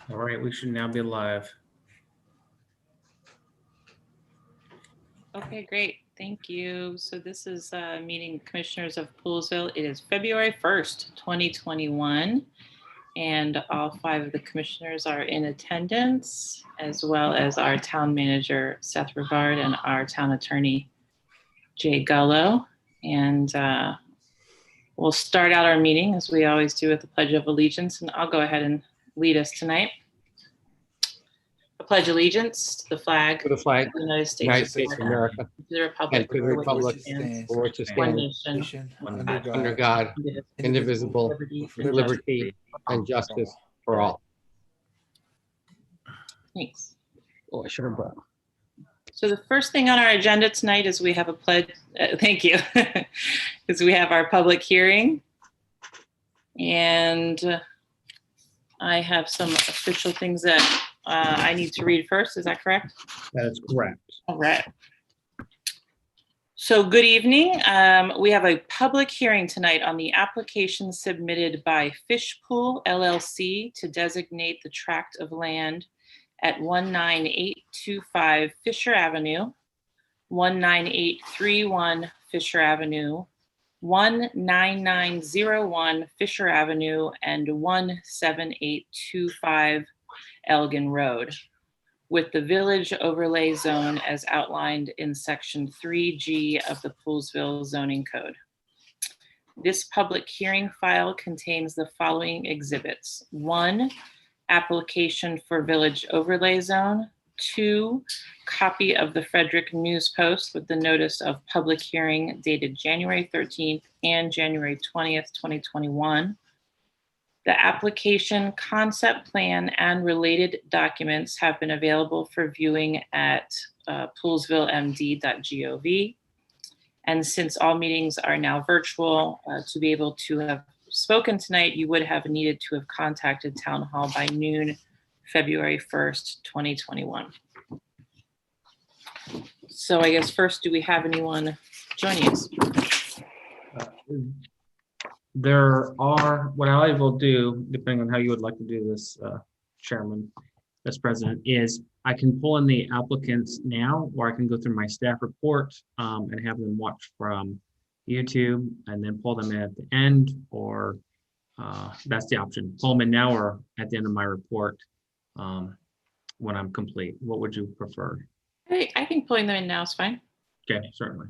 All right, we should now be live. Okay, great. Thank you. So this is meeting Commissioners of Poolsville. It is February 1st, 2021. And all 5 of the commissioners are in attendance, as well as our town manager, Seth Rivard, and our town attorney, Jay Gullo. And we'll start out our meeting, as we always do, with the Pledge of Allegiance. And I'll go ahead and lead us tonight. I pledge allegiance to the flag To the flag, of the United United States States of America, to the republic and to the republic for which it stands, for which it one stands, nation, under God, indivisible, liberty, with liberty and justice for all. Thanks. Oh, I should have brought. So the first thing on our agenda tonight is we have a pledge. Thank you. Is we have our public hearing, and I have some official things that I need to read first. Is that correct? That is correct. All right. So good evening. We have a public hearing tonight on the application submitted by Fishpool LLC to designate the tract of land at 19825 Fisher Avenue, 19831 Fisher Avenue, 19901 Fisher Avenue, and 17825 Elgin Road, with the village overlay zone as outlined in section 3G of the Poolsville zoning code. This public hearing file contains the following exhibits: 1, application for village overlay zone; 2, copy of the Frederick News Post with the notice of public hearing dated January 13th and January 20th, 2021. The application, concept plan, and related documents have been available for viewing at poolsvillemd.gov. And since all meetings are now virtual, to be able to have spoken tonight, you would have needed to have contacted Town Hall by noon, February 1st, 2021. So I guess first, do we have anyone joining us? There are, what I will do, depending on how you would like to do this, Chairman, as President, is I can pull in the applicants now, or I can go through my staff report and have them watch from YouTube and then pull them in at the end, or that's the option. Pull them in now or at the end of my report when I'm complete. What would you prefer? I think pulling them in now is fine. Okay, certainly.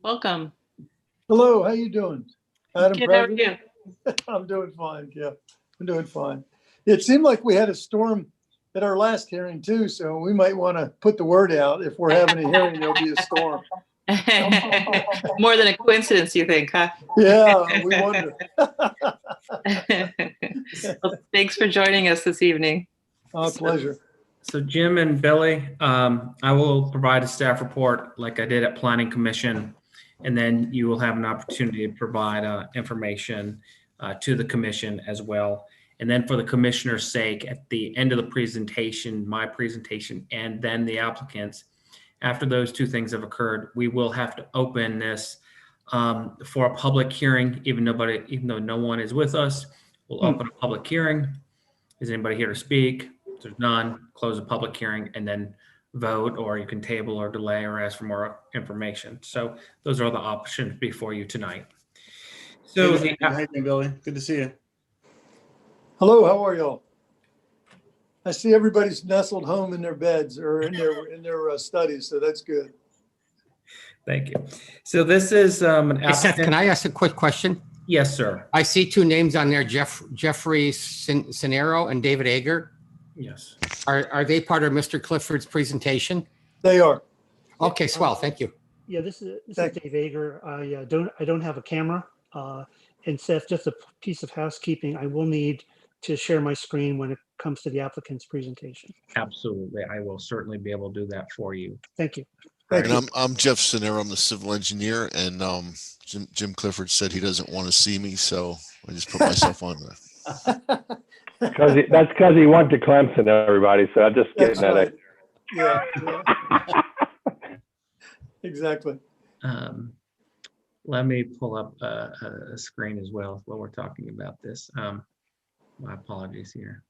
Welcome. Hello, how you doing? Madam Good, how are President? you? I'm doing fine, yeah, I'm doing fine. It seemed like we had a storm at our last hearing too, so we might want to put the word out. If we're having a hearing, there'll be a storm. More than a coincidence, you think, huh? Yeah, we wonder. Well, thanks for joining us this evening. Pleasure. So Jim and Billy, I will provide a staff report like I did at Planning Commission, and then you will have an opportunity to provide information to the commission as well. And then for the commissioner's sake, at the end of the presentation, my presentation, and then the applicants, after those two things have occurred, we will have to open this for a public hearing, even though no one is with us. We'll open a public hearing. Is anybody here to speak? If there's none, close the public hearing and then vote, or you can table or delay or ask for more information. So those are the options before you tonight. So Hey, Billy. Good to see you. Hello, how are y'all? I see everybody's nestled home in their beds or in their studies, so that's good. Thank you. So this is an Hey, Seth, can I ask a quick question? Yes, sir. I see two names on there, Jeffrey Cenero and David Ager. Yes. Are they part of Mr. Clifford's presentation? They are. Okay, swell. Thank you. Yeah, this is Dave Ager. I don't have a camera. And Seth, just a piece of housekeeping. I will need to share my screen when comes to the applicant's presentation. Absolutely. I will certainly be able to do that for you. Thank you. Thank And you. I'm Jeff Sinero. I'm the civil engineer, and Jim Clifford said he doesn't want to see me, so I just put myself on there. That's because he went to Clemson, everybody. So I'm just That's getting right. Yeah, yeah, exactly. Let me pull up a screen as well while we're talking about this. My apologies here.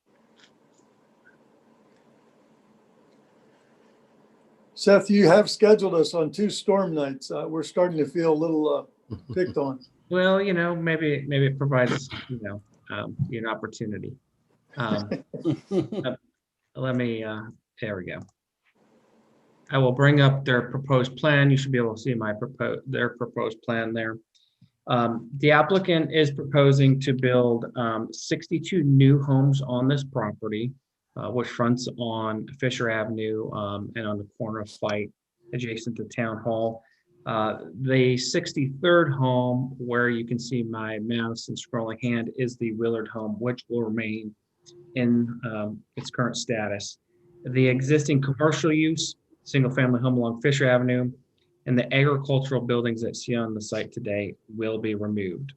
Seth, you have scheduled us on 2 storm nights. We're starting to feel a little picked on. Well, maybe it provides, you an opportunity. Let me, there we go. I will bring up their proposed plan. You should be able to see their proposed plan there. The applicant is proposing to build 62 new homes on this property, which fronts on Fisher Avenue and on the corner of Fight, adjacent to Town Hall. The 63rd home, where you can see my mouse and scrolling hand, is the Willard home, which will remain in its current status. The existing commercial use, single-family home along Fisher Avenue, and the agricultural buildings that see on the site today will be removed.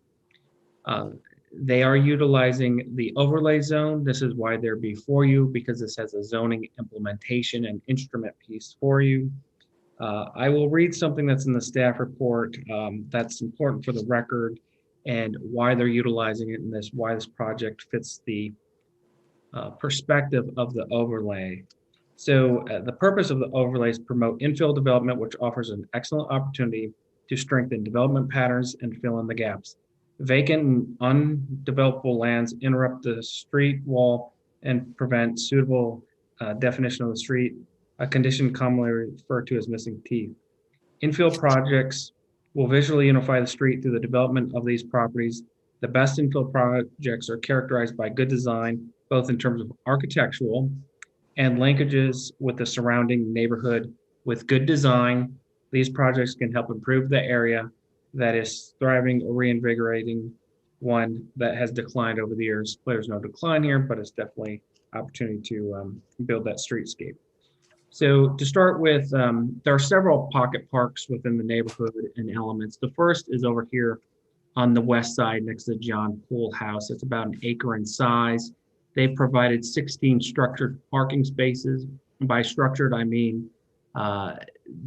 They are utilizing the overlay zone. This is why they're before you, because this has a zoning implementation and instrument piece for you. I will read something that's in the staff report that's important for the record and why they're utilizing it in this, why this project fits the perspective of the overlay. So the purpose of the overlay is promote infill development, which offers an excellent opportunity to strengthen development patterns and fill in the gaps. Vacant and undevelopable lands interrupt the street wall and prevent suitable definition of the street, a condition commonly referred to as missing teeth. Infill projects will visually unify the street through the development of these properties. The best infill projects are characterized by good design, both in terms of architectural and linkages with the surrounding neighborhood. With good design, these projects can help improve the area that is thriving or reinvigorating one that has declined over the years. There's no decline here, but it's definitely opportunity to build that streetscape. So to start with, there are several pocket parks within the neighborhood and elements. The first is over here on the west side next to John Poole House. It's about an acre in size. They provided 16 structured parking spaces. By structured, I mean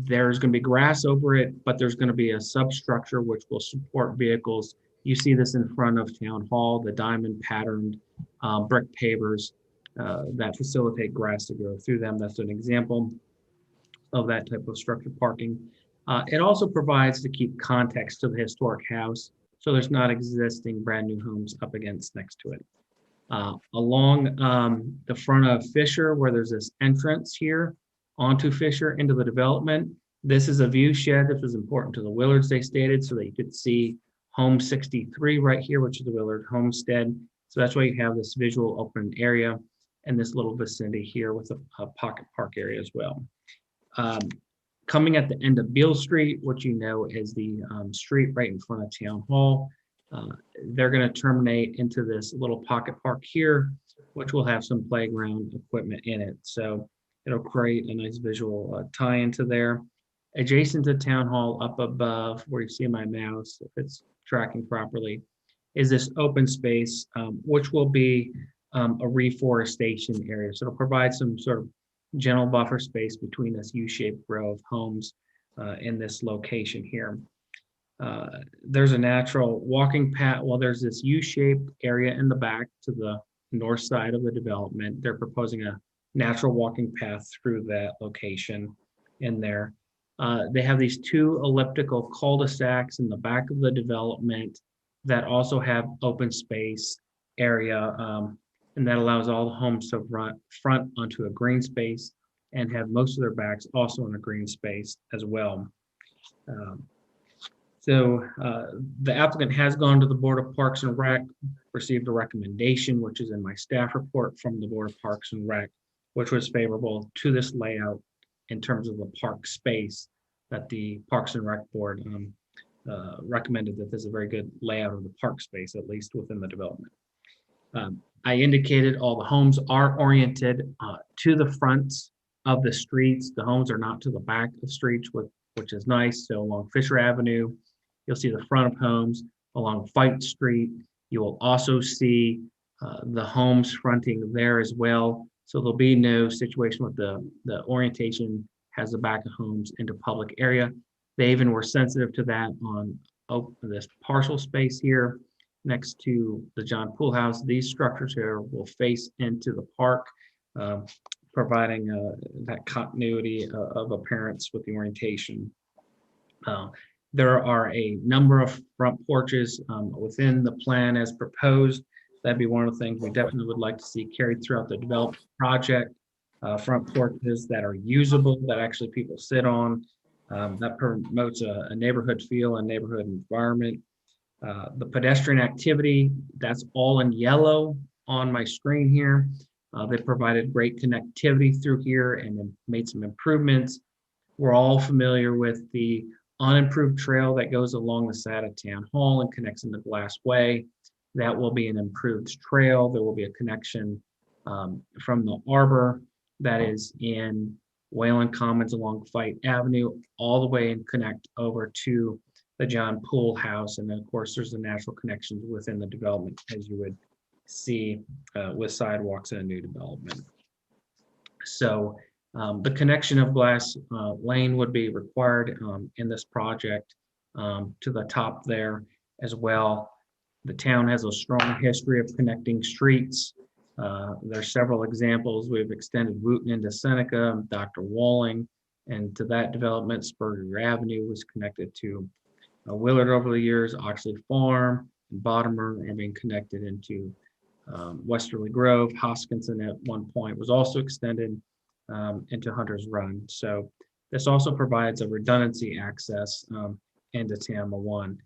there's going to be grass over it, but there's going to be a substructure which will support vehicles. You see this in front of Town Hall, the diamond patterned brick pavers that facilitate grass to go through them. That's an example of that type of structured parking. It also provides to keep context to the historic house, so there's not existing brand new homes up against next to it. Along the front of Fisher, where there's this entrance here onto Fisher into the development, this is a view shed. This was important to the Willards, they stated, so that you could see home 63 right here, which is the Willard homestead. So that's why you have this visual open area and this little vicinity here with a pocket park area as well. Coming at the end of Beale Street, what you know is the street right in front of Town Hall. They're going to terminate into this little pocket park here, which will have some playground equipment in it. So it'll create a nice visual tie into there. Adjacent to Town Hall, up above where you see my mouse, if it's tracking properly, is this open space, which will be a reforestation area. So it'll provide some sort of gentle buffer space between this U-shaped row of homes in this location here. There's a natural walking path. Well, there's this U-shaped area in the back to the north side of the development. They're proposing a natural walking path through that location in there. They have these 2 elliptical cul-de-sacs in the back of the development that also have open space area, and that allows all the homes to front onto a green space and have most of their backs also in a green space as well. So the applicant has gone to the Board of Parks and Rec, received a recommendation, which is in my staff report from the Board of Parks and Rec, which was favorable to this layout in terms of the park space that the Parks and Rec Board recommended that there's a very good layout of the park space, at least within the development. I indicated all the homes are oriented to the fronts of the streets. The homes are not to the back of streets, which is nice. So along Fisher Avenue, you'll see the front of homes. Along Fight Street, you will also see the homes fronting there as well. So there'll be no situation with the orientation has the back of homes into public area. They even were sensitive to that on this parcel space here next to the John Pool House. These structures here will face into the park, providing that continuity of appearance with the orientation. There are a number of front porches within the plan as proposed. That'd be one of the things we definitely would like to see carried throughout the development project. Front porches that are usable, that actually people sit on. That promotes a neighborhood feel and neighborhood environment. The pedestrian activity, that's all in yellow on my screen here. They provided great connectivity through here and made some improvements. We're all familiar with the unimproved trail that goes along the side of Town Hall and connects into Glass Way. That will be an improved trail. There will be a connection from the arbor that is in Wayland Commons along Fight Avenue, all the way and connect over to the John Pool House. And then of course, there's the natural connections within the development, as you would see with sidewalks in a new development. So the connection of Glass Lane would be required in this project to the top there as well. The town has a strong history of connecting streets. There's several examples. We've extended Wooten into Seneca, Dr. Walling, and to that development, Spurrier Avenue was connected to Willard over the years. Oxley Farm and Bottomer are being connected into Westerly Grove. Hoskinson at one point was also extended into Hunter's Run. So this also provides a redundancy access into TAMA 1.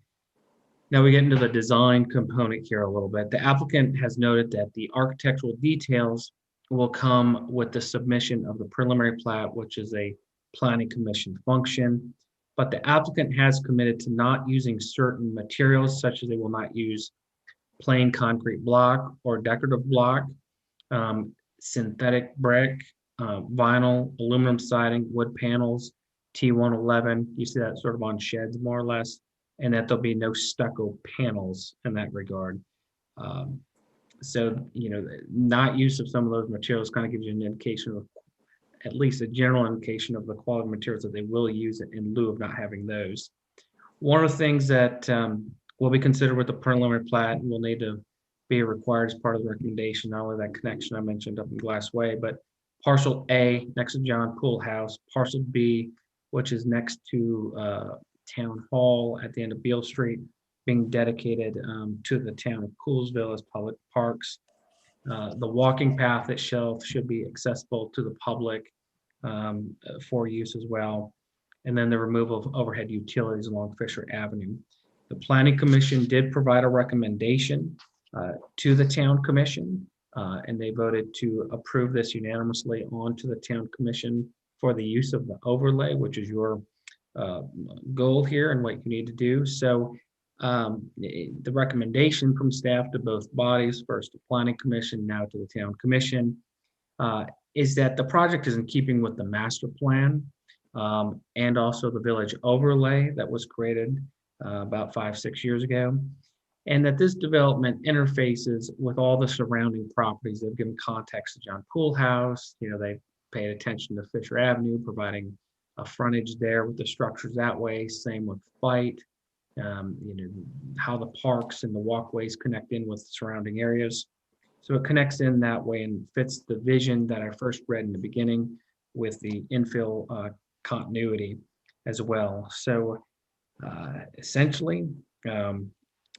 Now we get into the design component here a little bit. The applicant has noted that the architectural details will come with the submission of the preliminary plat, which is a planning commission function. But the applicant has committed to not using certain materials, such as they will not use plain concrete block or decorative block, synthetic brick, vinyl, aluminum siding, wood panels, T111. You see that sort of on sheds more or less, and that there'll be no stucco panels in that regard. So, not use of some of those materials kind of gives you an indication of, at least a general indication of the quality of materials that they will use in lieu of not having those. One of the things that will be considered with the preliminary plat and will need to be required as part of the recommendation, not only that connection I mentioned up in Glass Way, but parcel A next to John Pool House, parcel B, which is next to Town Hall at the end of Beale Street, being dedicated to the town of Poolsville as public parks. The walking path itself should be accessible to the public for use as well. And then the removal of overhead utilities along Fisher Avenue. The Planning Commission did provide a recommendation to the Town Commission, and they voted to approve this unanimously onto the Town Commission for the use of the overlay, which is your goal here and what you need to do. So the recommendation from staff to both bodies, first the Planning Commission, now to the Town Commission, is that the project is in keeping with the master plan and also the village overlay that was created about 5-6 years ago, and that this development interfaces with all the surrounding properties. They've given context to John Pool House. They paid attention to Fisher Avenue, providing a frontage there with the structures that way. Same with Fight. How the parks and the walkways connect in with the surrounding areas. So it connects in that way and fits the vision that I first read in the beginning with the infill continuity as well. So essentially,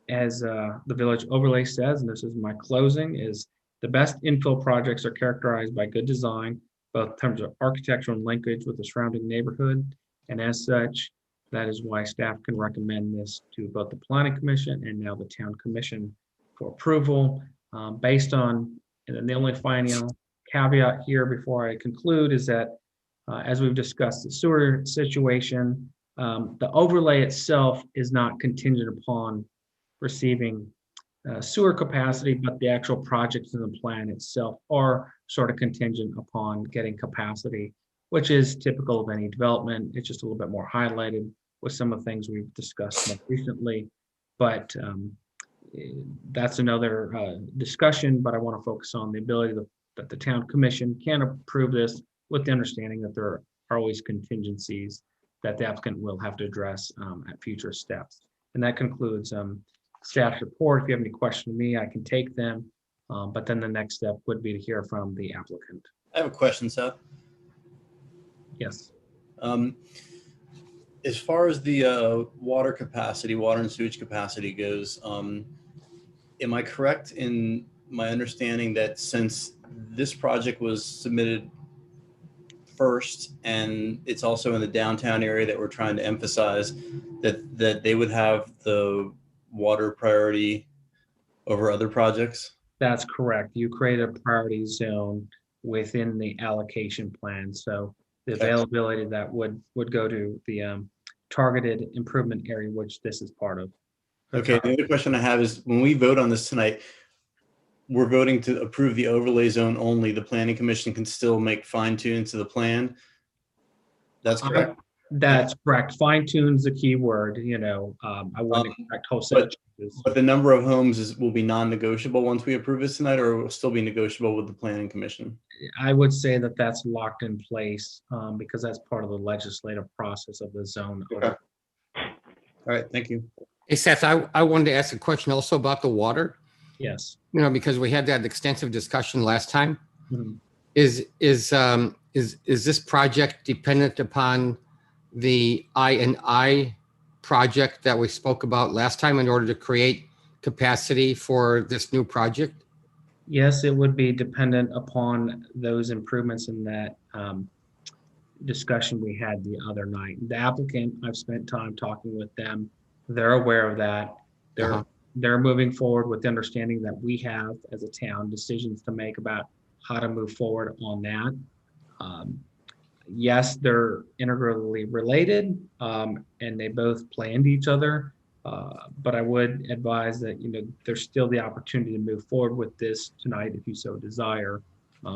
as the village overlay says, and this is my closing, is the best infill projects are characterized by good design, both in terms of architectural and linkage with the surrounding neighborhood. And as such, that is why staff can recommend this to both the Planning Commission and now the Town Commission for approval based on, and then the only final caveat here before I conclude is that as we've discussed the sewer situation, the overlay itself is not contingent upon receiving sewer capacity, but the actual projects in the plan itself are sort of contingent upon getting capacity, which is typical of any development. It's just a little bit more highlighted with some of the things we've discussed more recently. But that's another discussion, but I want to focus on the ability that the town commission can approve this with the understanding that there are always contingencies that the applicant will have to address at future steps. And that concludes staff report. If you have any questions of me, I can take them. But then the next step would be to hear from the applicant. I have a question, Seth. Yes. As far as the water capacity, water and sewage capacity goes, am I correct in my understanding that since this project was submitted first and it's also in the downtown area that we're trying to emphasize, that they would have the water priority over other projects? That's correct. You create a priority zone within the allocation plan. So the Okay. availability of that would go to the targeted improvement area, which this is part of. Okay, the other question I have is when we vote on this tonight, we're voting to approve the overlay zone only. The planning commission can still make fine tunes to the plan. That's correct? That's correct. Fine tune's the key word, I wouldn't expect wholesale changes. But the number of homes will be non-negotiable once we approve this tonight, or will still be negotiable with the planning commission? I would say that that's locked in place because that's part of the legislative process of the zone. Okay. All right, thank you. Hey, Seth, I wanted to ask a question also about the water, Yes. because we had that extensive discussion last time. Mhm. Is this project dependent upon the I&I project that we spoke about last time in order to create capacity for this new project? Yes, it would be dependent upon those improvements in that discussion we had the other night. The applicant, I've spent time talking with them. They're aware of that. They're moving forward with the understanding that we have as a town decisions to make about how to move forward on that. Yes, they're integrally related and they both play into each other. But I would advise that, there's still the opportunity to move forward with this tonight if you so desire,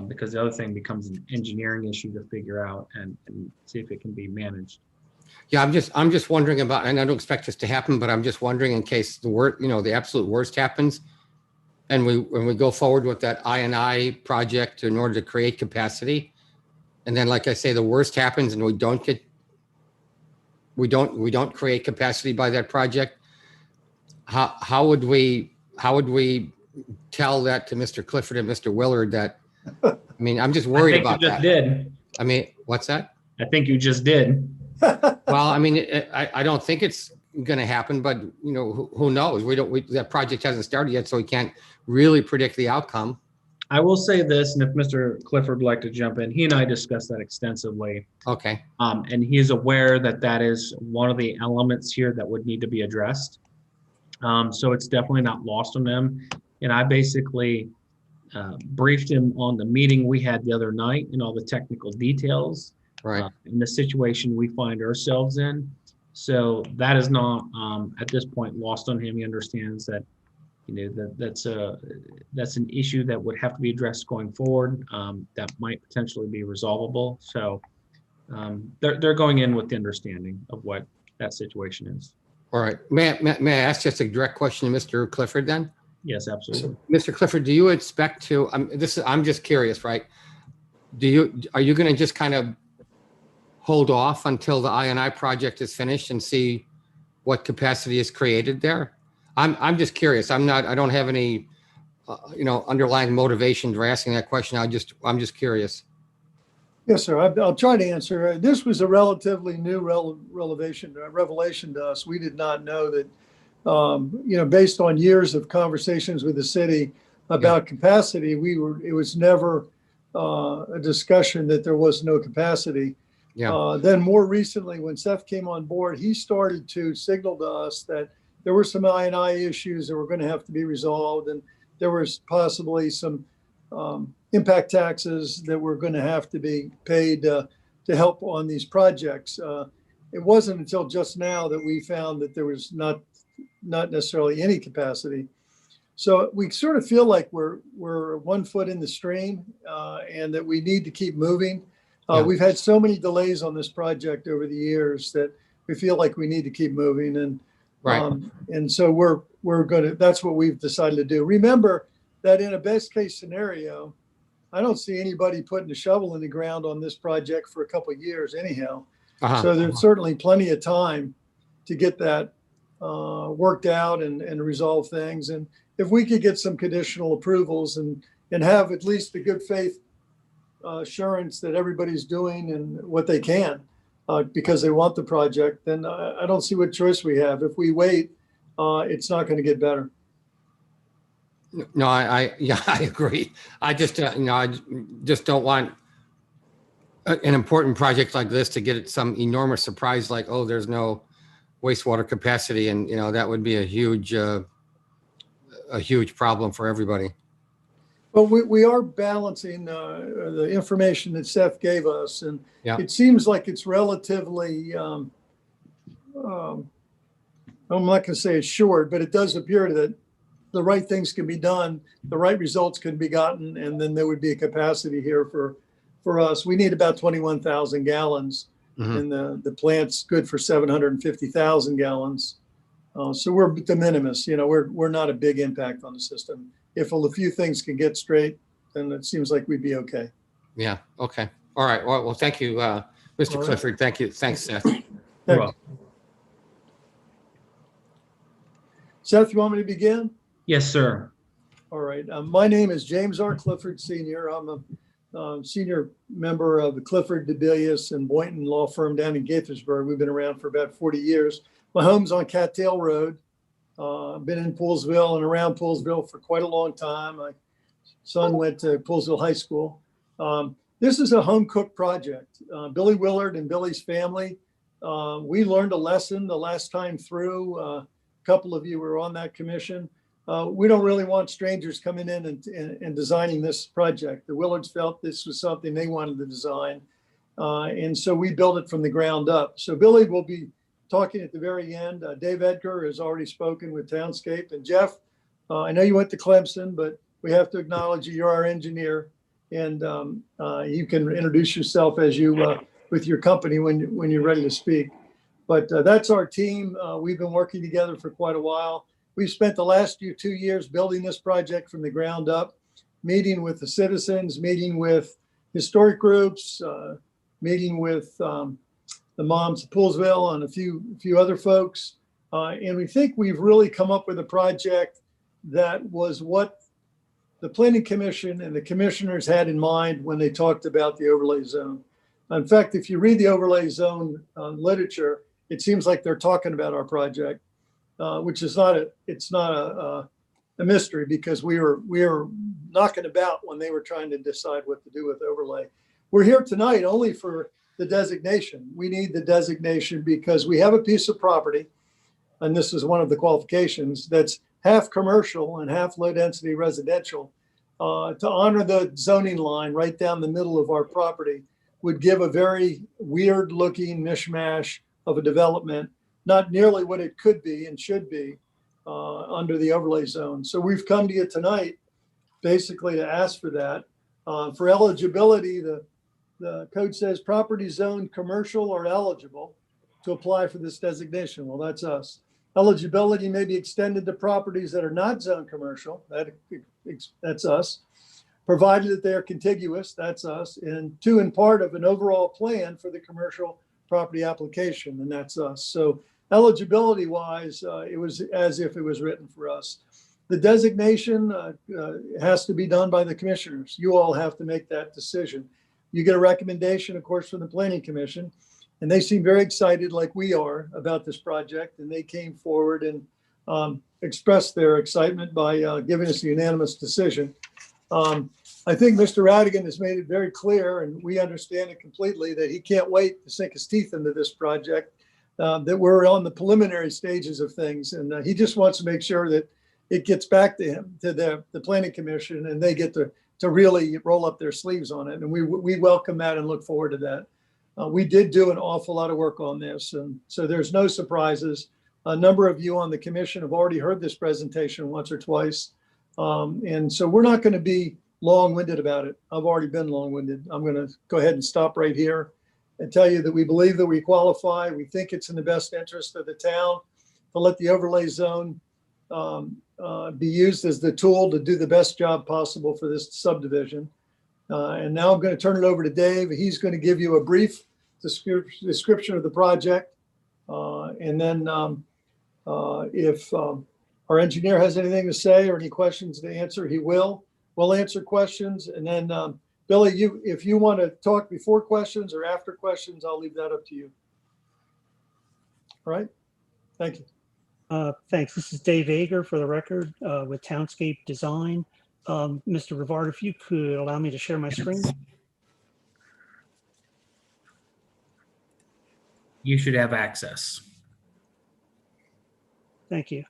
because the other thing becomes an engineering issue to figure out and see if it can be managed. Yeah, I'm just wondering about, and I don't expect this to happen, but I'm just wondering in case the absolute worst happens, and when we go forward with that I&I project in order to create capacity, and then, like I say, the worst happens and we don't create capacity by that project. How would we tell that to Mr. Clifford and Mr. Willard that, I'm just worried about that. I think you just did. What's that? I think you just did. Well, I don't think it's going to happen, but who knows? That project hasn't started yet, so we can't really predict the outcome. I will say this, and if Mr. Clifford would like to jump in, he and I discussed that extensively. Okay. And he is aware that that is one of the elements here that would need to be addressed. So it's definitely not lost on him. And I basically briefed him on the meeting we had the other night and all the technical details. Right. In the situation we find ourselves in. So that is not at this point lost on him. He understands that that's an issue that would have to be addressed going forward. That might potentially be resolvable. So they're going in with the understanding of what that situation is. All right. May I ask just a direct question to Mr. Clifford then? Yes, absolutely. Mr. Clifford, do you expect to? I'm just curious, right? Are you going to just kind of hold off until the I&I project is finished and see what capacity is created there? I'm just curious. I don't have any, underlying motivation for asking that question. I'm just curious. Yes, sir. I'll try to answer. This was a relatively new revelation to us. We did not know that, based on years of conversations with the city about capacity, it was never a discussion that there was no capacity. Yeah. Then more recently, when Seth came on board, he started to signal to us that there were some I&I issues that were going to have to be resolved, and there was possibly some impact taxes that were going to have to be paid to help on these projects. It wasn't until just now that we found that there was not necessarily any capacity. So we sort of feel like we're 1 foot in the stream, and that we need to keep moving. Yeah. We've had so many delays on this project over the years that we feel like we need to keep moving. Right. And so we're going to, that's what we've decided to do. Remember that in a best case scenario, I don't see anybody putting a shovel in the ground on this project for a couple of years anyhow. Uh-huh. So there's certainly plenty of time to get that worked out and resolve things. And if we could get some conditional approvals and have at least the good faith assurance that everybody's doing and what they can because they want the project, then I don't see what choice we have. If we wait, it's not going to get better. No, yeah, I agree. I just, I just don't want an important project like this to get some enormous surprise like, oh, there's no wastewater capacity. And, that would be a huge problem for everybody. Well, we are balancing the information that Seth gave us. And Yeah. it seems like it's relatively, I'm not going to say assured, but it does appear that the right things can be done, the right results can be gotten, and then there would be a capacity here for us. We need about 21,000 gallons, and the plant's good for 750,000 gallons. So we're de minimis, we're not a big impact on the system. If a few things can get straight, then it seems like we'd be okay. Yeah. Okay. All right. Well, thank you, Mr. All right. Clifford. Thank you. Thanks, Seth. Thanks. Seth, you want me to begin? Yes, sir. All right. My name is James R. Clifford Sr. I'm a senior member of the Clifford, DeBelius, and Boynton law firm down in Gaithersburg. We've been around for about 40 years. My home's on Cattail Road. I've been in Poolesville and around Poolesville for quite a long time. My son went to Poolesville High School. This is a home cooked project. Billy Willard and Billy's family, we learned a lesson the last time through. A couple of you were on that commission. We don't really want strangers coming in and designing this project. The Willards felt this was something they wanted to design. And so we built it from the ground up. So Billy will be talking at the very end. Dave Edgar has already spoken with Townscape. And Jeff, I know you went to Clemson, but we have to acknowledge you're our engineer. And you can introduce yourself as you with your company when you're ready to speak. But that's our team. We've been working together for quite a while. We've spent the last 2 years building this project from the ground up, meeting with the citizens, meeting with historic groups, meeting with the moms of Poolesville and a few other folks. And we think we've really come up with a project that was what the Planning Commission and the commissioners had in mind when they talked about the overlay zone. In fact, if you read the overlay zone literature, it seems like they're talking about our project. Which is not a mystery because we were knocking about when they were trying to decide what to do with overlay. We're here tonight only for the designation. We need the designation because we have a piece of property, and this is one of the qualifications, that's half commercial and half low density residential. To honor the zoning line right down the middle of our property would give a very weird looking mishmash of a development, not nearly what it could be and should be under the overlay zone. So we've come to you tonight basically to ask for that. For eligibility, the code says property zoned commercial are eligible to apply for this designation. Well, that's us. Eligibility may be extended to properties that are not zoned commercial. That's us. Provided that they are contiguous, that's us. And two, in part of an overall plan for the commercial property application, and that's us. So eligibility wise, it was as if it was written for us. The designation has to be done by the commissioners. You all have to make that decision. You get a recommendation, of course, from the Planning Commission, and they seem very excited like we are about this project. And they came forward and expressed their excitement by giving us a unanimous decision. I think Mr. Radigan has made it very clear, and we understand it completely, that he can't wait to sink his teeth into this project, that we're on the preliminary stages of things. And he just wants to make sure that it gets back to him, to the Planning Commission, and they get to really roll up their sleeves on it. And we welcome that and look forward to that. We did do an awful lot of work on this, and so there's no surprises. A number of you on the commission have already heard this presentation once or twice. And so we're not going to be long-winded about it. I've already been long-winded. I'm going to go ahead and stop right here and tell you that we believe that we qualify. We think it's in the best interest of the town to let the overlay zone be used as the tool to do the best job possible for this subdivision. And now I'm going to turn it over to Dave. He's going to give you a brief description of the project. And then if our engineer has anything to say or any questions to answer, he will. We'll answer questions. And then Billy, if you want to talk before questions or after questions, I'll leave that up to you. All right. Thank you. Thanks. This is Dave Ager for the record with Townscape Design. Mr. Rivard, if you could allow me to share my screen. You should have access. Thank you.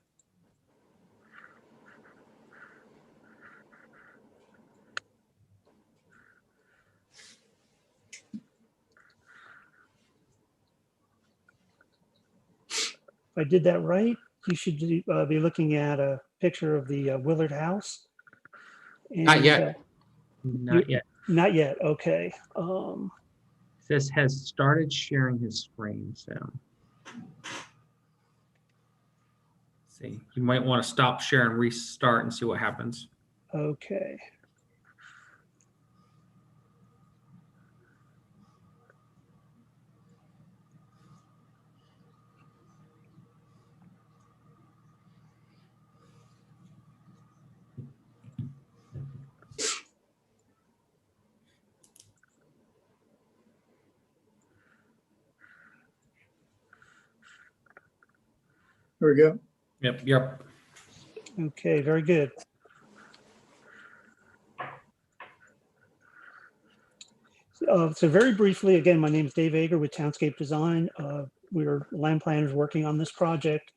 If I did that right, you should be looking at a picture of the Willard House. And, Not yet. Not yet. Not yet. Okay. This has started sharing his screen, so. See, you might want to stop share and restart and see what happens. Okay. There we go. Yep. Okay, very good. So very briefly, again, my name is Dave Ager with Townscape Design. We're land planners working on this project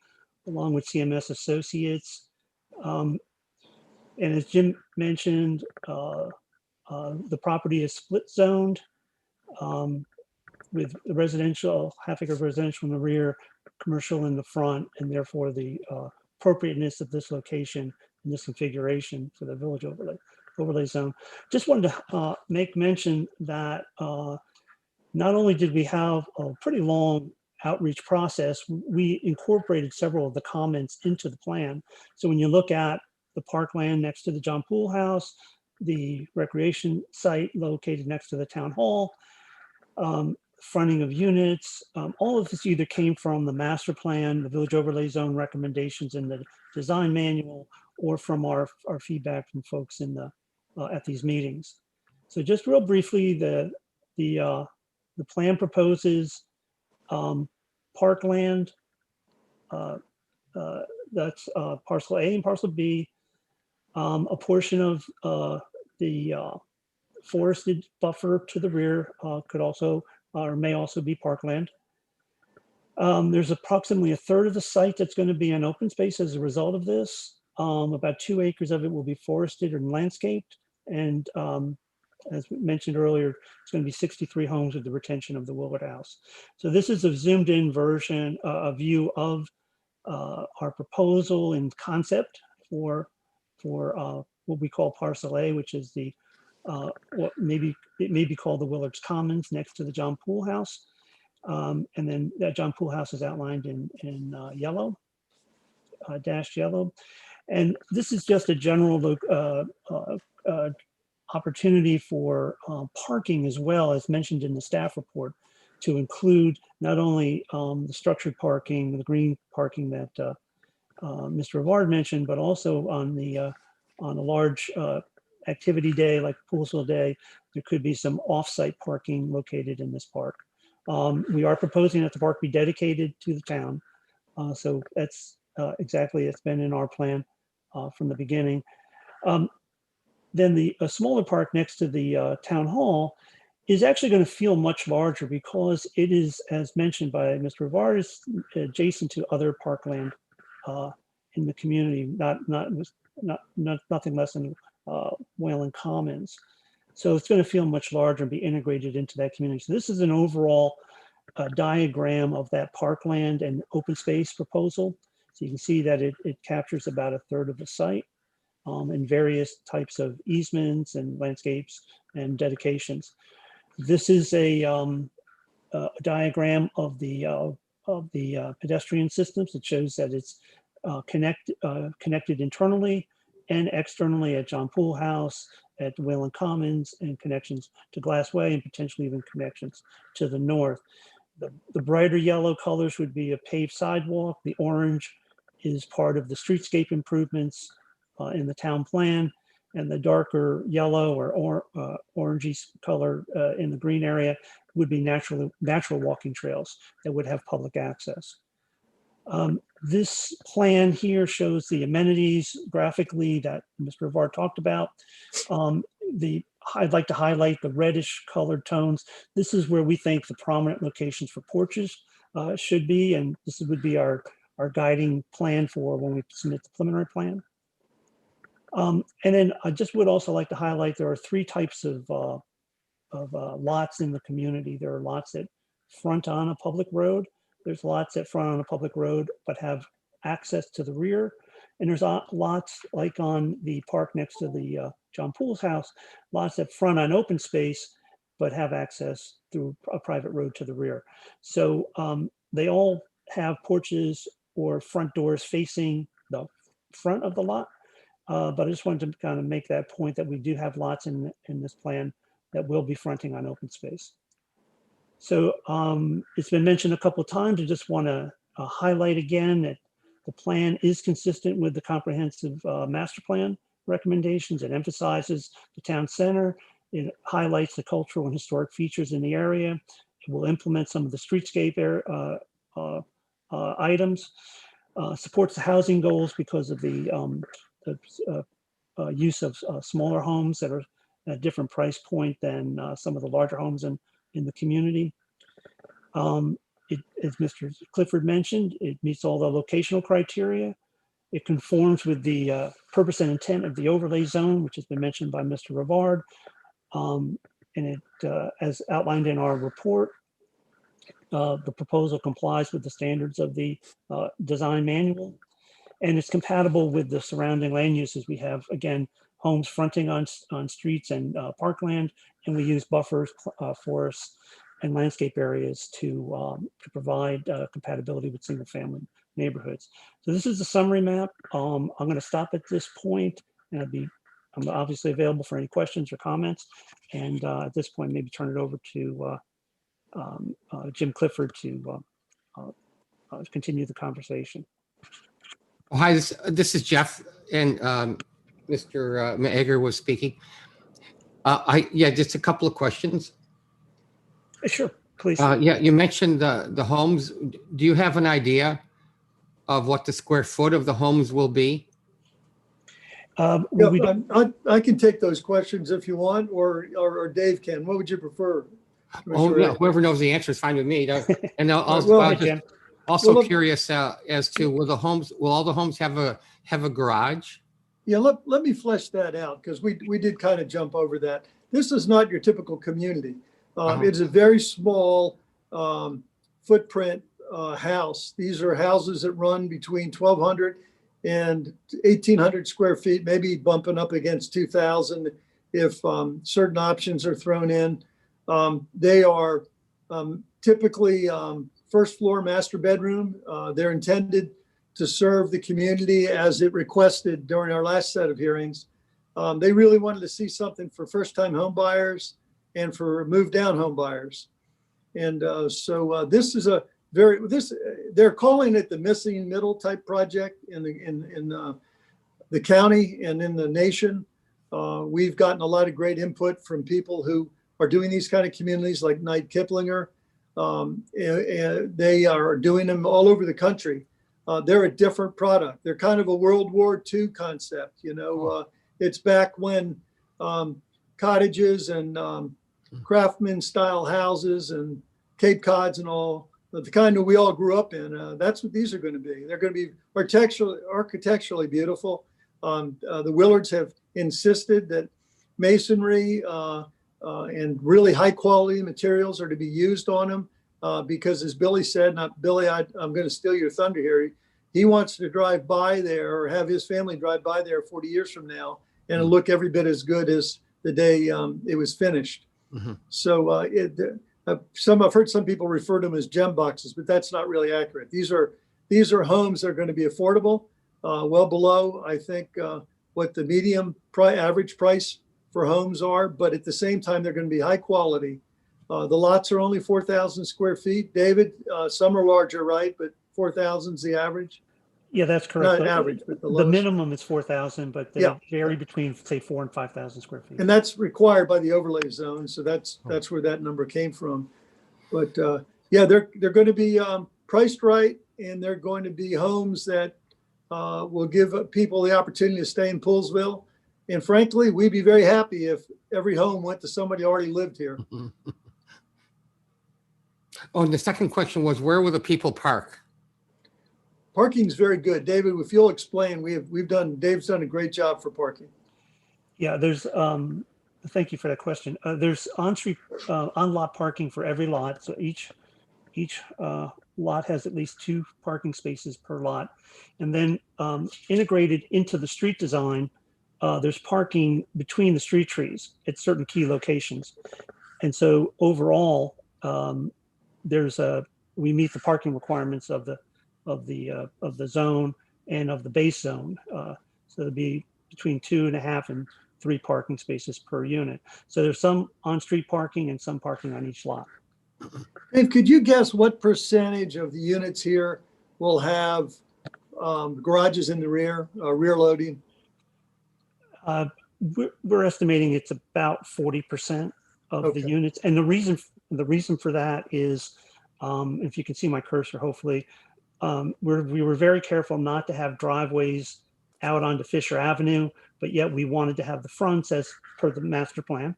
along with CMS Associates. And as Jim mentioned, the property is split zoned with the residential, half-acre residential in the rear, commercial in the front, and therefore the appropriateness of this location and this configuration for the village overlay zone. Just wanted to make mention that not only did we have a pretty long outreach process, we incorporated several of the comments into the plan. So when you look at the parkland next to the John Poole House, the recreation site located next to the town hall, fronting of units, all of this either came from the master plan, the village overlay zone recommendations in the design manual, or from our feedback from folks in the at these meetings. So just real briefly, the plan proposes parkland, that's parcel A and parcel B, a portion of the forested buffer to the rear could also or may also be parkland. There's approximately a third of the site that's going to be an open space as a result of this. About 2 acres of it will be forested and landscaped. And as we mentioned earlier, it's going to be 63 homes with the retention of the Willard House. So this is a zoomed in version, a view of our proposal and concept for what we call parcel A, which is the what it may be called the Willard's Commons next to the John Poole House. And then that John Poole House is outlined in yellow, dashed yellow. And this is just a general look, opportunity for parking as well, as mentioned in the staff report, to include not only the structured parking, the green parking that Mr. Rivard mentioned, but also on a large activity day like Poolsville Day, there could be some off-site parking located in this park. We are proposing that the park be dedicated to the town. So that's exactly, it's been in our plan from the beginning. Then the smaller park next to the town hall is actually going to feel much larger because it is, as mentioned by Mr. Rivard, is adjacent to other parkland in the community, nothing less than Wayland Commons. So it's going to feel much larger and be integrated into that community. So this is an overall diagram of that parkland and open space proposal. So you can see that it captures about a third of the site. and various types of easements and landscapes and dedications. This is a diagram of the pedestrian systems. It shows that it's connected internally and externally at John Poole House, at Wayland Commons, and connections to Glassway, and potentially even connections to the north. The brighter yellow colors would be a paved sidewalk. The orange is part of the streetscape improvements in the town plan, and the darker yellow or orangey color in the green area would be natural walking trails that would have public access. This plan here shows the amenities graphically that Mr. Rivard talked about. I'd like to highlight the reddish colored tones. This is where we think the prominent locations for porches should be, and this would be our guiding plan for when we submit the preliminary plan. And then I just would also like to highlight there are three types of lots in the community. There are lots that front on a public road. There's lots that front on a public road but have access to the rear. And there's lots like on the park next to the John Poole's house, lots that front on open space but have access through a private road to the rear. So they all have porches or front doors facing the front of the lot. But I just wanted to kind of make that point that we do have lots in this plan that will be fronting on open space. So it's been mentioned a couple of times. I just want to highlight again that the plan is consistent with the comprehensive master plan recommendations. It emphasizes the town center. It highlights the cultural and historic features in the area. It will implement some of the streetscape items, supports the housing goals because of the use of smaller homes that are at a different price point than some of the larger homes in the community. As Mr. Clifford mentioned, it meets all the locational criteria. It conforms with the purpose and intent of the overlay zone, which has been mentioned by Mr. Rivard. And it, as outlined in our report, the proposal complies with the standards of the design manual, and it's compatible with the surrounding land uses. We have, again, homes fronting on streets and parkland, and we use buffers, forests, and landscape areas to provide compatibility with single family neighborhoods. So this is the summary map. I'm going to stop at this point, and I'm obviously available for any questions or comments. And at this point, maybe turn it over to Jim Clifford to continue the conversation. Oh, hi, this is Jeff, and Mr. Maegger was speaking. Yeah, just a couple of questions. Sure, please. Yeah, you mentioned the homes. Do you have an idea of what the square foot of the homes will be? Yeah, I can take those questions if you want, or Dave can. What would you prefer? Oh, yeah, whoever knows the answer is fine with me. And also curious as to will all the homes have a garage? Yeah, let me flesh that out, because we did kind of jump over that. This is not your typical community. It's a very small footprint house. These are houses that run between 1,200 and 1,800 square feet, maybe bumping up against 2,000 if certain options are thrown in. They are typically first floor master bedroom. They're intended to serve the community as it requested during our last set of hearings. They really wanted to see something for first-time home buyers and for move-down home buyers. And so this is they're calling it the missing middle type project in the county and in the nation. We've gotten a lot of great input from people who are doing these kind of communities like Knight Kiplinger. And they are doing them all over the country. They're a different product. They're kind of a World War II concept. It's back when cottages and craftsman style houses and Cape Cods and all, the kind that we all grew up in. That's what these are going to be. They're going to be architecturally beautiful. The Willards have insisted that masonry and really high quality materials are to be used on them because, as Billy said, not Billy, I'm going to steal your thunder here. he wants to drive by there or have his family drive by there 40 years from now and it'll look every bit as good as the day it was finished. Mhm. So I've heard some people refer to them as gem boxes, but that's not really accurate. These are homes that are going to be affordable, well below, I think, what the medium average price for homes are, but at the same time, they're going to be high quality. The lots are only 4,000 square feet. David, some are larger, right? But 4,000 is the average. Yeah, that's correct. Not average, but the The lowest. minimum is 4,000, but they Yeah. vary between, say, 4,000 and 5,000 square feet. And that's required by the overlay zone. So that's where that number came from. But yeah, they're going to be priced right, and they're going to be homes that will give people the opportunity to stay in Poolsville. And frankly, we'd be very happy if every home went to somebody who already lived here. Oh, and the second question was, where will the people park? Parking's very good. David, if you'll explain, Dave's done a great job for parking. Yeah, there's, thank you for that question. There's on-street, on-lot parking for every lot. So each lot has at least 2 parking spaces per lot. And then integrated into the street design, there's parking between the street trees at certain key locations. And so overall, we meet the parking requirements of the zone and of the base zone. So it'd be between 2.5 and 3 parking spaces per unit. So there's some on-street parking and some parking on each lot. Dave, could you guess what percentage of the units here will have garages in the rear loading? We're estimating it's about 40% of the units. And the reason for that is, if you can see my cursor, hopefully, we were very careful not to have driveways out onto Fisher Avenue, but yet we wanted to have the fronts as per the master plan,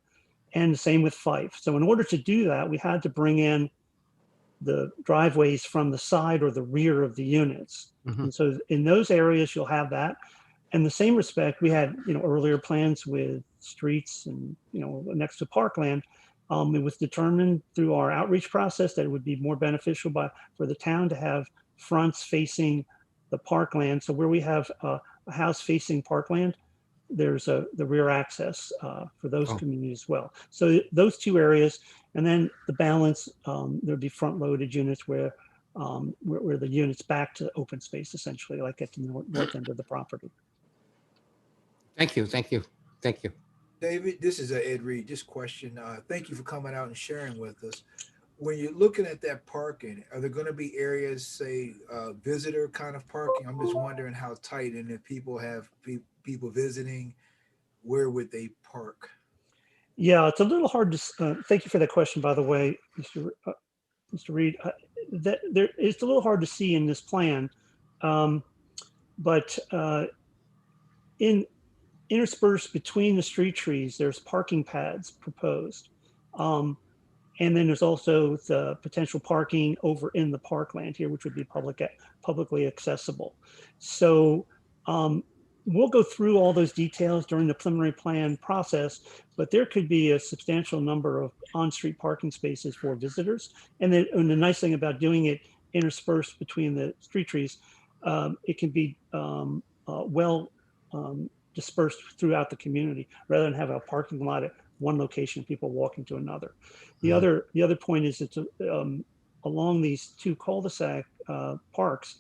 and the same with Fife. So in order to do that, we had to bring in the driveways from the side or the rear of the units. Mhm. And so in those areas, you'll have that. In the same respect, we had, earlier plans with streets and, next to parkland. It was determined through our outreach process that it would be more beneficial for the town to have fronts facing the parkland. So where we have a house facing parkland, there's the rear access for those communities as well. So those 2 areas, and then the balance, there'd be front loaded units where the units back to open space, essentially, like at the north end of the property. Thank you. David, this is Ed Reed. Just question. Thank you for coming out and sharing with us. When you're looking at that parking, are there going to be areas, say, visitor kind of parking? I'm just wondering how tight, and if people have people visiting, where would they park? Yeah, it's a little hard to. Thank you for that question, by the way, Mr. Reed. It's a little hard to see in this plan, but interspersed between the street trees, there's parking pads proposed. And then there's also the potential parking over in the parkland here, which would be publicly accessible. So we'll go through all those details during the preliminary plan process, but there could be a substantial number of on-street parking spaces for visitors. And the nice thing about doing it interspersed between the street trees, it can be dispersed throughout the community rather than have a parking lot at one location, people walking to another. The other point is it's along these 2 cul-de-sac parks,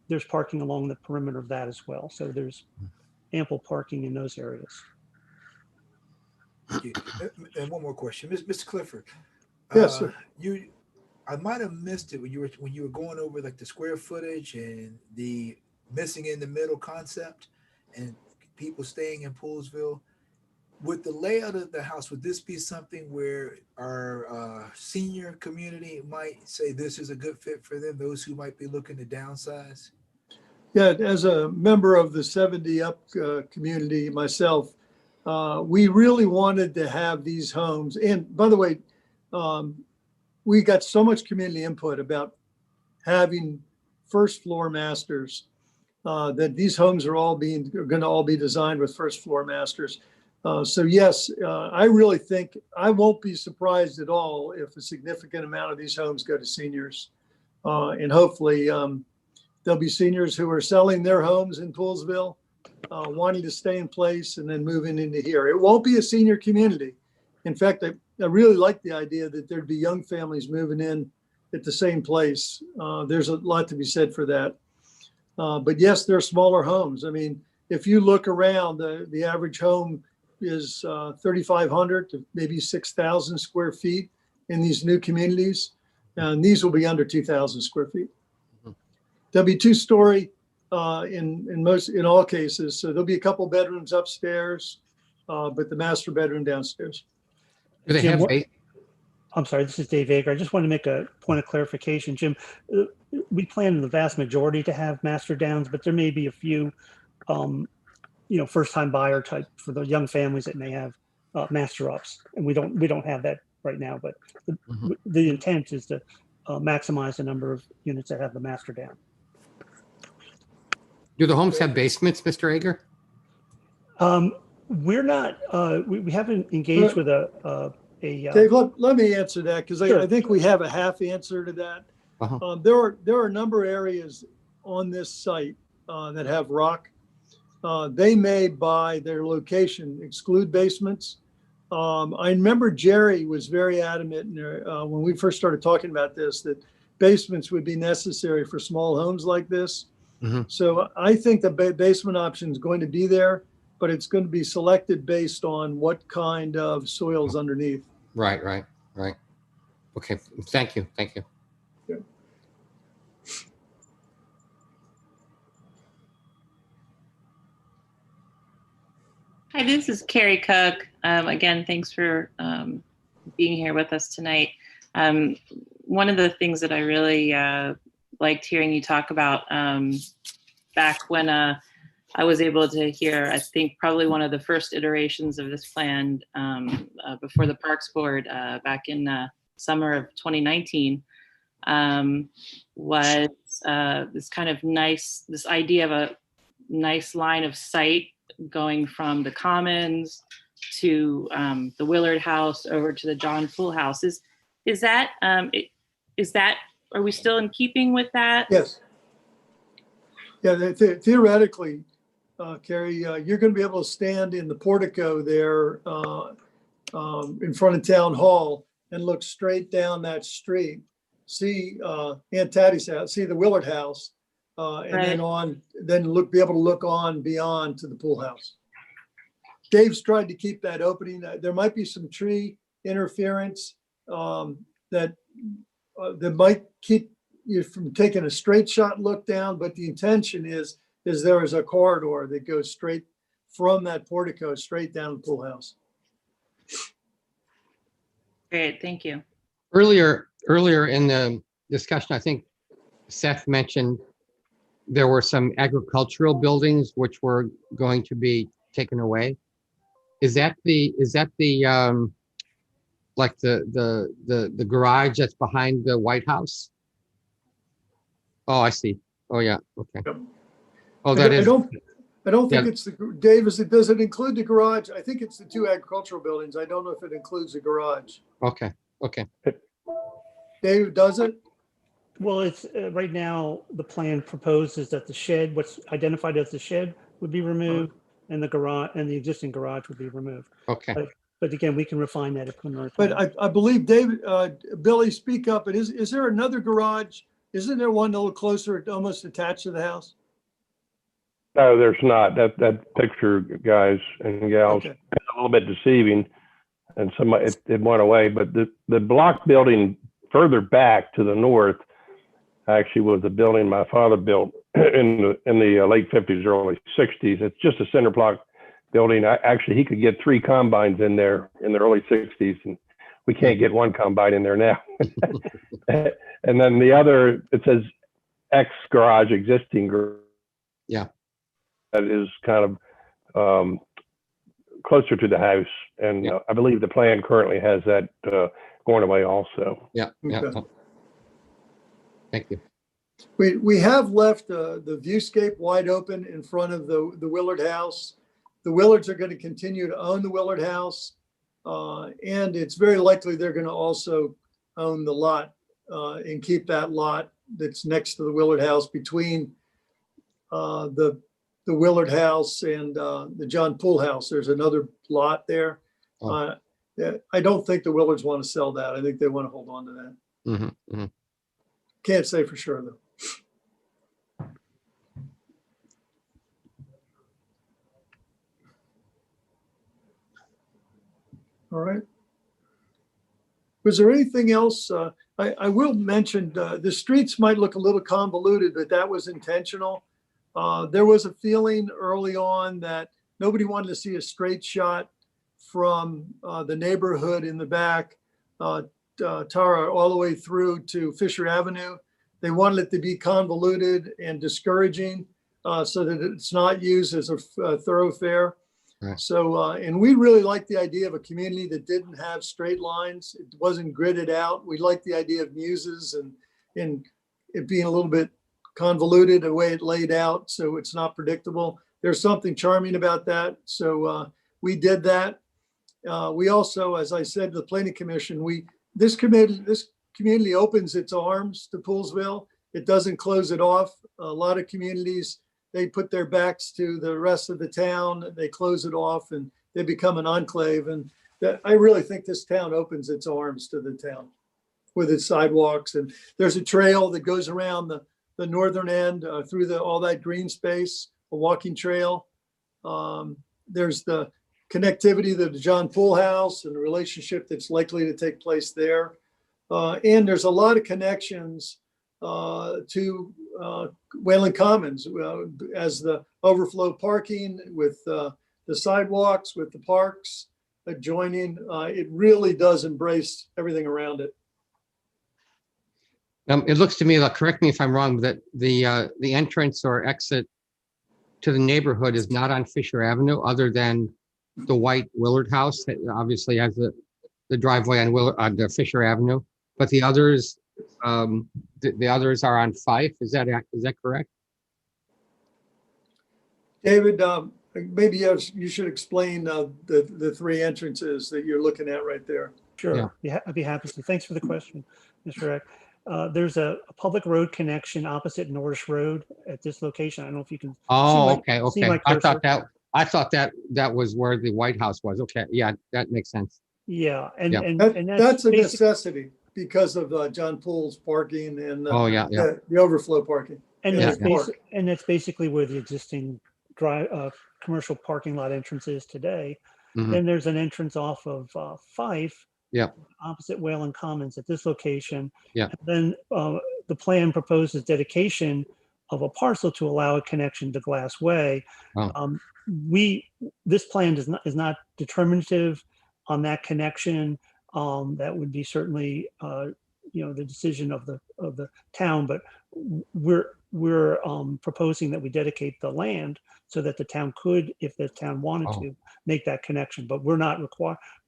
there's parking along the perimeter of that as well. So there's ample parking in those areas. Thank you. And one more question, Mr. Clifford. Yes, sir. I might have missed it when you were going over like the square footage and the missing in the middle concept and people staying in Poolsville. With the layout of the house, would this be something where our senior community might say this is a good fit for them, those who might be looking to downsize? Yeah, as a member of the 70 up community myself, we really wanted to have these homes. And by the way, we got so much community input about having first floor masters that these homes are going to all be designed with first floor masters. So yes, I really think I won't be surprised at all if a significant amount of these homes go to seniors, and hopefully There'll be seniors who are selling their homes in Poolsville, wanting to stay in place and then moving into here. It won't be a senior community. In fact, I really like the idea that there'd be young families moving in at the same place. There's a lot to be said for that. But yes, they're smaller homes. I mean, if you look around, the average home is 3,500 to maybe 6,000 square feet in these new communities. And these will be under 2,000 square feet. There'll be two-story in all cases. So there'll be a couple bedrooms upstairs, but the master bedroom downstairs. Do they Jim, have, I'm sorry, this is Dave Ager. I just want to make a point of clarification. Jim, we plan the vast majority to have master downs, but there may be a few, first-time buyer type for the young families that may have master ups, and we don't have that right now. But the intent is to maximize the number of units that have the master down. do the homes have basements, Mr. Ager? We're not. We haven't engaged with a Dave, let me answer that because Sure. I think we have a half answer to that. There are a number of areas on this site that have rock. They may, by their location, exclude basements. I remember Jerry was very adamant when we first started talking about this, that basements would be necessary for small homes like this. So I think the basement option is going to be there, but it's going to be selected based on what kind of soil is underneath. Right. Okay, thank you. Yeah. Hi, this is Carrie Cook. Again, thanks for being here with us tonight. One of the things that I really liked hearing you talk about back when I was able to hear, I think probably one of the first iterations of this plan before the Parks Board back in summer of 2019 was this kind of this idea of a nice line of sight going from the Commons to the Willard House over to the John Poole House. Is that, are we still in keeping with that? Yes. Yeah, theoretically, Carrie, you're going to be able to stand in the portico there in front of Town Hall and look straight down that street, see Aunt Tattie's house, see the Willard House, and then be able to look on beyond to the Poole House. Dave's tried to keep that opening. There might be some tree interference that might keep you from taking a straight shot look down, but the intention is there is a corridor that goes straight from that portico straight down to Poole House. Great, thank you. Earlier in the discussion, I think Seth mentioned there were some agricultural buildings which were going to be taken away. Is that the like the garage that's behind the White House? Oh, I see. Oh, yeah. Okay. Yep. Oh, that is. I don't think it's Dave, does it include the garage? I think it's the two agricultural buildings. I don't know if it includes the garage. Okay. Dave, does it? Well, it's right now, the plan proposes that the shed, what's identified as the shed, would be removed, and the garage and the existing garage would be removed. Okay. But again, we can refine that if we're. But I believe David, Billy, speak up. Is there another garage? Isn't there one a little closer, almost attached to the house? No, there's not. That picture, guys and gals, Okay. is a little bit deceiving, and it went away. But the block building further back to the north actually was the building my father built in the late 50s, early 60s. It's just a center block building. Actually, he could get 3 combines in there in the early 60s, and we can't get 1 combine in there now. And then the other, it says X garage, existing garage. Yeah. That is kind of closer to the house. And I believe the plan currently has that going away also. Yeah. Okay. Thank you. We have left the viewscape wide open in front of the Willard House. The Willards are going to continue to own the Willard House. And it's very likely they're going to also own the lot and keep that lot that's next to the Willard House between the Willard House and the John Poole House. There's another lot there. Oh. Yeah, I don't think the Willards want to sell that. I think they want to hold on to that. Mm-hmm, mm-hmm. Can't say for sure though. All right. Was there anything else? I will mention the streets might look a little convoluted, but that was intentional. There was a feeling early on that nobody wanted to see a straight shot from the neighborhood in the back, Tara, all the way through to Fisher Avenue. They wanted it to be convoluted and discouraging so that it's not used as a thoroughfare. Right. So, and we really like the idea of a community that didn't have straight lines. It wasn't gridded out. We like the idea of muses and it being a little bit convoluted the way it laid out, so it's not predictable. There's something charming about that. So we did that. We also, as I said to the Planning Commission, this community opens its arms to Poolesville. It doesn't close it off. A lot of communities, they put their backs to the rest of the town, they close it off and they become an enclave. And I really think this town opens its arms to the town with its sidewalks. And there's a trail that goes around the northern end through all that green space, a walking trail. There's the connectivity to the John Poole House and the relationship that's likely to take place there. And there's a lot of connections to Wayland Commons as the overflow parking with the sidewalks, with the parks adjoining. It really does embrace everything around it. It looks to me, like, correct me if I'm wrong, that the entrance or exit to the neighborhood is not on Fisher Avenue, other than the white Willard House that obviously has the driveway on the Fisher Avenue, but the others are on Fife. Is that correct? David, maybe you should explain the three entrances that you're looking at right there. Sure, yeah. I'd be happy to. Thanks for the question, Mr. Eck. There's a public road connection opposite Norris Road at this location. I don't know if you can. See my cursor. I thought that was where the White House was. Okay, yeah, that makes sense. Yeah, that's a necessity because of John Poole's parking and the overflow parking. And that's basically where the existing commercial parking lot entrance is today. Mm-hmm. Then there's an entrance off of Fife. Yeah. Opposite Wayland Commons at this location. Yeah. And then the plan proposes dedication of a parcel to allow a connection to Glass Way. Oh. This plan is not determinative on that connection. That would be certainly the decision of the town, but we're proposing that we dedicate the land so that the town could, if the town wanted to, make that connection. But we're not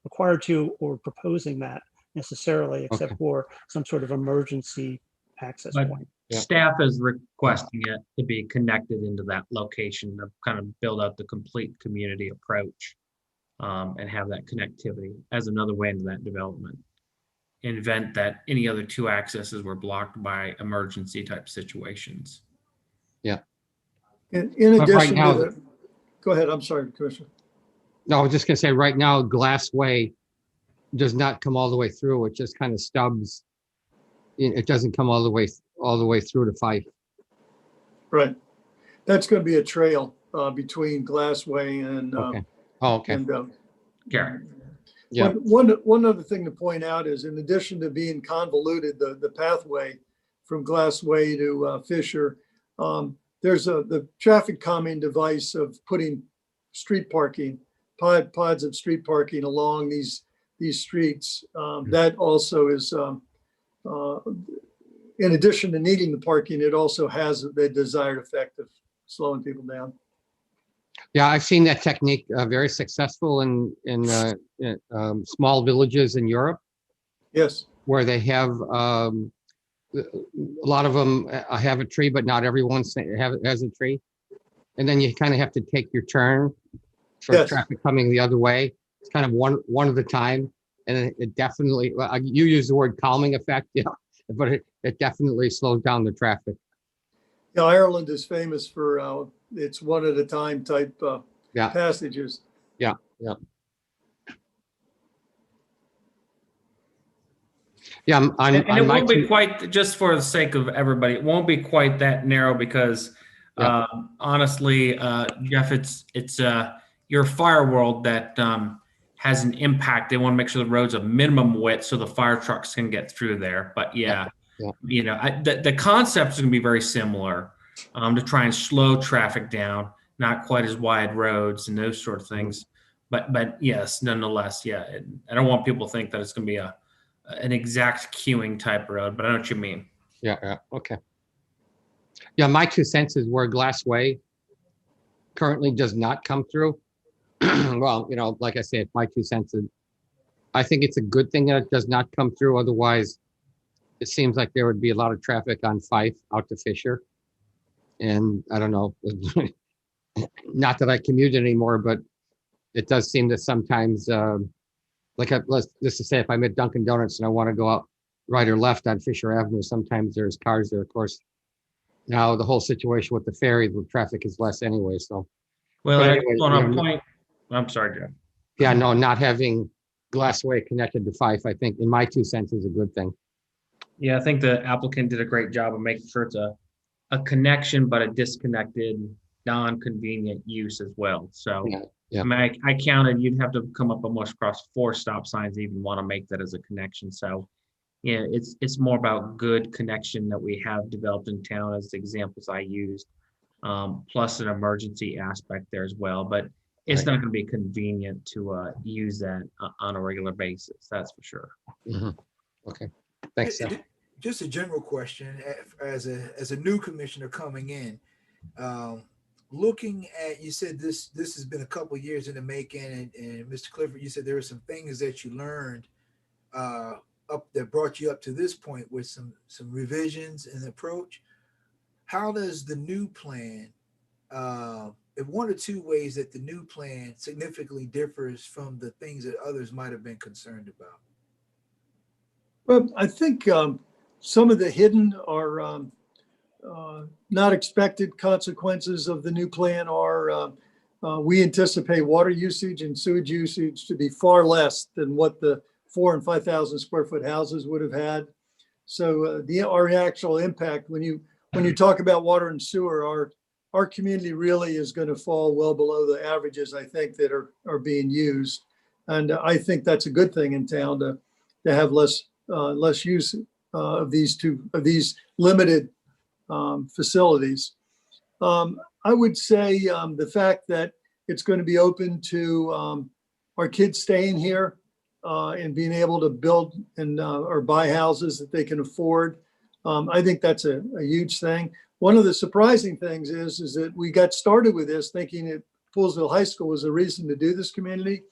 required to or proposing that necessarily, except for some sort of emergency access point. Yeah. Staff is requesting it to be connected into that location to kind of build out the complete community approach and have that connectivity as another way into that development. In event that any other two accesses were blocked by emergency type situations. Yeah. In addition to go ahead, I'm sorry, Commissioner. No, I was just gonna say right now, Glass Way does not come all the way through. It just kind of stubs. It doesn't come all the way through to Fife. Right. That's going to be a trail between Glassway and Gary. Yeah. One other thing to point out is, in addition to being convoluted, the pathway from Glassway to Fisher, there's the traffic calming device of putting street parking, pods of street parking along these streets. That also is, in addition to needing the parking, it also has the desired effect of slowing people down. Yeah, I've seen that technique very successful in small villages in Europe. Yes. Where they have a lot of them have a tree, but not everyone has a tree. And then you kind of have to take your turn for traffic coming the other way. It's kind of one at a time. And it definitely, you use the word calming effect. Yeah, but it definitely slowed down the traffic. Yeah, Ireland is famous for its one at a time type Yeah. passages. Yeah, yeah. Yeah, And it on my won't be two, quite, just for the sake of everybody, it won't be quite that narrow because Yeah. honestly, Jeff, it's your fire world that has an impact. They want to make sure the road's a minimum width so the fire trucks can get through there. But yeah, Yeah. you know, the concept is going to be very similar to try and slow traffic down, not quite as wide roads and those sort of things. But yes, nonetheless, yeah, I don't want people to think that it's going to be an exact queuing type road, but I know what you mean. yeah, okay. Yeah, my 2 cents is where Glassway currently does not come through. Well, you know, like I said, my 2 cents is, I think it's a good thing that it does not come through. Otherwise, it seems like there would be a lot of traffic on Fife out to Fisher. And I don't know, not that I commute anymore, but it does seem that sometimes, let's just to say, if I'm at Dunkin' Donuts and I want to go out right or left on Fisher Avenue, sometimes there's cars there. Of course, now the whole situation with the ferry, the traffic is less anyway. So, Well, but and anyway, on a yeah, point, I'm sorry, Jeff. yeah, no, not having Glassway connected to Fife, I think, in my 2 cents, is a good thing. Yeah, I think the applicant did a great job of making sure it's a connection, but a disconnected, non-convenient use as well. So, Yeah, yeah. I mean, I counted, you'd have to come up almost across 4 stop signs to even want to make that as a connection. So, yeah, it's more about good connection that we have developed in town as the examples I used, plus an emergency aspect there as well. But it's Right. not going to be convenient to use that on a regular basis. That's for sure. Mhm. Okay, thanks. Just a general question, as a new commissioner coming in, looking at, you said this has been a couple of years in the making, and Mr. Clifford, you said there were some things that you learned up that brought you up to this point with some revisions in the approach. How does the new plan, in 1 or 2 ways that the new plan significantly differs from the things that others might have been concerned about? Well, I think some of the hidden or not expected consequences of the new plan are we anticipate water usage and sewage usage to be far less than what the 4,000 and 5,000 square foot houses would have had. So our actual impact, when you talk about water and sewer, our community really is going to fall well below the averages, I think, that are being used. And I think that's a good thing in town to have less use of these limited facilities. I would say the fact that it's going to be open to our kids staying here and being able to build and or buy houses that they can afford. I think that's a huge thing. One of the surprising things is that we got started with this thinking that Poolesville High School was a reason to do this community.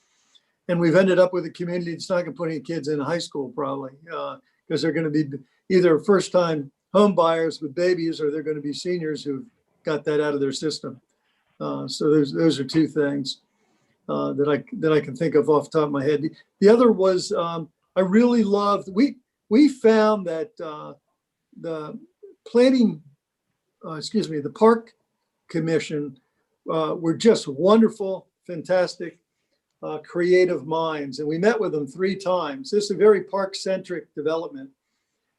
And we've ended up with a community that's not going to put any kids in high school probably because they're going to be either first time home buyers with babies or they're going to be seniors who've got that out of their system. So those are 2 things that I can think of off the top of my head. The other was I really loved, we found that the planning, the park commission were just wonderful, fantastic, creative minds. And we met with them 3 times. This is a very park-centric development.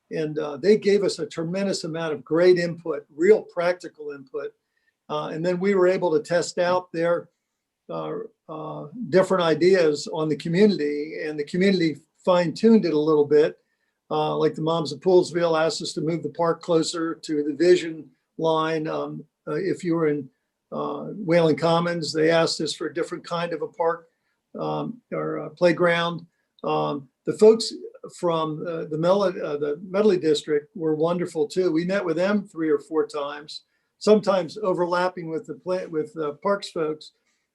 And they gave us a tremendous amount of great input, real practical input. And then we were able to test out their different ideas on the community, and the community fine-tuned it a little bit. Like the Moms of Poolesville asked us to move the park closer to the vision line. If you were in Whalen Commons, they asked us for a different kind of a park or a playground. The folks from the Medley District were wonderful too. We met with them 3 or 4 times, sometimes overlapping with the parks folks,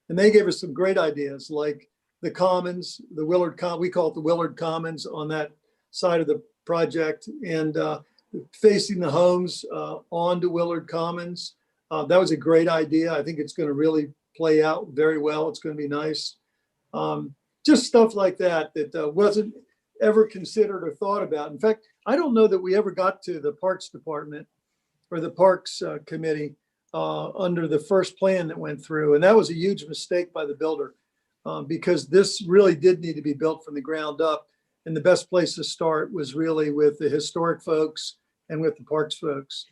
and they gave us some great ideas like the Commons, the Willard we call it the Willard Commons on that side of the project, and facing the homes onto Willard Commons. That was a great idea. I think it's going to really play out very well. It's going to be nice. Just stuff like that wasn't, ever considered or thought about. In fact, I don't know that we ever got to the Parks Department or the Parks Committee under the first plan that went through. And that was a huge mistake by the builder because this really did need to be built from the ground up. And the best place to start was really with the historic folks and with the parks folks.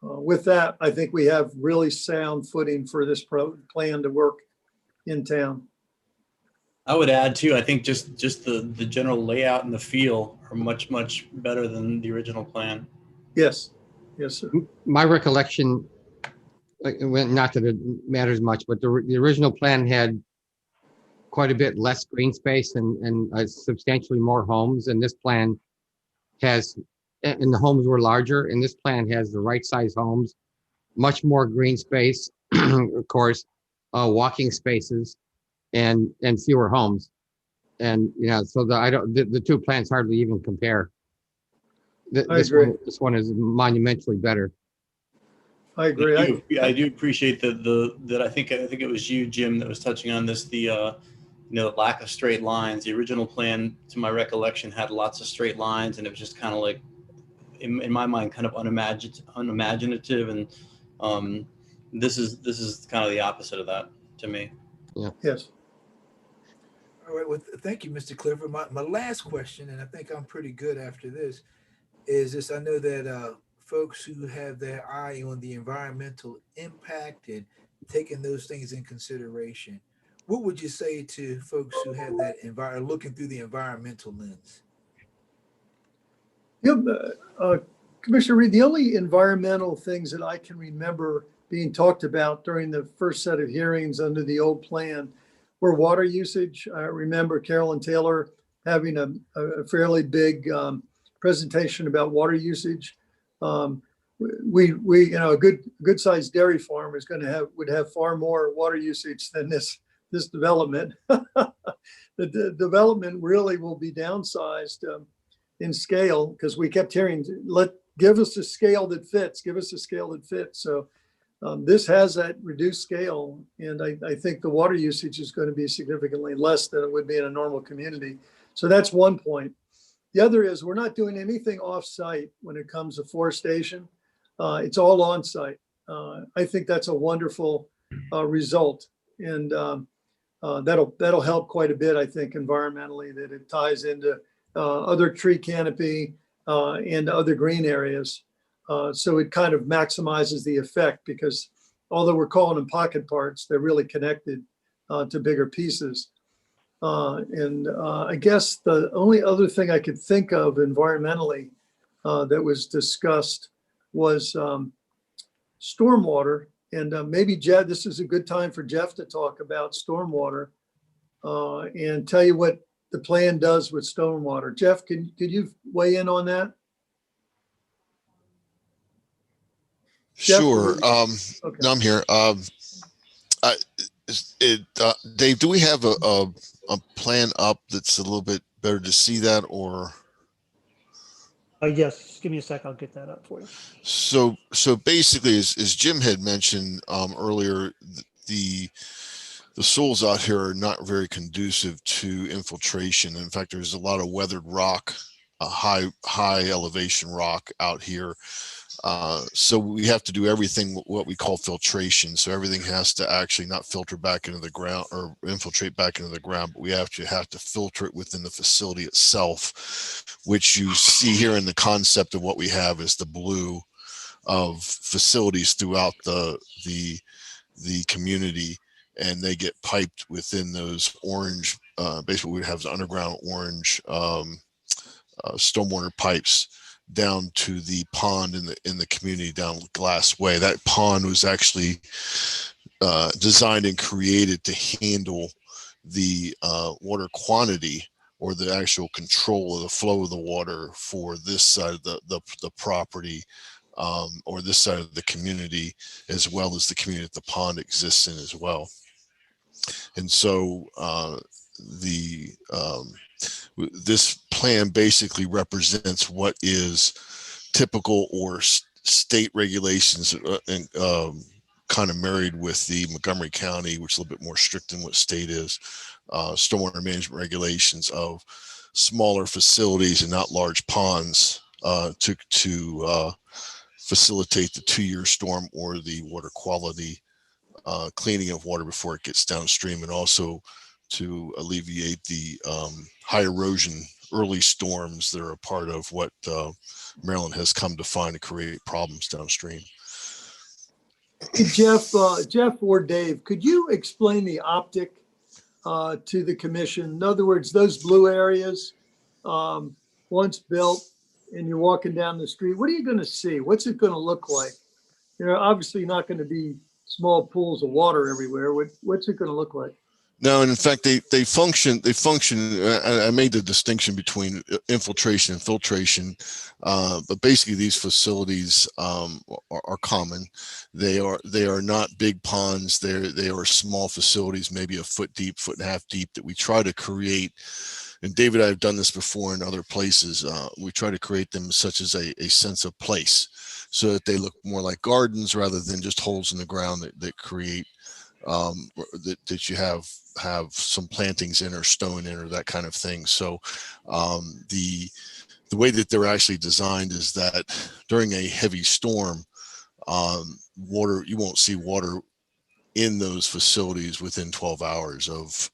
With that, I think we have really sound footing for this plan to work in town. I would add too, I think just the general layout and the feel are much better than the original plan. Yes. Yes, sir. My recollection, like, not that it matters much, but the original plan had quite a bit less green space and substantially more homes. And this plan has, and the homes were larger, and this plan has the right size homes, much more green space, of course, walking spaces, and fewer homes. And, you know, so the two plans hardly even compare. I agree. This one is monumentally better. I agree. I do appreciate that I think it was you, Jim, that was touching on this, the lack of straight lines. The original plan, to my recollection, had lots of straight lines, and it was just kind of like, in my mind, kind of unimaginative. And this is kind of the opposite of that to me. Yeah. Yes. All right. Well, thank you, Mr. Clifford. My last question, and I think I'm pretty good after this, is this. I know that folks who have their eye on the environmental impact and taking those things in consideration, what would you say to folks who have that looking through the environmental lens? Commissioner Reed, the only environmental things that I can remember being talked about during the first set of hearings under the old plan were water usage. I remember Carolyn Taylor having a fairly big presentation about water usage. We a good sized dairy farm is would have far more water usage than this development. The development really will be downsized in scale because we kept hearing, give us a scale that fits, give us a scale that fits. So this has that reduced scale. And I think the water usage is going to be significantly less than it would be in a normal community. So that's one point. The other is we're not doing anything off-site when it comes to forestation. It's all on-site. I think that's a wonderful result. And that'll help quite a bit, I think, environmentally, that it ties into other tree canopy and other green areas. So it kind of maximizes the effect because although we're calling them pocket parks, they're really connected to bigger pieces. I guess the only other thing I could think of environmentally that was discussed was stormwater. And maybe Jeff, this is a good time for Jeff to talk about stormwater and tell you what the plan does with stormwater. Jeff, could you weigh in on that? Sure. Jeff, okay. No, I'm here. Dave, do we have a plan up that's a little bit better to see that, or? Yes, just give me a sec. I'll get that up for you. So basically, as Jim had mentioned earlier, the soils out here are not very conducive to infiltration. In fact, there's a lot of weathered rock, high elevation rock out here. So we have to do everything what we call filtration. So everything has to actually not filter back into the ground or infiltrate back into the ground, but we have to filter it within the facility itself, which you see here in the concept of what we have is the blue of facilities throughout the community, and they get piped within those orange, basically we have the underground orange stormwater pipes down to the pond in the community down Glass Way. That pond was actually designed and created to handle the water quantity or the actual control of the flow of the water for this side of the property or this side of the community, as well as the community that the pond exists in as well. And so this plan basically represents what is typical or state regulations and kind of married with the Montgomery County, which is a little bit more strict than what state is, stormwater management regulations of smaller facilities and not large ponds to facilitate the 2-year storm or the water quality cleaning of water before it gets downstream, and also to alleviate the high erosion early storms that are a part of what Maryland has come to find to create problems downstream. Hey, Jeff or Dave, could you explain the optic to the commission? In other words, those blue areas, once built and you're walking down the street, what are you going to see? What's it going to look like? Obviously not going to be small pools of water everywhere. What's it going to look like? No, and in fact, they function. I made the distinction between infiltration and filtration, but basically these facilities are common. They are not big ponds. They are small facilities, maybe a foot deep, foot and a half deep, that we try to create. And David, I've done this before in other places. We try to create them such as a sense of place, so that they look more like gardens rather than just holes in the ground that create that you have some plantings in or stone in or that kind of thing. So the way that they're actually designed is that during a heavy storm, you won't see water in those facilities within 12 hours of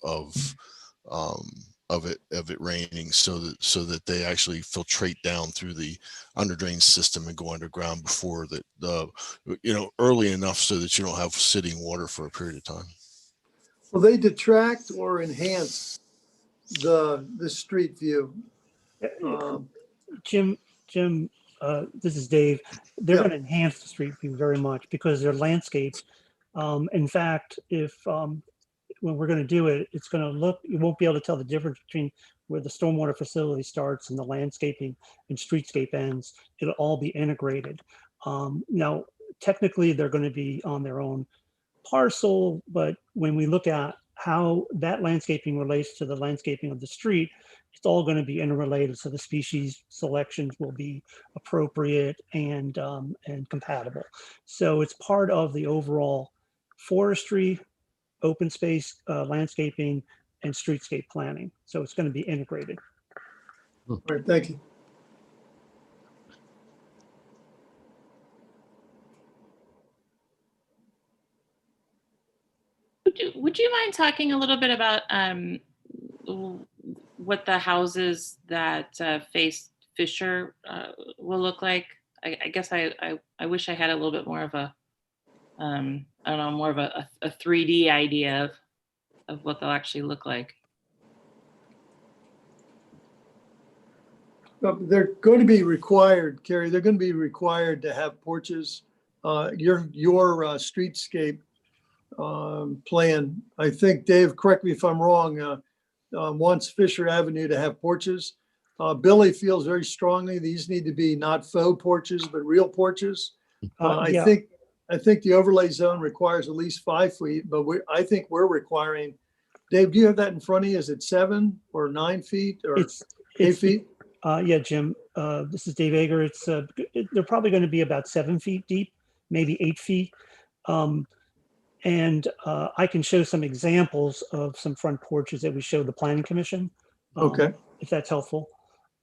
it raining, so that they actually filtrate down through the underdrain system and go underground before that, early enough so that you don't have sitting water for a period of time. Will they detract or enhance the street view? Jim, this is Dave. They're Yeah. going to enhance the street view very much because they're landscaped. In fact, when we're going to do it, it's going to look, you won't be able to tell the difference between where the stormwater facility starts and the landscaping and streetscape ends. It'll all be integrated. Now, technically, they're going to be on their own parcel, but when we look at how that landscaping relates to the landscaping of the street, it's all going to be interrelated. So the species selections will be appropriate and compatible. So it's part of the overall forestry, open space, landscaping, and streetscape planning. So it's going to be integrated. All right, thank you. Would you mind talking a little bit about what the houses that face Fisher will look like? I guess I wish I had a little bit more of a I don't know, more of a 3D idea of what they'll actually look like. They're going to be required, Carrie, they're going to be required to have porches. Your streetscape plan, I think, Dave, correct me if I'm wrong, wants Fisher Avenue to have porches. Billy feels very strongly these need to be not faux porches, but real porches. Yeah. I think the overlay zone requires at least 5 feet, but I think we're requiring, Dave, do you have that in front of you? Is it 7 or 9 feet or 8 feet? Yeah, Jim, this is Dave Ager. They're probably going to be about 7 feet deep, maybe 8 feet. And I can show some examples of some front porches that we showed the Planning Commission. Okay. If that's helpful.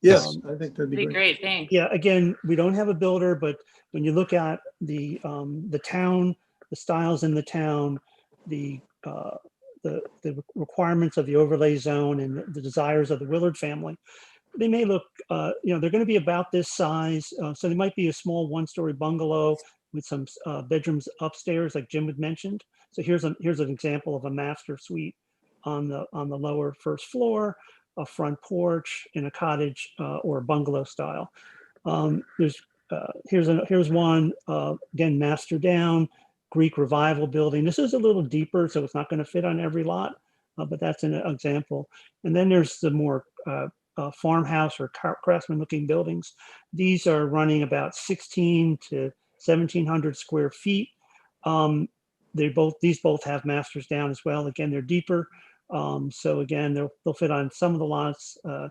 Yes, I think that'd Be be great. great, thanks. Yeah, again, we don't have a builder, but when you look at the town, the styles in the town, the requirements of the overlay zone and the desires of the Willard family, they may look, they're going to be about this size. So they might be a small 1-story bungalow with some bedrooms upstairs, like Jim had mentioned. So here's an example of a master suite on the lower first floor, a front porch in a cottage or a bungalow style. Here's one, again, master down, Greek Revival building. This is a little deeper, so it's not going to fit on every lot, but that's an example. And then there's the more farmhouse or craftsman looking buildings. These are running about 16 to 1,700 square feet. These both have masters down as well. Again, they're deeper. So again, they'll fit on some of the lots. And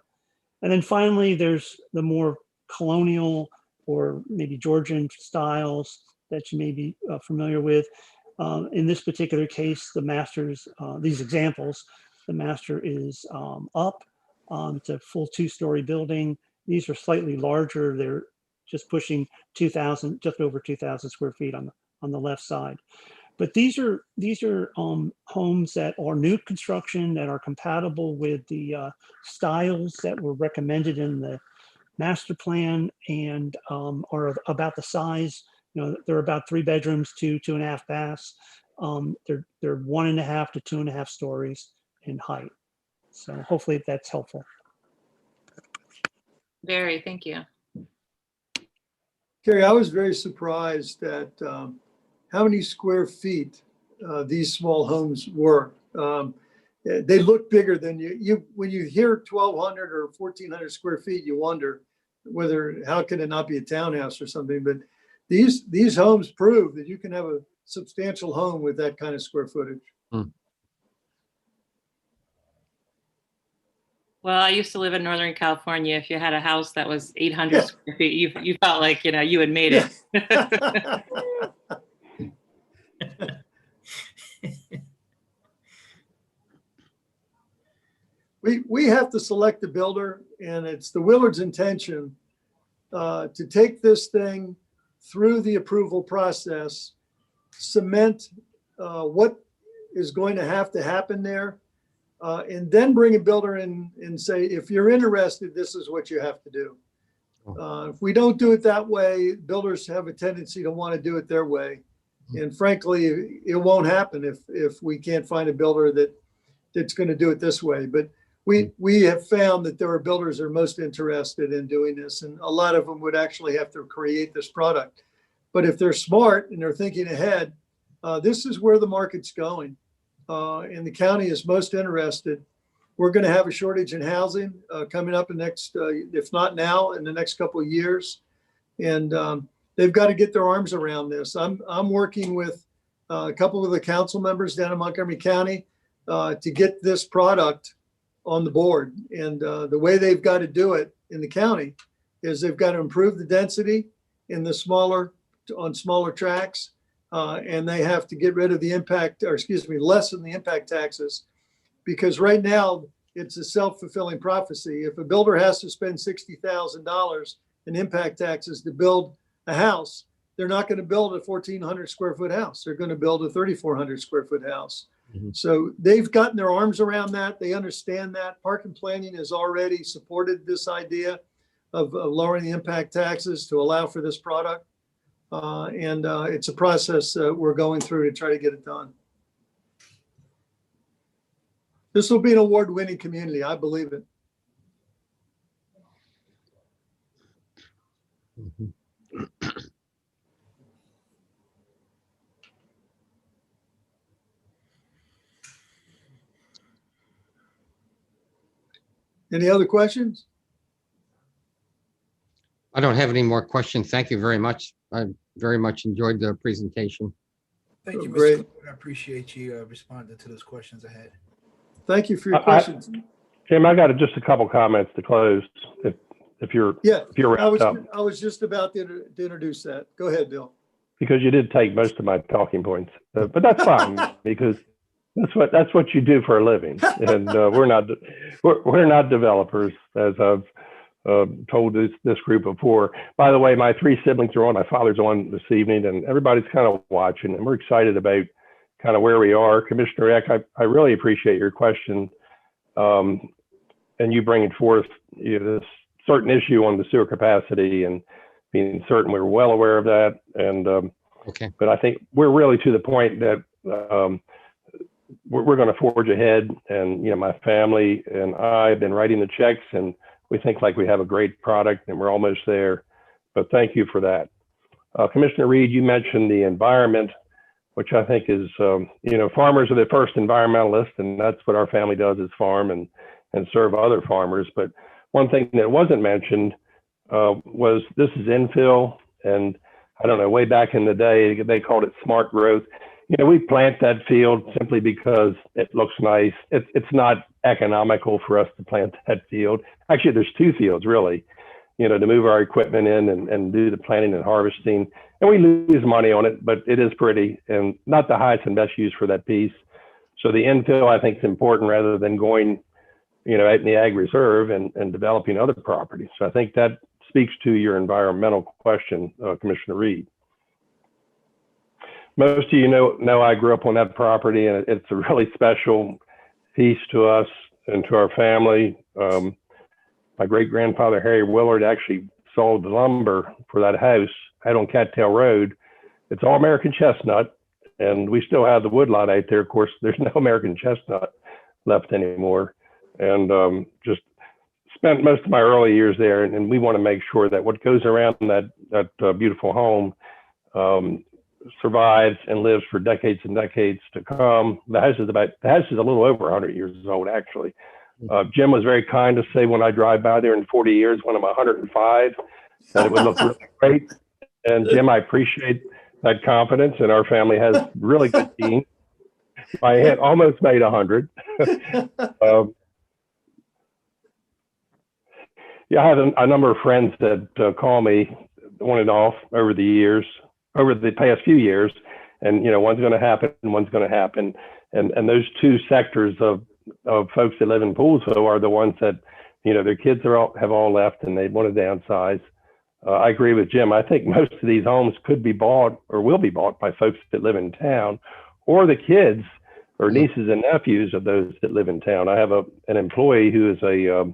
then finally, there's the more colonial or maybe Georgian styles that you may be familiar with. In this particular case, the masters, these examples, the master is up. It's a full 2-story building. These are slightly larger. They're just pushing 2,000, just over 2,000 square feet on the left side. But these are homes that are new construction, that are compatible with the styles that were recommended in the master plan, and are about the size. They're about 3 bedrooms to 2.5 baths. They're 1.5 to 2.5 stories in height. So hopefully that's helpful. Very, thank you. Carrie, I was very surprised at how many square feet these small homes were. They look bigger than you when you hear 1,200 or 1,400 square feet, you wonder how can it not be a townhouse or something? But these homes prove that you can have a substantial home with that kind of square footage. Well, I used to live in Northern California. If you had a house that was 800 square feet, you felt like, you had made it. We have to select the builder, and it's the Willard's intention to take this thing through the approval process, cement what is going to have to happen there, and then bring a builder in and say, if you're interested, this is what you have to do. If we don't do it that way, builders have a tendency to want to do it their way. And frankly, it won't happen if we can't find a builder that's going to do it this way. But we have found that there are builders that are most interested in doing this, and a lot of them would actually have to create this product. But if they're smart and they're thinking ahead, this is where the market's going. And the county is most interested. We're going to have a shortage in housing coming up in next, if not now, in the next couple of years. And they've got to get their arms around this. I'm working with a couple of the council members down in Montgomery County to get this product on the board. And the way they've got to do it in the county is they've got to improve the density in the smaller tracks. And they have to get rid of the lessen the impact taxes, because right now it's a self-fulfilling prophecy. If a builder has to spend $60,000 in impact taxes to build a house, they're not going to build a 1,400 square foot house. They're going to build a 3,400 square foot house. Mm-hmm. So they've gotten their arms around that. They understand that. Park and Planning has already supported this idea of lowering the impact taxes to allow for this product. And it's a process we're going through to try to get it done. This will be an award-winning community. I believe it. Mm-hmm. Any other questions? I don't have any more questions. Thank you very much. I very much enjoyed the presentation. Thank you, Mr. Great. Cook. I appreciate you responding to those questions I had. Thank you for your questions. Jim, I got just a couple comments to close. If you're wrapped up. I was just about to introduce that. Go ahead, Bill. Because you did take most of my talking points, but that's fine because that's what you do for a living, and we're not developers, as I've told this group before. By the way, my 3 siblings are on. My father's on this evening, and everybody's kind of watching, and we're excited about kind of where we are. Commissioner Eck, I really appreciate your question, and you bringing forth this certain issue on the sewer capacity and being certain we're well aware of that. And okay. But I think we're really to the point that we're going to forge ahead. And my family and I have been writing the checks, and we think like we have a great product, and we're almost there. But thank you for that. Commissioner Reed, you mentioned the environment, which I think is, farmers are the first environmentalists, and that's what our family does, is farm and serve other farmers. But one thing that wasn't mentioned was this is infill, and I don't know, way back in the day, they called it smart growth. We plant that field simply because it looks nice. It's not economical for us to plant that field. Actually, there's 2 fields really, to move our equipment in and do the planting and harvesting. And we lose money on it, but it is pretty and not the highest and best use for that piece. So the infill, I think, is important rather than going out in the ag reserve and developing other properties. So I think that speaks to your environmental question, Commissioner Reed. Most of you know I grew up on that property, and it's a really special piece to us and to our family. My great-grandfather, Harry Willard, actually sold the lumber for that house out on Cattail Road. It's all American chestnut, and we still have the woodlot out there. Of course, there's no American chestnut left anymore. And just spent most of my early years there, and we want to make sure that what goes around that beautiful home survives and lives for decades and decades to come. The house is a little over 100 years old, actually. Jim was very kind to say when I drive by there in 40 years, when I'm 105, that it would look really great. And Jim, I appreciate that confidence, and our family has really good genes. My aunt almost made 100. Yeah, I have a number of friends that call me on and off over the past few years, and one's going to happen, one's going to happen, and those two sectors of folks that live in Poolesville are the ones that their kids have all left and they want to downsize. I agree with Jim. I think most of these homes could be bought or will be bought by folks that live in town, or the kids or nieces and nephews of those that live in town. I have an employee who has a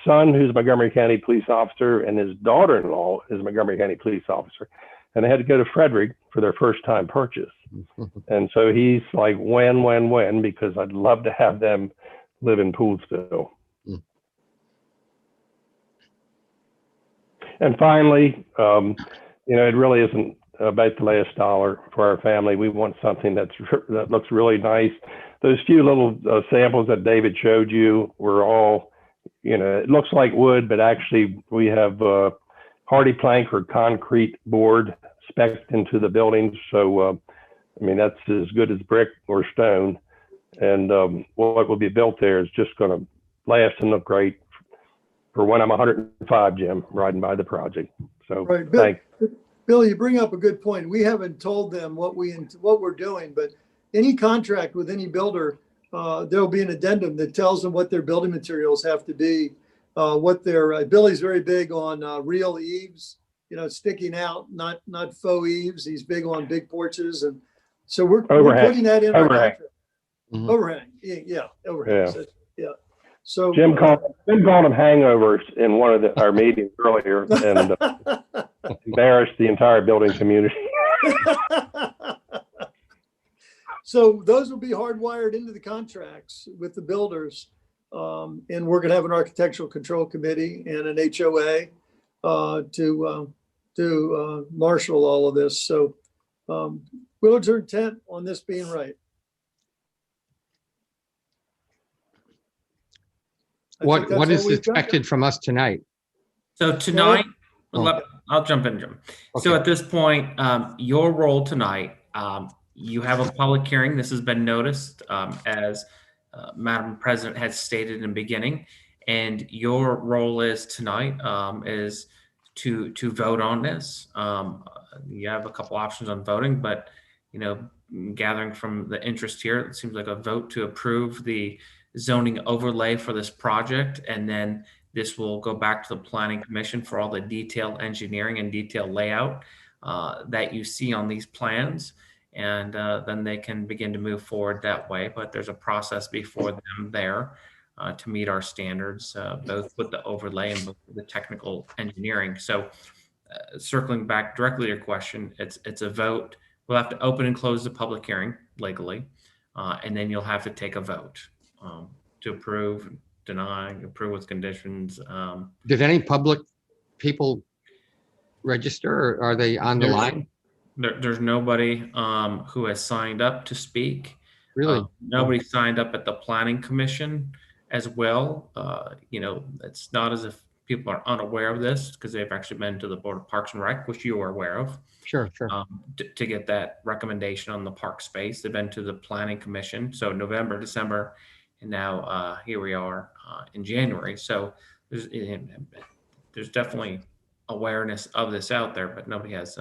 son who's a Montgomery County police officer, and his daughter-in-law is a Montgomery County police officer. And they had to go to Frederick for their first time purchase. And so he's like, when, because I'd love to have them live in Poolesville. And finally, it really isn't about the last dollar for our family. We want something that looks really nice. Those few little samples that David showed you were all, it looks like wood, but actually we have hardy plank or concrete board spec'd into the buildings. So, that's as good as brick or stone. And what will be built there is just going to last and look great for when I'm 105, Jim, riding by the project. So right. Thanks. Bill, you bring up a good point. We haven't told them what we're doing, but any contract with any builder, there'll be an addendum that tells them what their building materials have to be, what their, Billy's very big on real eaves, sticking out, not faux eaves. He's big on big porches. And so we're putting that in our contract. Mhm. Overhang. Yeah. Overhang. Yeah. So, yeah. So Jim called them hangovers in one of our meetings earlier, and embarrassed the entire building community. So those will be hardwired into the contracts with the builders. And we're going to have an architectural control committee and an HOA to marshal all of this. So Willard's are intent on this being right. I think that's What is all we've got. expected from us tonight? So tonight, Oh. I'll jump in, Jim. Okay. So at this point, your role tonight, you have a public hearing. This has been noticed, as Madam President has stated in the beginning, and your role is tonight is to vote on this. You have a couple options on voting, but gathering from the interest here, it seems like a vote to approve the zoning overlay for this project, and then this will go back to the Planning Commission for all the detailed engineering and detailed layout that you see on these plans, and then they can begin to move forward that way. But there's a process before them there to meet our standards, both with the overlay and with the technical engineering. So circling back directly to your question, it's a vote. We'll have to open and close the public hearing legally, and then you'll have to take a vote to approve, deny, approve with conditions. Did any public people register, or are they on the line? There's nobody who has signed up to speak. Really? Nobody signed up at the Planning Commission as well. It's not as if people are unaware of this, because they've actually been to the Board of Parks and Rec, which you are aware of. Sure. To get that recommendation on the park space. They've been to the Planning Commission. So November, December, and now here we are in January. So there's definitely awareness of this out there, but nobody has.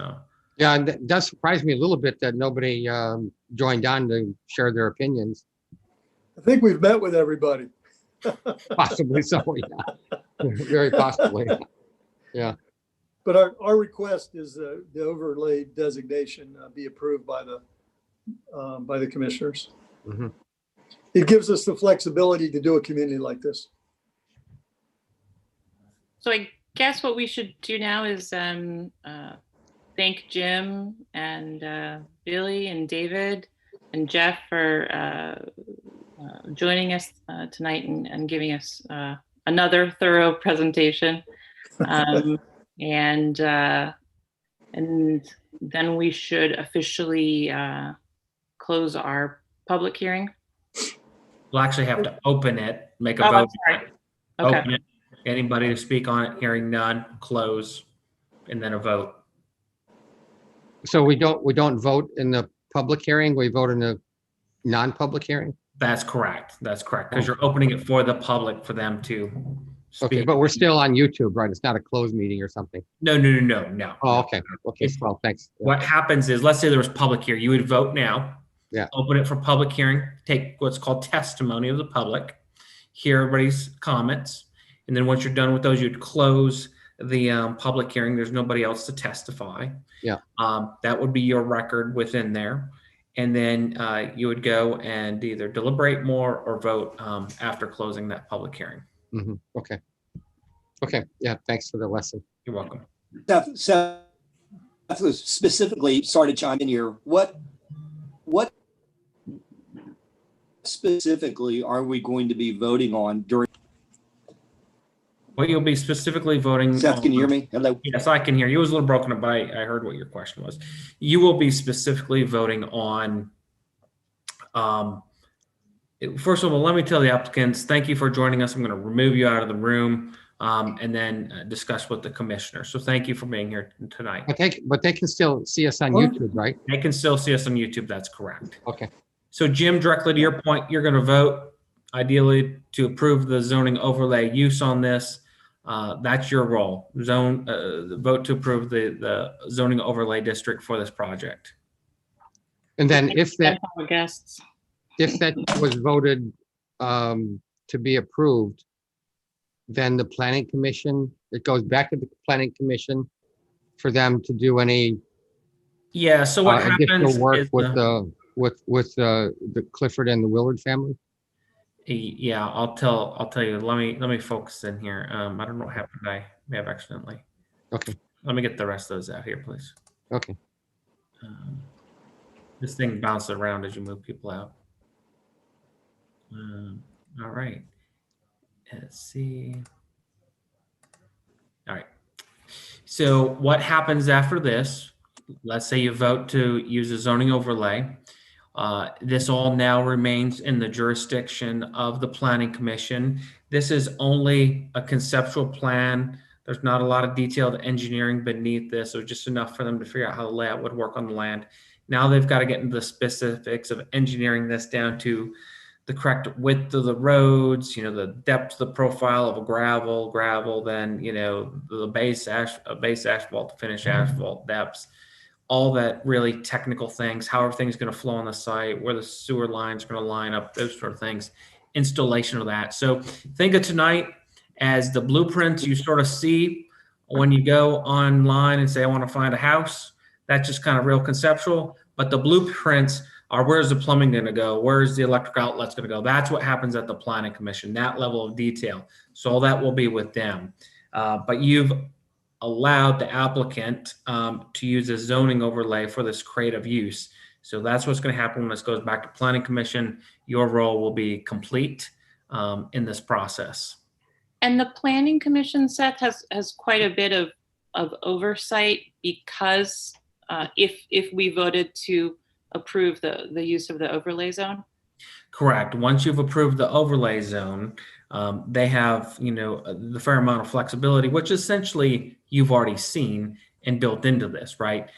Yeah, and that does surprise me a little bit that nobody joined on to share their opinions. I think we've met with everybody. Possibly so, yeah. Very possibly. Yeah. But our request is the overlay designation be approved by the commissioners. Mhm. It gives us the flexibility to do a community like this. So I guess what we should do now is thank Jim and Billy and David and Jeff for joining us tonight and giving us another thorough presentation. And then we should officially close our public hearing. We'll actually have to open it, make a Oh, I'm vote. sorry. Okay. Open it. Anybody to speak on it, hearing none, close, and then a vote. So we don't vote in the public hearing, we vote in the non-public hearing? That's correct. That's correct. Because you're opening it for the public for them to Okay, speak. but we're still on YouTube, right? It's not a closed meeting or something. No. Oh, okay. Okay, well, thanks. Yeah. What happens is, let's say there was public here, you would vote now. Yeah. Open it for public hearing, take what's called testimony of the public, hear everybody's comments. And then once you're done with those, you'd close the public hearing. There's nobody else to testify. Yeah. That would be your record within there. And then you would go and either deliberate more or vote after closing that public hearing. Mhm. Okay. Okay, yeah, thanks for the lesson. You're welcome. Seth, specifically, sorry to chime in here. What specifically are we going to be voting on during? What you'll be specifically voting on. Seth, can you hear me? Hello. Yes, I can hear you. It was a little broken up, but I heard what your question was. You will be specifically voting on, first of all, let me tell the applicants, thank you for joining us. I'm going to remove you out of the room and then discuss with the commissioner. So thank you for being here tonight. But they can still see us on YouTube, right? They can still see us on YouTube. That's correct. Okay. So Jim, directly to your point, you're going to vote ideally to approve the zoning overlay use on this. That's your role. Vote to approve the zoning overlay district for this project. And then if that Guests. was voted to be approved, then the planning commission, it goes back to the planning commission for them to do any Yeah. So what additional happens work is with the Clifford and the Willard family? yeah, I'll tell you. Let me focus in here. I don't know what happened. I may have accidentally. Okay. Let me get the rest of those out here, please. Okay. This thing bounces around as you move people out. All right. Let's see. All right. So what happens after this? Let's say you vote to use a zoning overlay. This all now remains in the jurisdiction of the Planning Commission. This is only a conceptual plan. There's not a lot of detailed engineering beneath this, so just enough for them to figure out how the layout would work on the land. Now they've got to get into the specifics of engineering this down to the correct width of the roads, the depth, the profile of a gravel, then, the base asphalt, the finished asphalt depths, all that really technical things, how everything's going to flow on the site, where the sewer lines are going to line up, those sort of things, installation of that. So think of tonight as the blueprints you sort of see when you go online and say, I want to find a house. That's just kind of real conceptual, but the blueprints are where's the plumbing going to go? Where's the electric outlets going to go? That's what happens at the Planning Commission, that level of detail. So all that will be with them. But you've allowed the applicant to use a zoning overlay for this creative use. So that's what's going to happen when this goes back to Planning Commission. Your role will be complete in this process. And the Planning Commission, Seth, has quite a bit of oversight because if we voted to approve the use of the overlay zone? Correct. Once you've approved the overlay zone, they have, the fair amount of flexibility, which essentially you've already seen and built into this, right?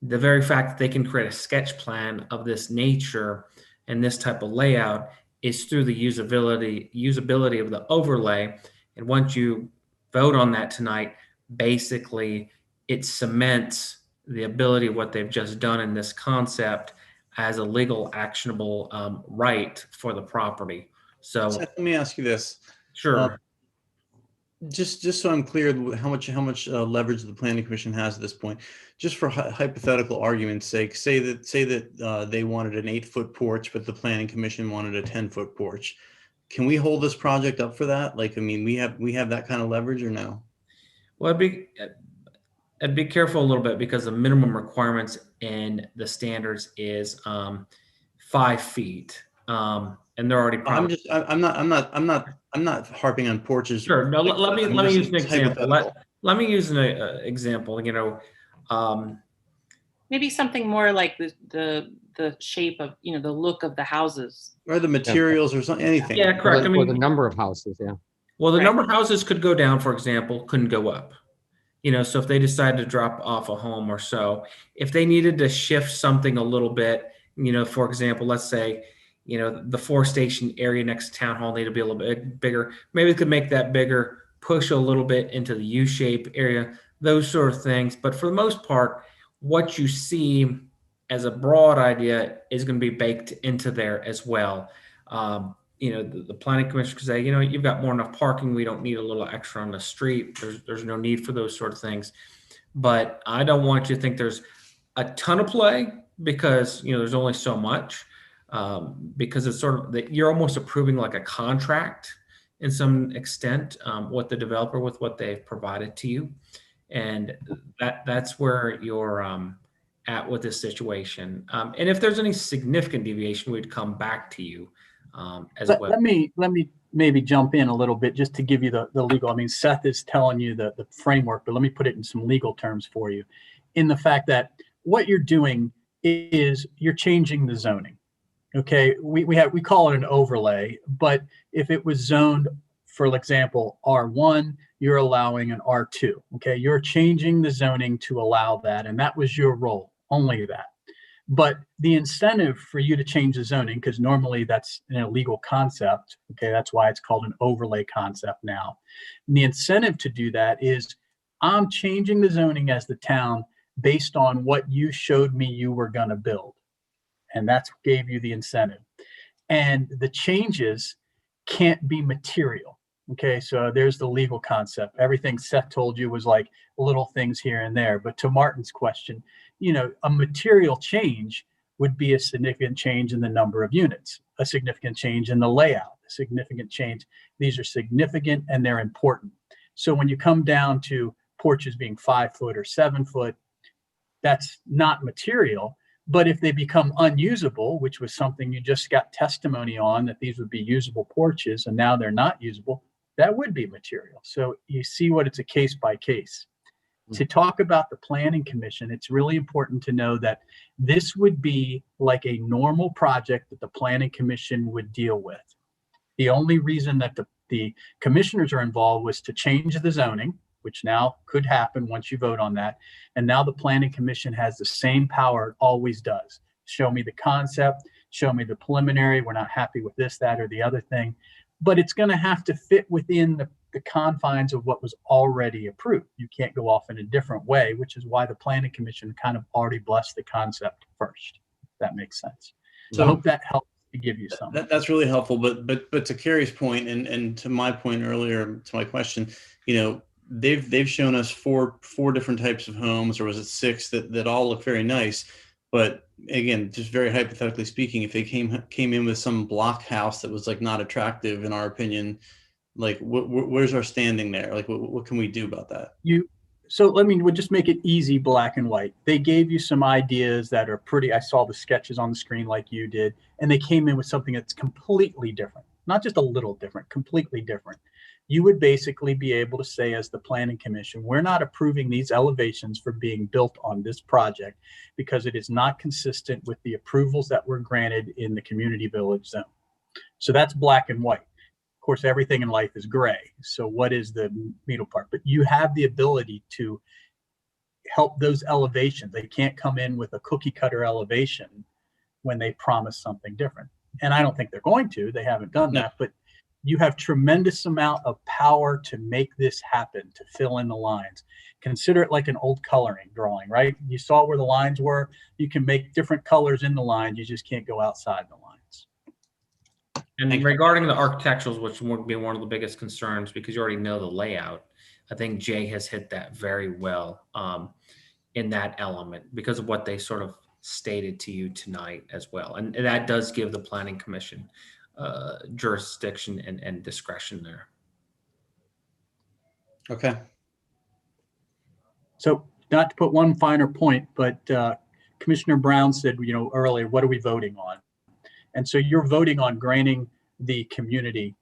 The very fact that they can create a sketch plan of this nature and this type of layout is through the usability of the overlay. And once you vote on that tonight, basically it cements the ability of what they've just done in this concept as a legal actionable right for the property. So, Seth, let me ask you this. sure. Just so I'm clear, how much leverage the planning commission has at this point. Just for hypothetical argument's sake, say that they wanted an 8-foot porch, but the planning commission wanted a 10-foot porch. Can we hold this project up for that? Like, I mean, we have that kind of leverage, or no? Well, I'd be careful a little bit because the minimum requirements in the standards is 5 feet, and they're already. I'm not harping on porches. Sure. No, let me use an example. Let me use an example. Maybe something more like the shape of, the look of the houses. Or the materials or something, anything. Yeah, correct. Or the number of houses, yeah. Well, the Right. number of houses could go down, for example, couldn't go up. So if they decided to drop off a home or so, if they needed to shift something a little bit, for example, let's say, the 4-station area next to town hall needed to be a little bit bigger. Maybe they could make that bigger, push a little bit into the U-shape area, those sort of things. But for the most part, what you see as a broad idea is going to be baked into there as well. The planning commission could say, you've got more than enough parking. We don't need a little extra on the street. There's no need for those sort of things. But I don't want you to think there's a ton of play because, there's only so much. Because it's sort of that you're almost approving like a contract in some extent with the developer with what they've provided to you, and that's where you're at with this situation. And if there's any significant deviation, we'd come back to you as well. Let me maybe jump in a little bit just to give you the legal. I mean, Seth is telling you the framework, but let me put it in some legal terms for you. In the fact that what you're doing is you're changing the zoning. Okay, we call it an overlay, but if it was zoned, for example, R1, you're allowing an R2. Okay, you're changing the zoning to allow that, and that was your role, only that. But the incentive for you to change the zoning, because normally that's an illegal concept, okay, that's why it's called an overlay concept now. And the incentive to do that is I'm changing the zoning as the town based on what you showed me you were going to build. And that's what gave you the incentive. And the changes can't be material. Okay, so there's the legal concept. Everything Seth told you was like little things here and there. But to Martin's question, a material change would be a significant change in the number of units, a significant change in the layout, a significant change. These are significant and they're important. So when you come down to porches being 5 foot or 7 foot, that's not material. But if they become unusable, which was something you just got testimony on, that these would be usable porches and now they're not usable, that would be material. So you see what it's a case by case. To talk about the planning commission, it's really important to know that this would be like a normal project that the planning commission would deal with. The only reason that the commissioners are involved was to change the zoning, which now could happen once you vote on that. And now the planning commission has the same power it always does. Show me the concept, show me the preliminary. We're not happy with this, that, or the other thing. But it's going to have to fit within the confines of what was already approved. You can't go off in a different way, which is why the planning commission kind of already blessed the concept first. If that makes sense. So I hope that helps to give you something. That's really helpful. But to Carrie's point and to my point earlier, to my question, they've shown us four different types of homes, or was it 6 that all look very nice. But again, just very hypothetically speaking, if they came in with some block house that was like not attractive in our opinion, like where's our standing there? Like what can we do about that? So let me we'll just make it easy, black and white. They gave you some ideas that are pretty. I saw the sketches on the screen like you did, and they came in with something that's completely different, not just a little different, completely different. You would basically be able to say, as the planning commission, we're not approving these elevations for being built on this project because it is not consistent with the approvals that were granted in the community village zone. So that's black and white. Of course, everything in life is gray. So what is the middle part? But you have the ability to help those elevations. They can't come in with a cookie cutter elevation when they promise something different. And I don't think they're going to. They haven't done that. But you have tremendous amount of power to make this happen, to fill in the lines. Consider it like an old coloring drawing, right? You saw where the lines were. You can make different colors in the lines. You just can't go outside the lines. And Thank you. regarding the architecturals, which would be one of the biggest concerns because you already know the layout, I think Jay has hit that very well in that element because of what they sort of stated to you tonight as well. And that does give the Planning Commission jurisdiction and discretion there. Okay. So not to put one finer point, but Commissioner Brown said, earlier, what are we voting on? And so you're voting on granting the community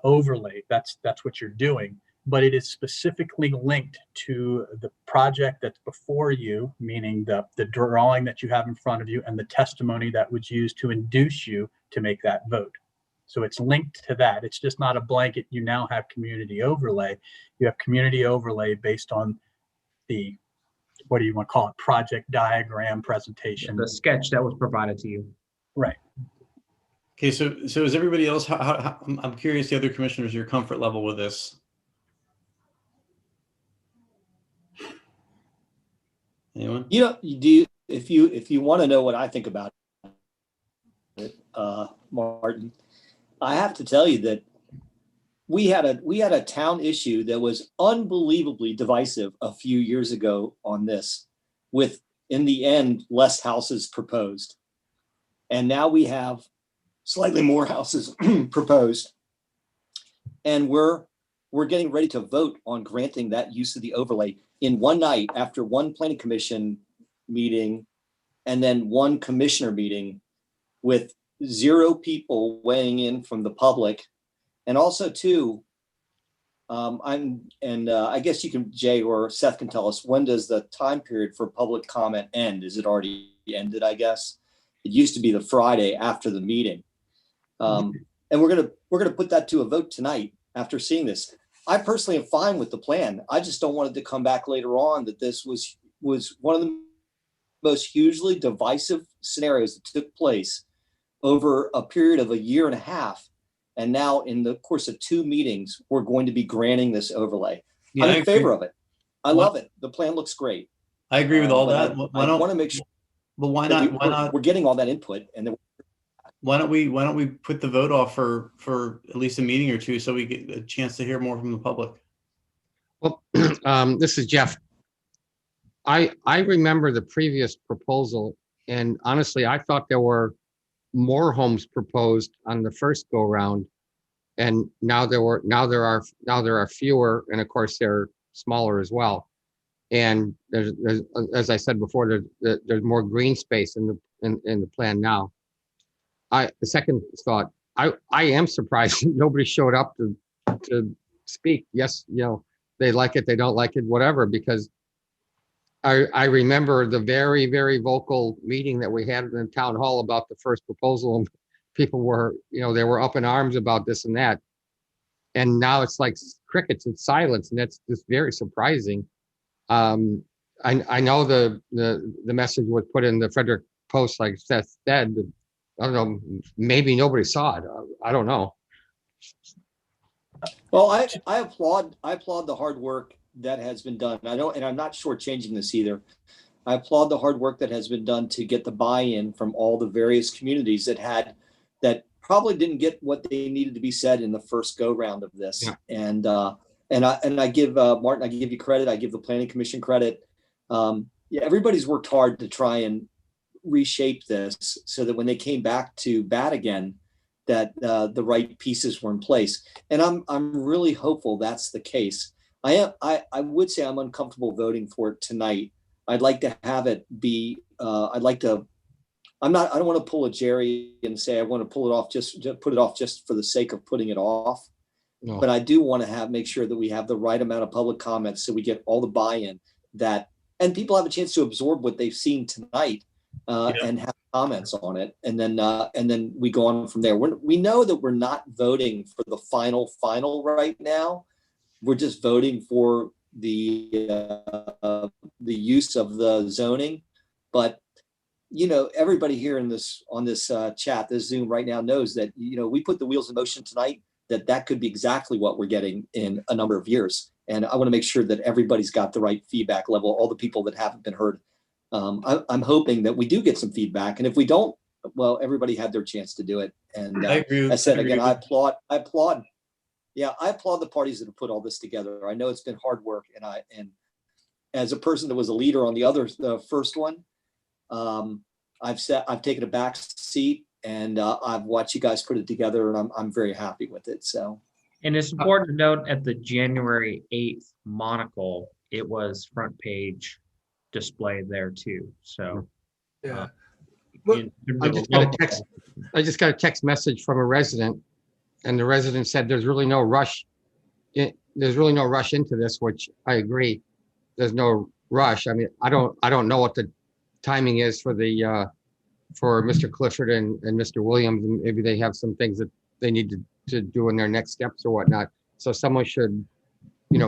overlay. That's what you're doing, but it is specifically linked to the project that's before you, meaning the drawing that you have in front of you and the testimony that was used to induce you to make that vote. So it's linked to that. It's just not a blanket. You now have community overlay. You have community overlay based on the, what do you want to call it, project diagram presentation. The sketch that was provided to you. Right. Okay, so is everybody else, how, I'm curious, the other commissioners, your comfort level with this? Anyone? If you want to know what I think about it, Martin, I have to tell you that we had a town issue that was unbelievably divisive a few years ago on this, with, in the end, less houses proposed. And now we have slightly more houses proposed. And we're getting ready to vote on granting that use of the overlay in one night after one planning commission meeting and then one commissioner meeting with 0 people weighing in from the public. And also too, I guess you can, Jay or Seth can tell us, when does the time period for public comment end? Is it already ended, I guess? It used to be the Friday after the meeting. And we're gonna put that to a vote tonight after seeing this. I personally am fine with the plan. I just don't want it to come back later on that this was one of the most hugely divisive scenarios that took place over a period of 1.5 years. And now in the course of 2 meetings, we're going to be granting this overlay. Yeah, I'm in favor of it. I love it. The plan looks great. I agree with all that. I want to make sure. But why that not? We're getting all that input, and then Why don't we put the vote off for at least a meeting or two so we get a chance to hear more from the public? Well, this is Jeff. I remember the previous proposal, and honestly, I thought there were more homes proposed on the first go round, and now there are fewer, and of course they're smaller as well. And there's as I said before, there's more green space in the plan now. The second thought, I am surprised nobody showed up to speak. Yes, they like it, they don't like it, whatever, because I remember the very, very vocal meeting that we had in the town hall about the first proposal, and people were, they were up in arms about this and that. And now it's like crickets and silence, and that's just very surprising. I know the message was put in the Frederick Post, like Seth said, but I don't know, maybe nobody saw it. I don't know. Well, I applaud the hard work that has been done. And I'm not shortchanging this either. I applaud the hard work that has been done to get the buy-in from all the various communities that probably didn't get what they needed to be said in the first go round of this. Yeah. And I give Martin, I give you credit. I give the Planning Commission credit. Everybody's worked hard to try and reshape this so that when they came back to bat again, that the right pieces were in place. And I'm really hopeful that's the case. I would say I'm uncomfortable voting for it tonight. I'd like to have it be, I don't want to pull a Jerry and say I want to pull it off, just to put it off just for the sake of putting it off. No. But I do want to make sure that we have the right amount of public comments so we get all the buy-in and people have a chance to absorb what they've seen tonight and have comments on it. And then we go on from there. We know that we're not voting for the final right now. We're just voting for the use of the zoning. But everybody here on this chat, this Zoom right now knows that we put the wheels in motion tonight. That could be exactly what we're getting in a number of years. And I want to make sure that everybody's got the right feedback level, all the people that haven't been heard. I'm hoping that we do get some feedback. And if we don't well, everybody had their chance to do it. And I agree. I said, I agree again, with- I applaud. Yeah, I applaud the parties that have put all this together. I know it's been hard work, and as a person that was a leader on the first one, I've taken a back seat, and I've watched you guys put it together, and I'm very happy with it. So, And it's important to note at the January 8th monocle, it was front page displayed there too. So. Yeah. uh, But in terms I of a just got a local- text. I just got a text message from a resident, and the resident said there's really no rush. There's really no rush into this, which I agree. There's no rush. I mean, I don't know what the timing is for Mr. Clifford and Mr. Williams, and maybe they have some things that they need to do in their next steps or whatnot. So someone should,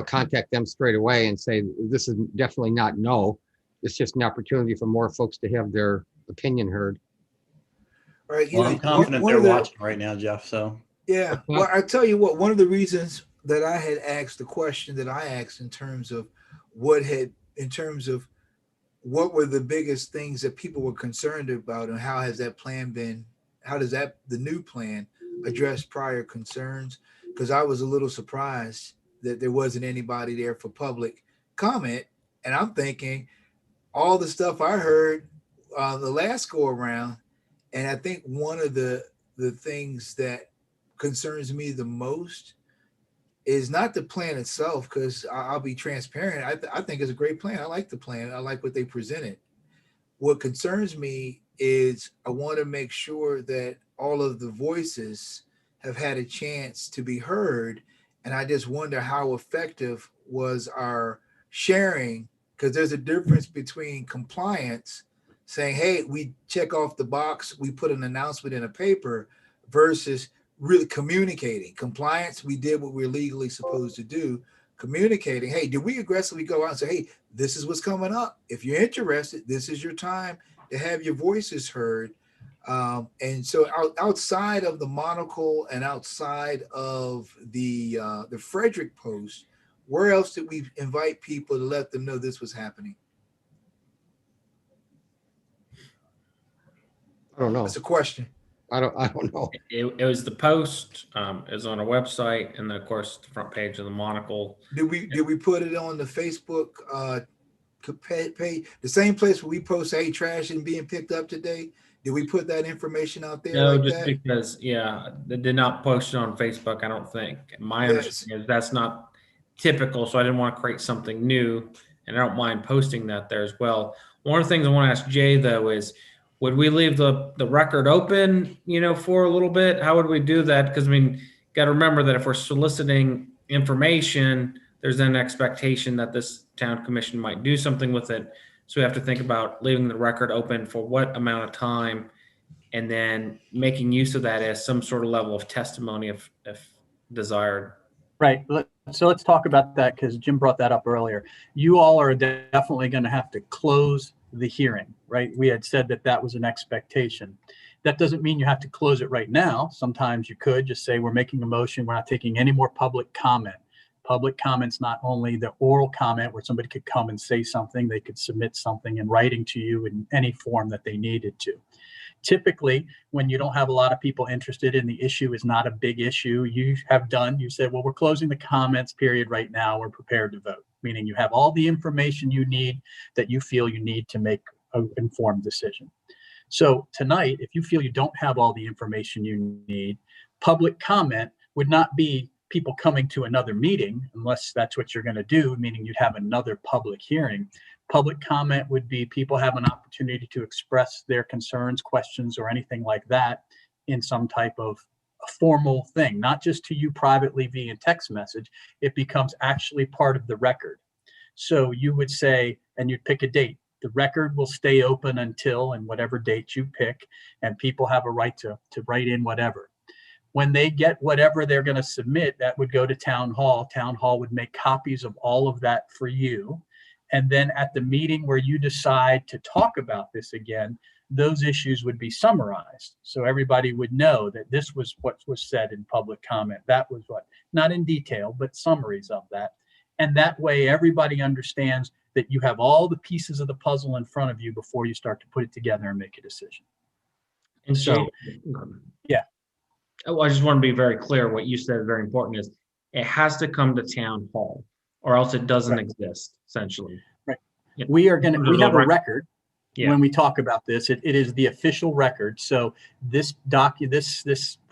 contact them straight away and say, this is definitely not no. It's just an opportunity for more folks to have their opinion heard. right, Well, I'm confident they're watching right now, Jeff. So Yeah. Well, I tell you what, one of the reasons that I had asked the question that I asked in terms of what were the biggest things that people were concerned about, and how does the new plan address prior concerns? Because I was a little surprised that there wasn't anybody there for public comment. And I'm thinking all the stuff I heard the last go around, and I think one of the things that concerns me the most is not the plan itself, because I'll be transparent. I think it's a great plan. I like the plan. I like what they presented. What concerns me is I want to make sure that all of the voices have had a chance to be heard. And I just wonder how effective was our sharing, because there's a difference between compliance, saying, hey, we check off the box, we put an announcement in a paper, versus really communicating. Compliance, we did what we're legally supposed to do. Communicating, hey, did we aggressively go out and say, hey, this is what's coming up. If you're interested, this is your time to have your voices heard. And so outside of the monocle and outside of the Frederick Post, where else did we invite people to let them know this was happening? I don't know. That's a question. I don't know. It was the post, is on our website, and then of course the front page of the monocle. Did we put it on the Facebook page, the same place where we post, hey, trash and being picked up today? Did we put that information out there? No, like just that? because, they did not post it on Facebook, I don't think. My understanding is that's not typical, so I didn't want to create something new, and I don't mind posting that there as well. One of the things I want to ask Jay, though, is would we leave the record open, for a little bit? How would we do that? Because, got to remember that if we're soliciting information, there's an expectation that this town commission might do something with it. So we have to think about leaving the record open for what amount of time, and then making use of that as some sort of level of testimony if desired. Right. So let's talk about that, because Jim brought that up earlier. You all are definitely going to have to close the hearing, right? We had said that was an expectation. That doesn't mean you have to close it right now. Sometimes you could just say, we're making a motion, we're not taking any more public comment. Public comment's not only the oral comment where somebody could come and say something, they could submit something in writing to you in any form that they needed to. Typically, when you don't have a lot of people interested and the issue is not a big issue, you said, well, we're closing the comments period right now, we're prepared to vote, meaning you have all the information you need that you feel you need to make an informed decision. So tonight, if you feel you don't have all the information you need, public comment would not be people coming to another meeting, unless that's what you're going to do, meaning you'd have another public hearing. Public comment would be people have an opportunity to express their concerns, questions, or anything like that in some type of a formal thing, not just to you privately via text message. It becomes actually part of the record. So you would say, and you'd pick a date. The record will stay open until, and whatever date you pick, and people have a right to write in whatever. When they get whatever they're going to submit, that would go to town hall. Town hall would make copies of all of that for you. And then at the meeting where you decide to talk about this again, those issues would be summarized. So everybody would know that this was what was said in public comment. That was what, not in detail, but summaries of that. And that way everybody understands that you have all the pieces of the puzzle in front of you before you start to put it together and make a decision. And so, Yeah. I just want to be very clear. What you said is very important is it has to come to town hall or else it doesn't Right. exist, essentially. Right. Yeah. We have a record. Yeah. When we talk about this, it is the official record. So this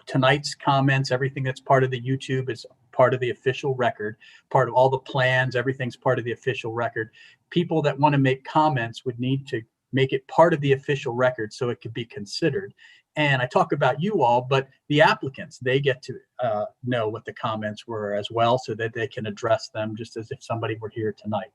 tonight's comments, everything that's part of the YouTube is part of the official record, part of all the plans, everything's part of the official record. People that want to make comments would need to make it part of the official record so it could be considered. And I talk about you all, but the applicants, they get to know what the comments were as well so that they can address them just as if somebody were here tonight.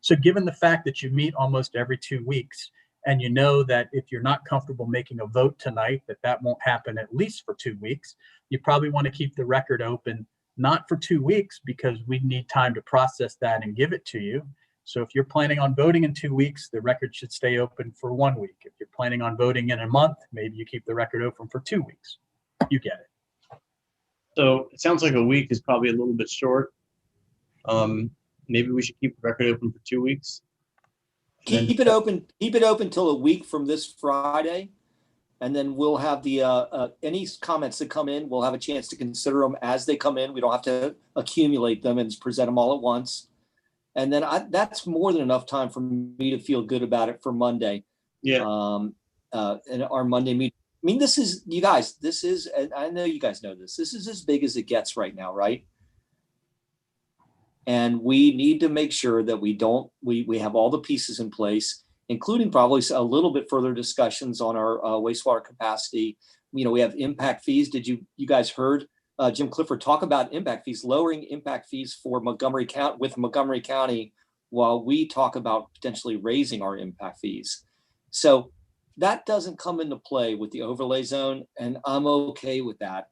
So given the fact that you meet almost every 2 weeks, and you know that if you're not comfortable making a vote tonight, that won't happen at least for 2 weeks, you probably want to keep the record open, not for 2 weeks, because we need time to process that and give it to you. So if you're planning on voting in 2 weeks, the record should stay open for 1 week. If you're planning on voting in a month, maybe you keep the record open for 2 weeks. You get it. So it sounds like a week is probably a little bit short. Maybe we should keep the record open for 2 weeks. Keep it open till a week from this Friday. And then we'll have the any comments that come in, we'll have a chance to consider them as they come in. We don't have to accumulate them and present them all at once. And then that's more than enough time for me to feel good about it for Monday. Yeah. And our Monday meeting. I mean, this is, you guys, and I know you guys know this is as big as it gets right now, right? And we need to make sure that we have all the pieces in place, including probably a little bit further discussions on our wastewater capacity. You know, we have impact fees. Did you guys heard Jim Clifford talk about impact fees, lowering impact fees for Montgomery County while we talk about potentially raising our impact fees. So that doesn't come into play with the overlay zone, and I'm okay with that.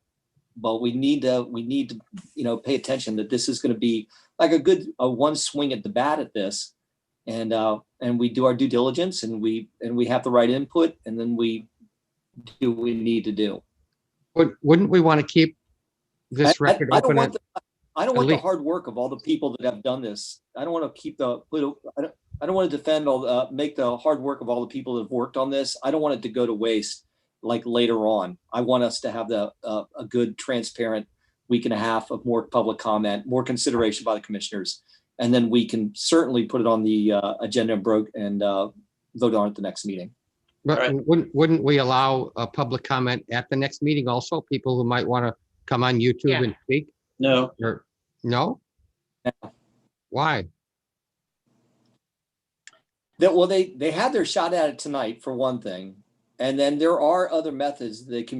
But we need to, pay attention that this is going to be like a one swing at the bat at this, and we do our due diligence, and we have the right input, and then we do what we need to do. Wouldn't we want to keep this record open? I don't want the hard work of all the people that have done this. I don't want to I don't want to defend make the hard work of all the people that have worked on this. I don't want it to go to waste like later on. I want us to have a good, transparent week and a half of more public comment, more consideration by the commissioners, and then we can certainly put it on the agenda and vote on it at the next meeting. But Right. wouldn't we allow a public comment at the next meeting also? People who might want to come on YouTube Yeah. and speak? No. Or no? Why? They had their shot at it tonight for one thing, and then there are other methods they can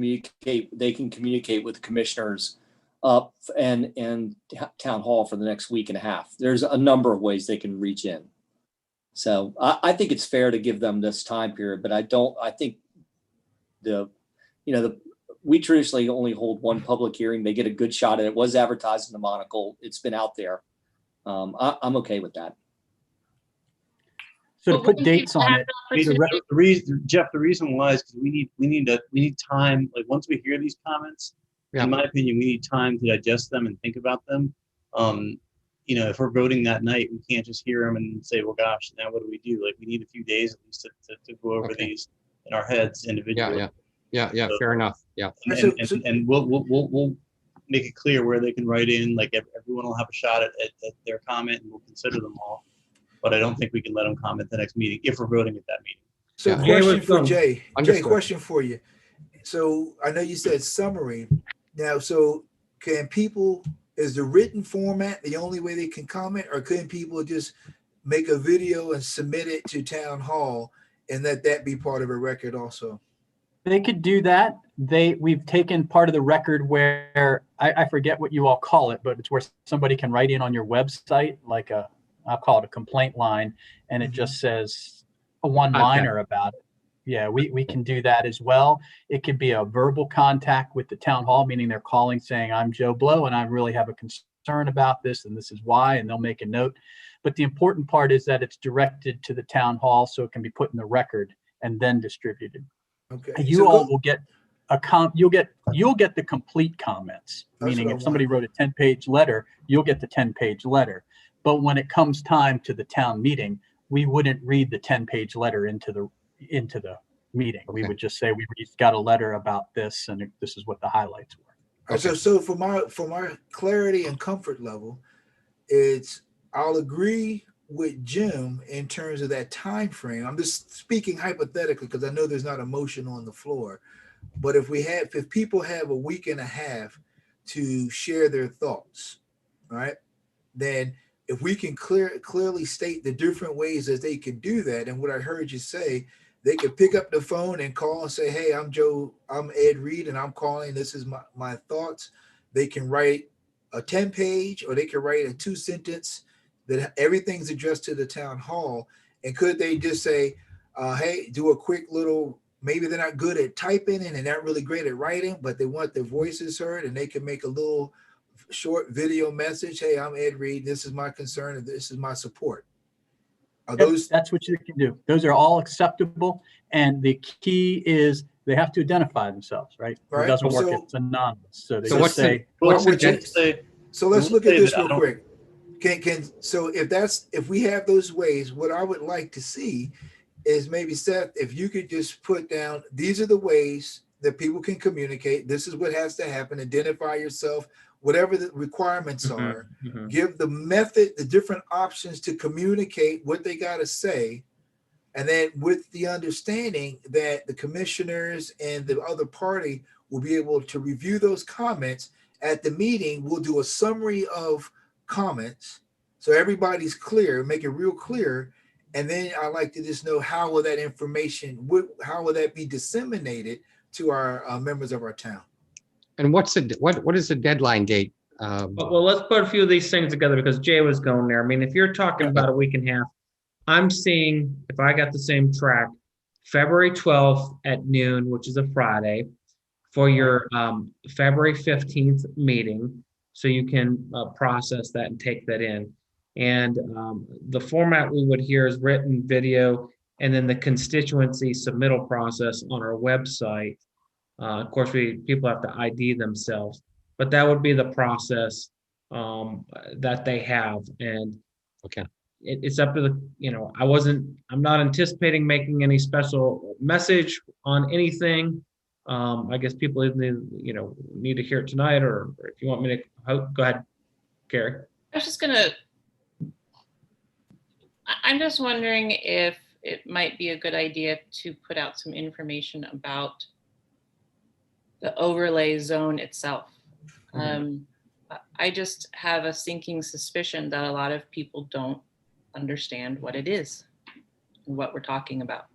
communicate with the commissioners and town hall for the next week and a half. There's a number of ways they can reach in. So I think it's fair to give them this time period, but I think we traditionally only hold one public hearing. They get a good shot at it. It was advertised in the Monocle. It's been out there. I'm okay with that. So to But put wouldn't people dates on have it, an opportunity- The reason, Jeff, the reason why is because we need time. Like once we hear these comments, Yeah. in my opinion, we need time to digest them and think about them. If we're voting that night, we can't just hear them and say, well, gosh, now what do we do? Like we need a few days at least to go over Okay. these in our heads individually. Yeah, So- fair enough. Yeah. And we'll make it clear where they can write in, like everyone will have a shot at their comment and we'll consider them all. But I don't think we can let them comment the next meeting if we're voting at that meeting. So Yeah. question for Jay. Jay, Understood. question for you. So I know you said summary. Now, so is the written format the only way they can comment, or can people just make a video and submit it to town hall and let that be part of a record also? they could do that. We've taken part of the record where I forget what you all call it, but it's where somebody can write in on your website, like I'll call it a complaint line, and it just says a one-liner about it. Yeah, we can do that as well. It could be a verbal contact with the town hall, meaning they're calling saying, I'm Joe Blow and I really have a concern about this and this is why, and they'll make a note. But the important part is that it's directed to the town hall so it can be put in the record and then distributed. Okay. You all will get you'll get the complete comments, That's meaning what I if somebody wrote a 10-page letter, you'll get the 10-page letter. But when it comes time to the town meeting, we wouldn't read the 10-page letter into the meeting. We Okay. would just say we got a letter about this, and this is what the highlights were. All right, so for my clarity and comfort level, I'll agree with Jim in terms of that time frame. I'm just speaking hypothetically because I know there's not a motion on the floor. But if people have a week and a half to share their thoughts, right? Then if we can clearly state the different ways that they can do that, and what I heard you say, they could pick up the phone and call and say, hey, I'm Ed Reed, and I'm calling. This is my thoughts. They can write a 10-page, or they can write a 2-sentence that everything's addressed to the town hall. And could they just say, hey, do a quick little, maybe they're not good at typing and they're not really great at writing, but they want their voices heard, and they can make a little short video message. Hey, I'm Ed Reed. This is my concern, and this is my support. That's what you can do. Those are all acceptable. And the key is they have to identify themselves, right? Right. It doesn't work So- if it's anonymous. So they So just say, what's the So let's look at this I real don't- quick. So if we have those ways, what I would like to see is maybe, Seth, if you could just put down, these are the ways that people can communicate. This is what has to happen. Identify yourself, whatever the requirements are. Give the method, the different options to communicate what they got to say. And then with the understanding that the commissioners and the other party will be able to review those comments at the meeting. We'll do a summary of comments so everybody's clear, make it real clear. And then I like to just know how will that information, how will that be disseminated to our members of our town? And what is the deadline date? Well, let's put a few of these things together because Jay was going there. I mean, if you're talking about a week and a half, I'm seeing, if I got the same track, February 12th at noon, which is a Friday, for your February 15th meeting, so you can process that and take that in. And the format we would hear is written, video, and then the constituency submittal process on our website. Of course, people have to ID themselves, but that would be the process that they have. And Okay. It's up to I'm not anticipating making any special message on anything. I guess people need to hear it tonight, or if you want me to, go ahead, Carrie. I'm just wondering if it might be a good idea to put out some information about the overlay zone itself. I just have a sinking suspicion that a lot of people don't understand what it is and what we're talking about.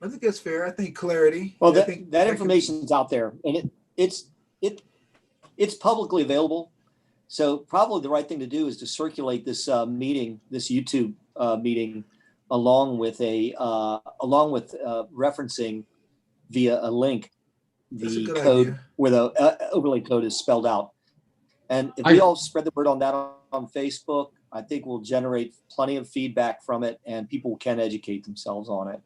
I think that's fair. I think clarity. Well, I think that information's out there, and it's publicly available. So probably the right thing to do is to circulate this meeting, this YouTube meeting, along with referencing via a link the code idea. where the overlay code is spelled out. And if we all spread the word on that on Facebook, I think we'll generate plenty of feedback from it, and people can educate themselves on it.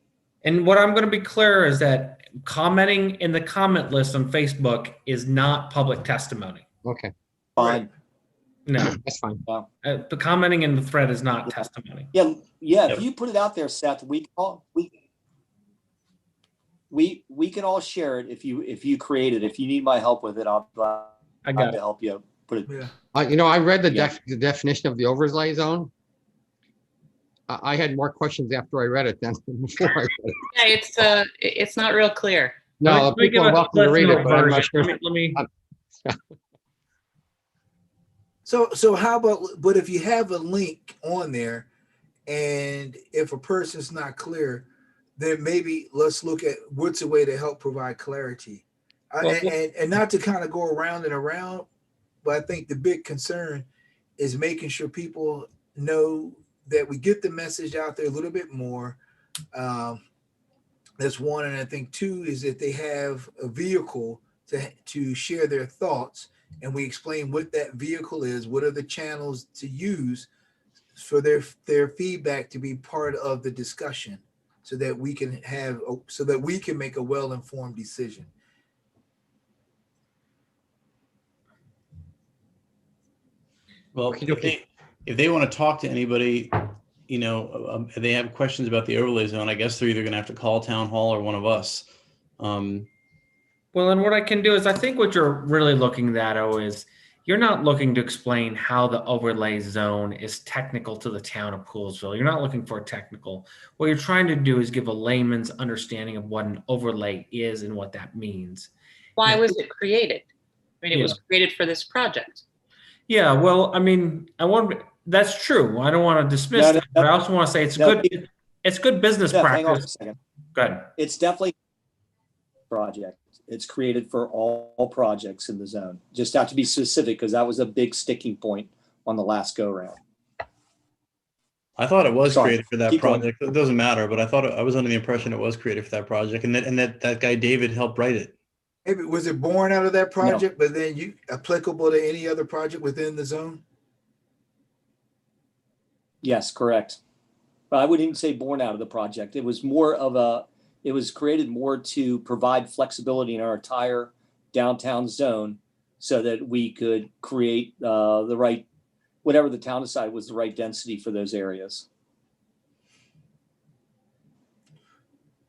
And what I'm going to be clear is that commenting in the comment list on Facebook is not public testimony. Okay. Fine. No, That's fine. the commenting in the thread is not testimony. Yeah. If you put it out there, Seth, we can all share it if you create it. If you need my help with it, I'll I got to it. help you put it. Yeah. I read the Yeah. the definition of the overlay zone. I had more questions after I read it than before I read it. Yeah, it's not real clear. No, Let me people give are a welcome to read it, but I'm not version. sure. Let me So how about, but if you have a link on there, and if a person's not clear, then maybe let's look at what's a way to help provide clarity. And not to kind of go around and around, but I think the big concern is making sure people know that we get the message out there a little bit more. That's one. And I think two is that they have a vehicle to share their thoughts, and we explain what that vehicle is, what are the channels to use for their feedback to be part of the discussion, so that we can make a well-informed decision. Well, Okey-dokey. if they want to talk to anybody, they have questions about the overlay zone, I guess they're either going to have to call town hall or one of us. Well, and what I can do is, I think what you're really looking at, is you're not looking to explain how the overlay zone is technical to the town of Poolesville. You're not looking for a technical. What you're trying to do is give a layman's understanding of what an overlay is and what that means. Why was it created? I mean, it Yeah. was created for this project. Yeah, well, I mean, that's true. I don't want to dismiss No, that, but I also want to say it's good business Jeff, hang on a practice. second. Go ahead. It's definitely a project. It's created for all projects in the zone. Just have to be specific because that was a big sticking point on the last go round. I thought it was Sorry, created for that keep going. project. It doesn't matter, but I was under the impression it was created for that project, and that guy David helped write it. Maybe was it born out of that project, but then you applicable to any other project within the zone? Yes, correct. But I wouldn't even say born out of the project. It was it was created more to provide flexibility in our entire downtown zone so that we could create the right, whatever the town decided was the right density for those areas.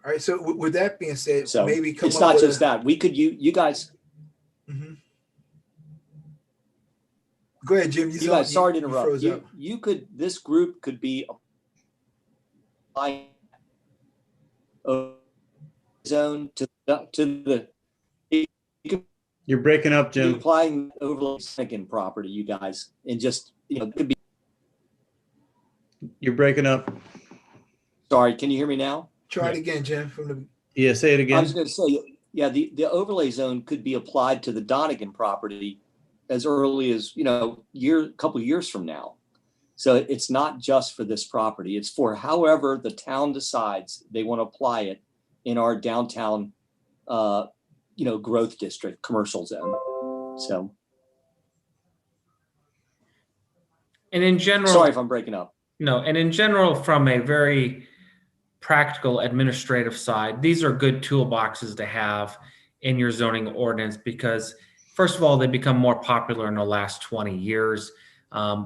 All right. So with that being said, So maybe come it's up not with just that. We could, you guys, Mhm. Go ahead, Jim. you guys, sorry to you interrupt. froze up. You could, this group could be applying a zone to the, you could You're breaking up, be Jim. applying overlay second property, you guys, and just, it could be, You're breaking up. sorry, can you hear me now? Try it again, Jim. From the Yeah, say it I again. was going to say, yeah, the overlay zone could be applied to the Donegan property as early as, couple years from now. So it's not just for this property. It's for however the town decides they want to apply it in our downtown, growth district, commercial zone. So, And in general, sorry if I'm breaking up. no, and in general, from a very practical administrative side, these are good toolboxes to have in your zoning ordinance because, first of all, they become more popular in the last 20 years.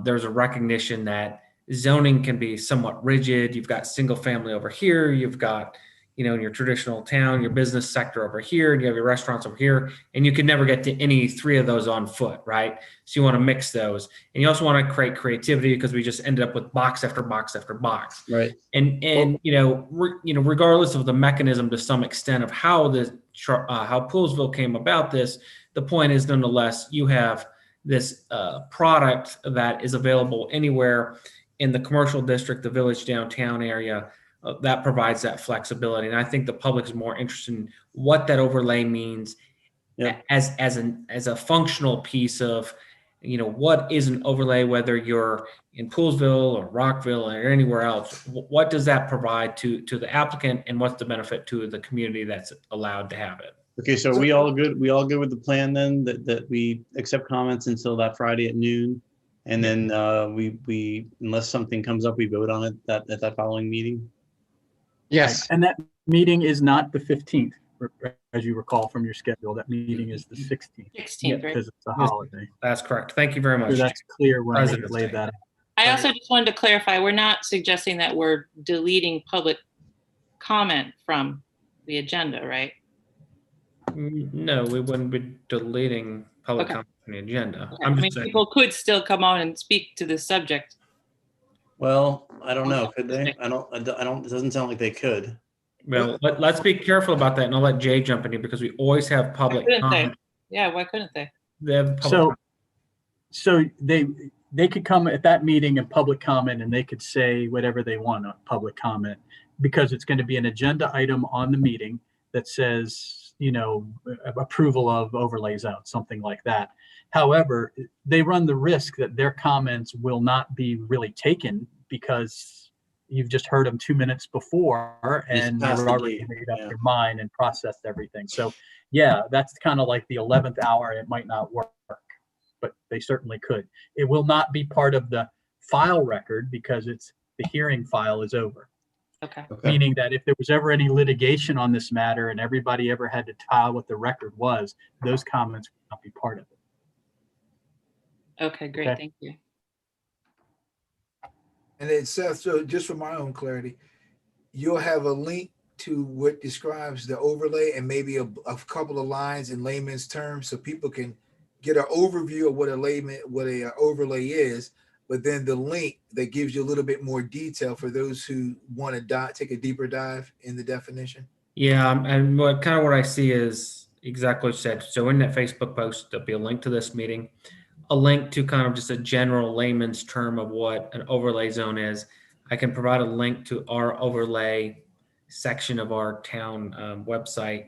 There's a recognition that zoning can be somewhat rigid. You've got single family over here. You've got, in your traditional town, your business sector over here, and you have your restaurants over here, and you can never get to any three of those on foot, right? So you want to mix those. And you also want to create creativity because we just ended up with box after box after box. Right. And regardless of the mechanism to some extent of how how Poolesville came about this, the point is nonetheless you have this product that is available anywhere in the commercial district, the village downtown area. That provides that flexibility, and I think the public is more interested in what that overlay means as a functional piece of, what is an overlay, whether you're in Poolesville or Rockville or anywhere else. What does that provide to the applicant, and what's the benefit to the community that's allowed to have it? Okay, so we all good with the plan then, that we accept comments until that Friday at noon, and then we unless something comes up, we vote on it at that following meeting. Yes. And that meeting is not the 15th, as you recall from your schedule. That meeting is the 16th. 16th, right? Because it's a holiday. That's correct. Thank you very So much. that's clear when we President's laid Day. that out. I also just wanted to clarify, we're not suggesting that we're deleting public comment from the agenda, right? No, we wouldn't be deleting public Okay. comment from the agenda. Okay. I'm I mean, just saying. people could still come on and speak to this subject. Well, I don't know. Could they? I don't. It doesn't sound like they could. Well, let's be careful about that, and I'll let Jay jump in here because we always have public Couldn't they? comment. Yeah, why couldn't they? They have public So they could come at that meeting and public comment, and they could say whatever they want on public comment, because it's going to be an agenda item on the meeting that says, approval of overlays out, something like that. However, they run the risk that their comments will not be really taken because you've just heard them 2 minutes before and past you're the already gate. made up Yeah. your mind and processed everything. So yeah, that's kind of like the 11th hour. It might not work, but they certainly could. It will not be part of the file record because the hearing file is over. Okay. Meaning that if there was ever any litigation on this matter and everybody ever had to tile what the record was, those comments would not be part of it. Okay, great. Okay. Thank you. And then Seth, so just for my own clarity, you'll have a link to what describes the overlay and maybe a couple of lines in layman's terms so people can get an overview of what a overlay is, but then the link that gives you a little bit more detail for those who want to take a deeper dive in the definition. Yeah, and what I see is exactly what you said. So in that Facebook post, there'll be a link to this meeting, a link to kind of just a general layman's term of what an overlay zone is. I can provide a link to our overlay section of our town website,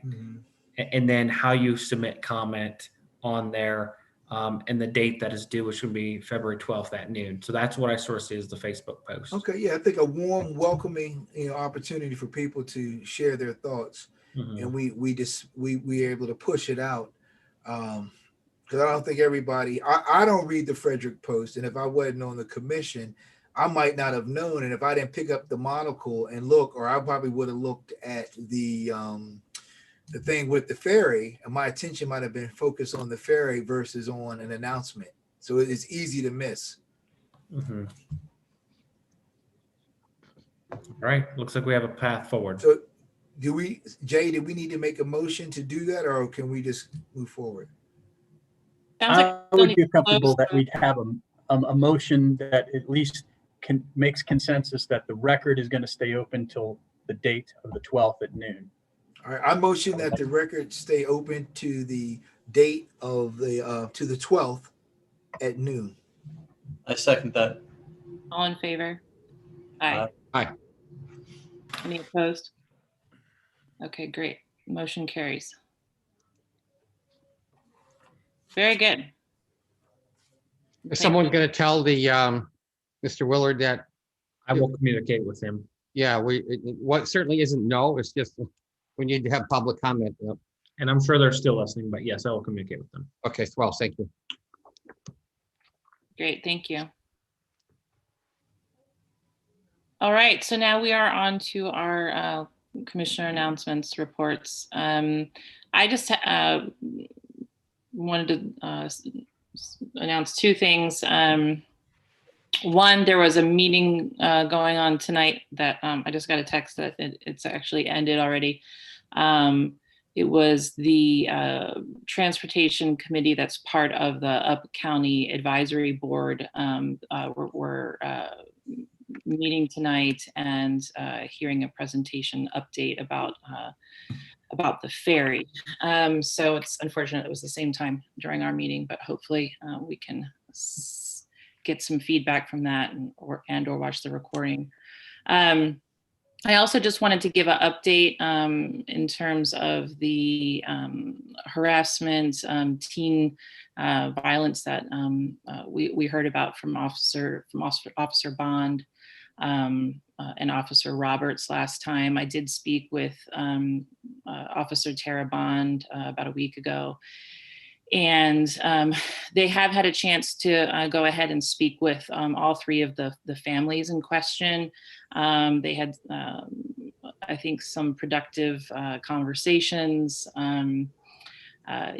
and then how you submit comment on there, and the date that is due, which would be February 12th at noon. So that's what I sort of see as the Facebook post. Okay, yeah, I think a warm, welcoming, opportunity for people to share their thoughts, and we able to push it out, because I don't think everybody. I don't read the Frederick Post, and if I wasn't on the commission, I might not have known. And if I didn't pick up the monocle and look, or I probably would have looked at the thing with the ferry, and my attention might have been focused on the ferry versus on an announcement. So it's easy to miss. All right, looks like we have a path forward. So do we need to make a motion to do that, or can we just move forward? Sounds like I would feel comfortable that we'd have a motion that at least makes consensus that the record is going to stay open till the date of the 12th at noon. All right, I motion that the record stay open to the date of the to the 12th at noon. I second that. all in favor? Aye. Aye. Any opposed? Okay, great. Motion carries. Very good. Is someone going to tell the Mr. Willard that, I will communicate with him. yeah, what certainly isn't no, it's just we need to have public comment. Yep. And I'm sure they're still listening, but yes, I will communicate with them. Okay, well, thank you. Great, thank you. All right, so now we are on to our commissioner announcements reports. I just wanted to announce two things. One, there was a meeting going on tonight that I just got a text that it's actually ended already. It was the transportation committee that's part of the Up County Advisory Board. We're meeting tonight and hearing a presentation update about the ferry. So it's unfortunate it was the same time during our meeting, but hopefully we can get some feedback from that or watch the recording. I also just wanted to give an update in terms of the harassment, teen violence that we heard about from Officer Bond and Officer Roberts last time. I did speak with Officer Tara Bond about a week ago. And they have had a chance to go ahead and speak with all three of the families in question. They had, I think, some productive conversations, and I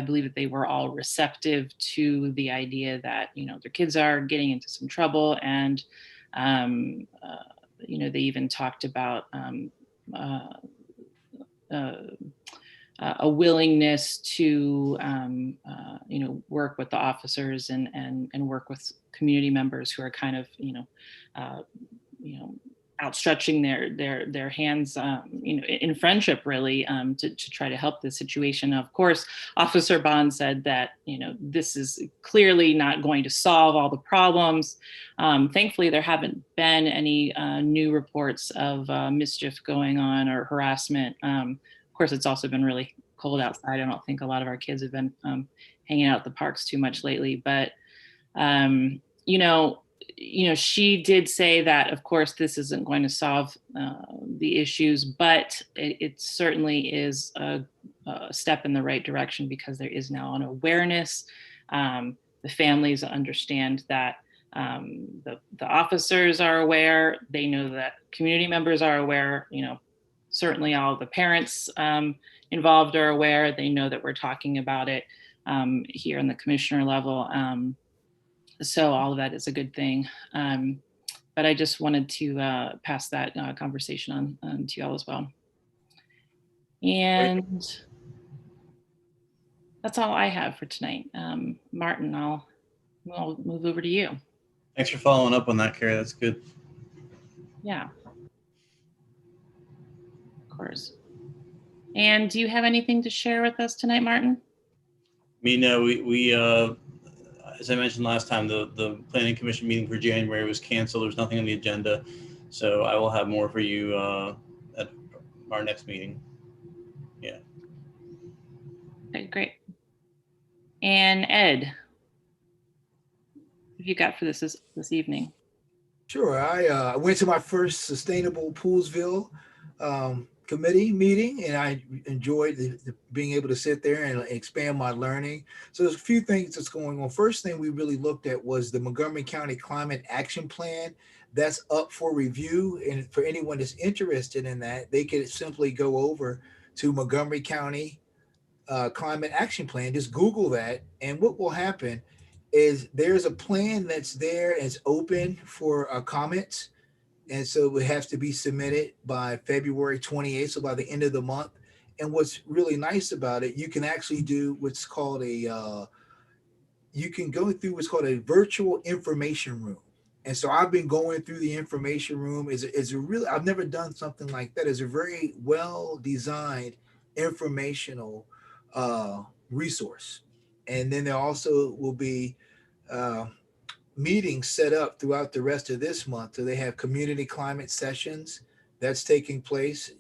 believe that they were all receptive to the idea that, their kids are getting into some trouble. And, they even talked about a willingness to, work with the officers and work with community members who are kind of, outstretching their hands, in friendship, really, to try to help the situation. Of course, Officer Bond said that, this is clearly not going to solve all the problems. Thankfully, there haven't been any new reports of mischief going on or harassment. Of course, it's also been really cold outside. I don't think a lot of our kids have been hanging out at the parks too much lately. But, she did say that, of course, this isn't going to solve the issues, but it certainly is a step in the right direction because there is now an awareness. The families understand that the officers are aware. They know that community members are aware. Certainly all of the parents involved are aware. They know that we're talking about it here on the commissioner level. So all of that is a good thing. But I just wanted to pass that conversation on to you all as well. And that's all I have for tonight. Martin, I'll move over to you. Thanks for following up on that, Carrie. That's good. Yeah, of course. And do you have anything to share with us tonight, Martin? We as I mentioned last time, the planning commission meeting for January was canceled. There's nothing on the agenda. So I will have more for you at our next meeting. Yeah. Okay, great. And Ed, what have you got for this evening? Sure. I went to my first Sustainable Poolsville committee meeting, and I enjoyed the being able to sit there and expand my learning. So there's a few things that's going on. First thing we really looked at was the Montgomery County Climate Action Plan. That's up for review, and for anyone that's interested in that, they could simply go over to Montgomery County Climate Action Plan. Just Google that, and what will happen is there's a plan that's there, it's open for comments. And so it has to be submitted by February 28th, so by the end of the month. And what's really nice about it, you can actually do what's called you can go through what's called a virtual information room. And so I've been going through the information room. It's a really, I've never done something like that. It's a very well designed informational resource. And then there also will be meetings set up throughout the rest of this month. So they have community climate sessions that's taking place.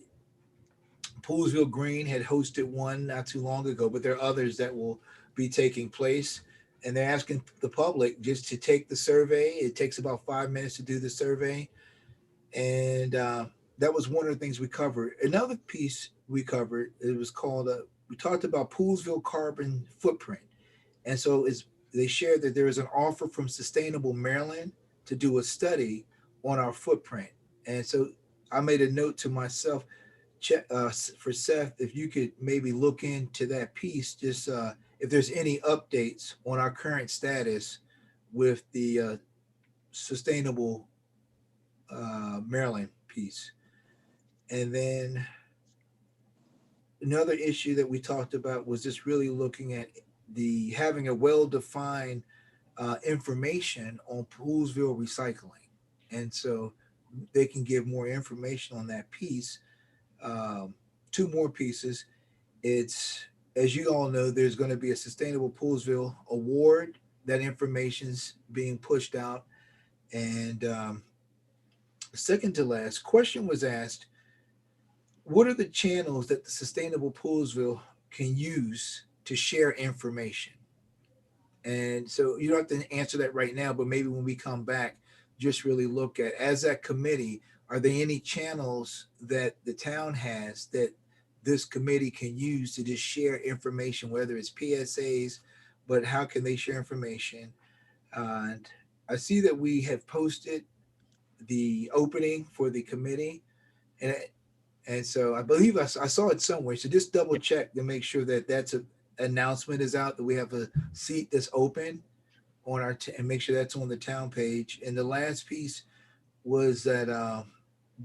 Poolsville Green had hosted one not too long ago, but there are others that will be taking place. And they're asking the public just to take the survey. It takes about 5 minutes to do the survey. And that was one of the things we covered. Another piece we covered, it was called, we talked about Poolsville carbon footprint. And so they shared that there is an offer from Sustainable Maryland to do a study on our footprint. And so I made a note to myself, for Seth, if you could maybe look into that piece, just if there's any updates on our current status with the Sustainable Maryland piece. And then another issue that we talked about was just really looking at having a well-defined information on Poolsville recycling. And so they can give more information on that piece. Two more pieces. It's, as you all know, there's going to be a Sustainable Poolsville Award. That information's being pushed out. And second to last question was asked, what are the channels that the Sustainable Poolsville can use to share information? And so you don't have to answer that right now, but maybe when we come back, just really look at, as that committee, are there any channels that the town has that this committee can use to just share information, whether it's PSAs, but how can they share information? And I see that we have posted the opening for the committee. And so I believe I saw it somewhere. So just double check to make sure that that's an announcement is out, that we have a seat that's open on our, and make sure that's on the town page. And the last piece was that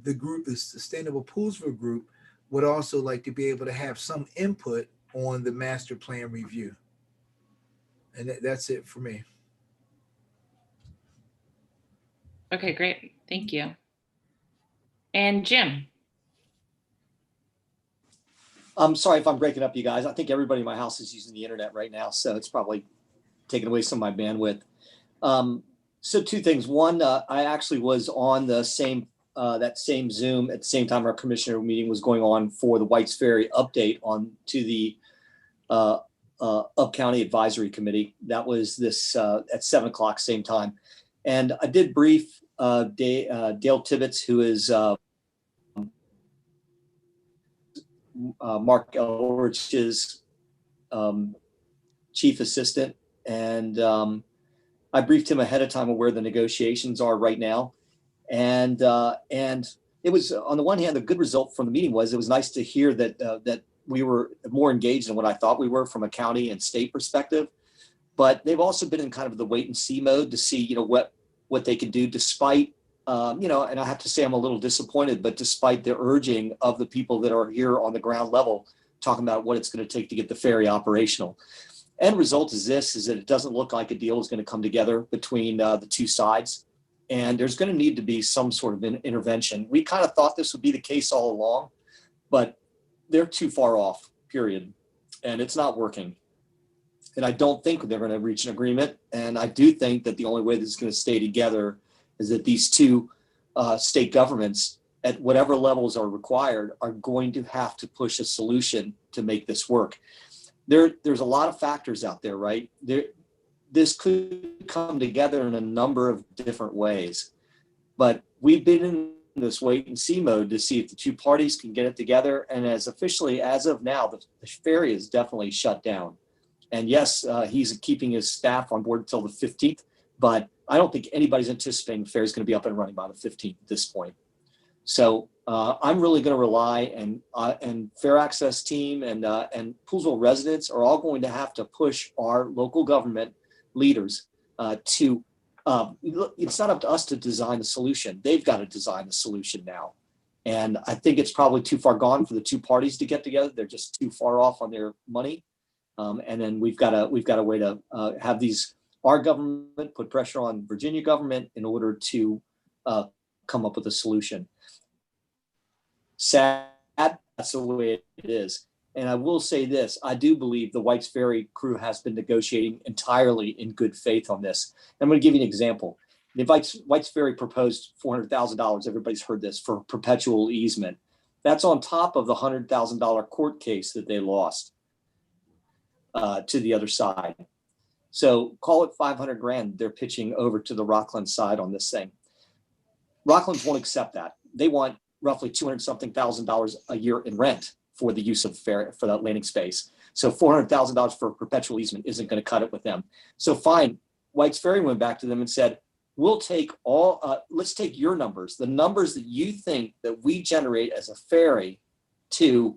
the group, the Sustainable Poolsville group, would also like to be able to have some input on the master plan review. And that's it for me. Okay, great. Thank you. And Jim. I'm sorry if I'm breaking up, you guys. I think everybody in my house is using the internet right now, so it's probably taking away some of my bandwidth. So two things. One, I actually was on the same that same Zoom at the same time our commissioner meeting was going on for the Whites Ferry update on to the Up County Advisory Committee. That was this at 7 o'clock, same time. And I did brief Dale Tibbetts, who is Mark Elrich's chief assistant. And I briefed him ahead of time of where the negotiations are right now. And it was, on the one hand, the good result from the meeting was, it was nice to hear that that we were more engaged than what I thought we were from a county and state perspective. but they've also been in kind of the wait and see mode to see, you know, what they can do despite, you know, and I have to say I'm a little disappointed, but despite the urging of the people that are here on the ground level, talking about what it's going to take to get the ferry operational. End result is this, is that it doesn't look like a deal is going to come together between the two sides. And there's going to need to be some sort of intervention. We kind of thought this would be the case all along, but they're too far off, period. And it's not working. And I don't think they're going to reach an agreement. And I do think that the only way this is going to stay together is that these two state governments at whatever levels are required are going to have to push a solution to make this work. There's a lot of factors out there, right? This could come together in a number of different ways, but we've been in this wait and see mode to see if the two parties can get it together. And as officially as of now, the ferry is definitely shut down. And yes, he's keeping his staff on board until the 15th, but I don't think anybody's anticipating the ferry is going to be up and running by the 15th at this point. So I'm really going to rely, and Fair Access team and Poolsville residents are all going to have to push our local government leaders to, it's not up to us to design the solution. They've got to design the solution now. And I think it's probably too far gone for the two parties to get together. They're just too far off on their money. And then we've got a way to have our government put pressure on Virginia government in order to come up with a solution. Sad, that's the way it is. And I will say this, I do believe the White's Ferry crew has been negotiating entirely in good faith on this. I'm going to give you an example. The White's Ferry proposed $400,000, everybody's heard this, for perpetual easement. That's on top of the $100,000 court case that they lost to the other side. So call it 500 grand they're pitching over to the Rockland side on this thing. Rocklands won't accept that. They want roughly $200-something thousand a year in rent for the use of ferry, for that landing space. So $400,000 for perpetual easement isn't going to cut it with them. So fine, White's Ferry went back to them and said, we'll take let's take your numbers, the numbers that you think that we generate as a ferry to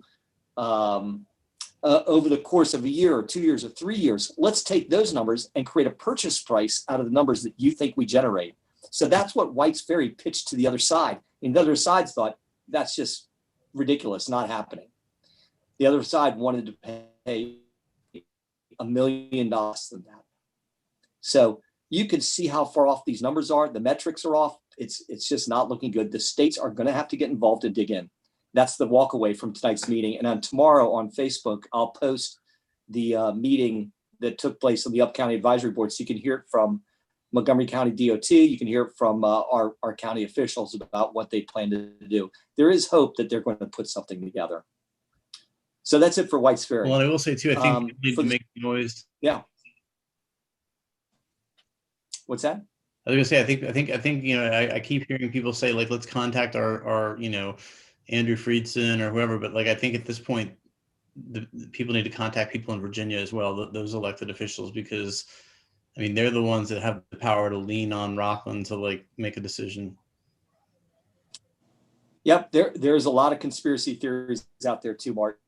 over the course of a year or 2 years or 3 years, let's take those numbers and create a purchase price out of the numbers that you think we generate. So that's what White's Ferry pitched to the other side. And the other sides thought, that's just ridiculous, not happening. The other side wanted to pay $1 million than that. So you can see how far off these numbers are. The metrics are off. It's just not looking good. The states are going to have to get involved and dig in. That's the walk away from tonight's meeting. And on tomorrow on Facebook, I'll post the meeting that took place on the Up County Advisory Board, so you can hear it from Montgomery County DOT. You can hear it from our county officials about what they plan to do. There is hope that they're going to put something together. So that's it for White's Ferry. Well, and I will say too, I think we need to make noise. Yeah. What's that? I was gonna say, I think you know, I keep hearing people say, like, let's contact our you know, Andrew Friedson or whoever, but like, I think at this point, the people need to contact people in Virginia as well, those elected officials, because I mean, they're the ones that have the power to lean on Rockland to like make a decision. Yep, there's a lot of conspiracy theories out there too, Mark,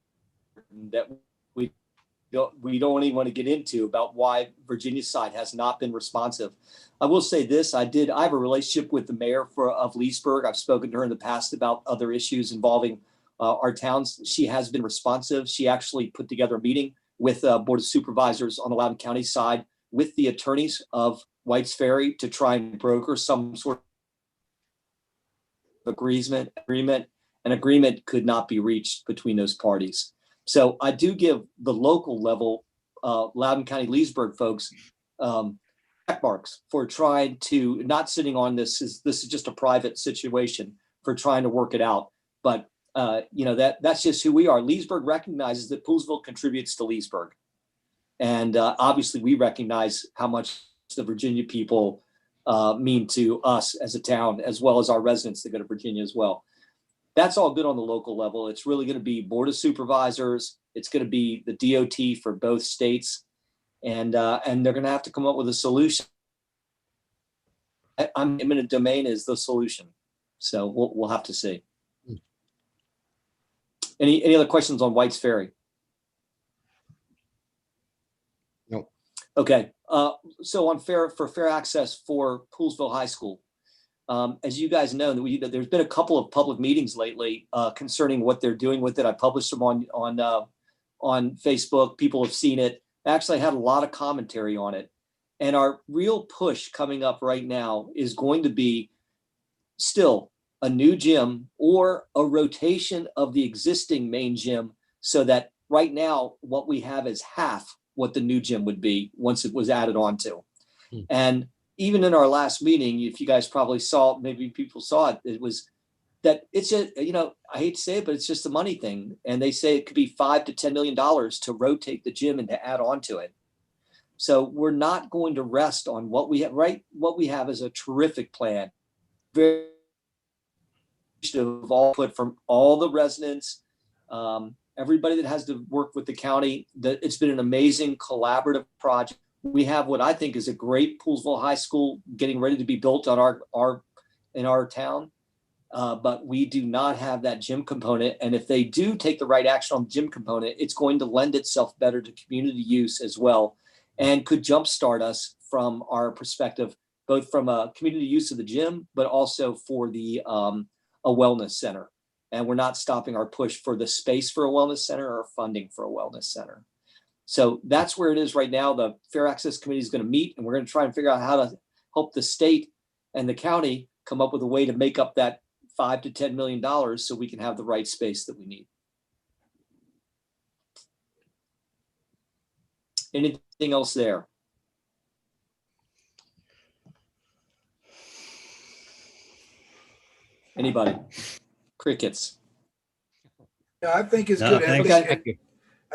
that we don't even want to get into about why Virginia's side has not been responsive. I will say this, I have a relationship with the mayor of Leesburg. I've spoken to her in the past about other issues involving our towns. She has been responsive. She actually put together a meeting with Board of Supervisors on the Loudoun County side with the attorneys of White's Ferry to try and broker some sort of agreement. An agreement could not be reached between those parties. So I do give the local level Loudoun County Leesburg folks check marks for trying to, not sitting on this is just a private situation, for trying to work it out. But you know, that's just who we are. Leesburg recognizes that Poolsville contributes to Leesburg. And obviously we recognize how much the Virginia people mean to us as a town, as well as our residents that go to Virginia as well. That's all good on the local level. It's really going to be Board of Supervisors. It's going to be the DOT for both states. And they're going to have to come up with a solution. Eminent domain is the solution. So we'll have to see. Any other questions on White's Ferry? No. Okay, so for fair access for Poolsville High School, as you guys know, there's been a couple of public meetings lately concerning what they're doing with it. I published them on Facebook. People have seen it. Actually, I had a lot of commentary on it. And our real push coming up right now is going to be still a new gym or a rotation of the existing main gym, so that right now what we have is half what the new gym would be once it was added on to. And even in our last meeting, if you guys probably saw, maybe people saw it, it was that it's I hate to say it, but it's just a money thing. And they say it could be $5 to $10 million to rotate the gym and to add on to it. So we're not going to rest on what we have, right? What we have is a terrific plan. Very of all put from all the residents, everybody that has to work with the county, that it's been an amazing collaborative project. We have what I think is a great Poolsville High School getting ready to be built on in our town. But we do not have that gym component. And if they do take the right action on the gym component, it's going to lend itself better to community use as well, and could jumpstart us from our perspective, both from a community use of the gym, but also for the a wellness center. And we're not stopping our push for the space for a wellness center or funding for a wellness center. So that's where it is right now. The Fair Access Committee is going to meet, and we're going to try and figure out how to help the state and the county come up with a way to make up that $5 to $10 million so we can have the right space that we need. Anything else there? Anybody? Crickets. Yeah, I think it's No, good. thanks.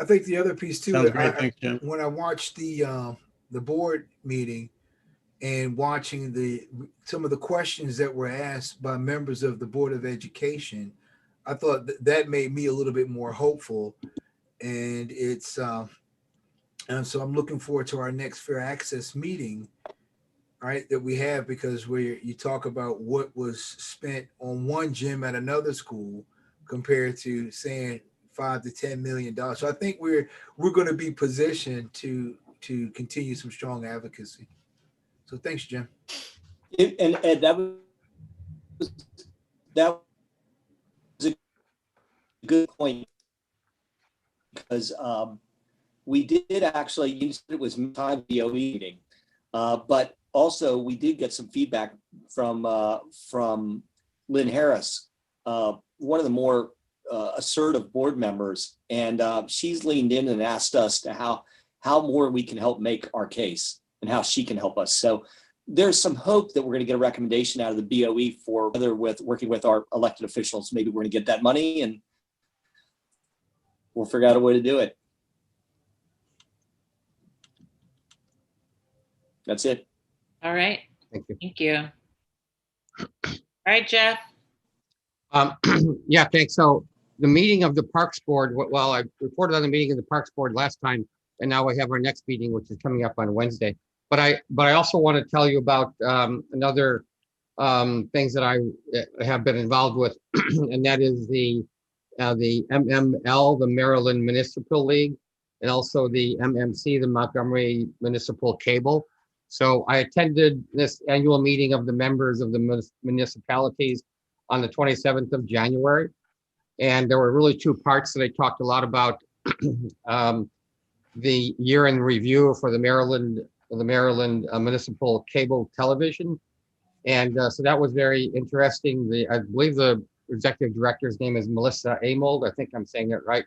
I think the other piece too, Sounds great. Thanks, Jim. when I watched the board meeting and watching some of the questions that were asked by members of the Board of Education, I thought that made me a little bit more hopeful. And it's and so I'm looking forward to our next Fair Access meeting, right, that we have, because where you talk about what was spent on one gym at another school compared to saying $5 to $10 million. So I think we're going to be positioned to continue some strong advocacy. So thanks, Jim. And that was a good point, because we did actually use it was time BOE meeting, but also we did get some feedback from Lynn Harris, one of the more assertive board members, and she's leaned in and asked us to how more we can help make our case and how she can help us. So there's some hope that we're going to get a recommendation out of the BOE for whether with working with our elected officials, maybe we're going to get that money and we'll figure out a way to do it. That's it. All right. Thank you. Thank you. All right, Jeff. Yeah, thanks. So the meeting of the Parks Board, well, I reported on the meeting of the Parks Board last time, and now we have our next meeting, which is coming up on Wednesday. But I also want to tell you about another things that I have been involved with, and that is the MML, the Maryland Municipal League, and also the MMC, the Montgomery Municipal Cable. So I attended this annual meeting of the members of the municipalities on the 27th of January. And there were really two parts that I talked a lot about. The year in review for the Maryland Municipal Cable Television. And so that was very interesting. I believe the executive director's name is Melissa Amold. I think I'm saying that right.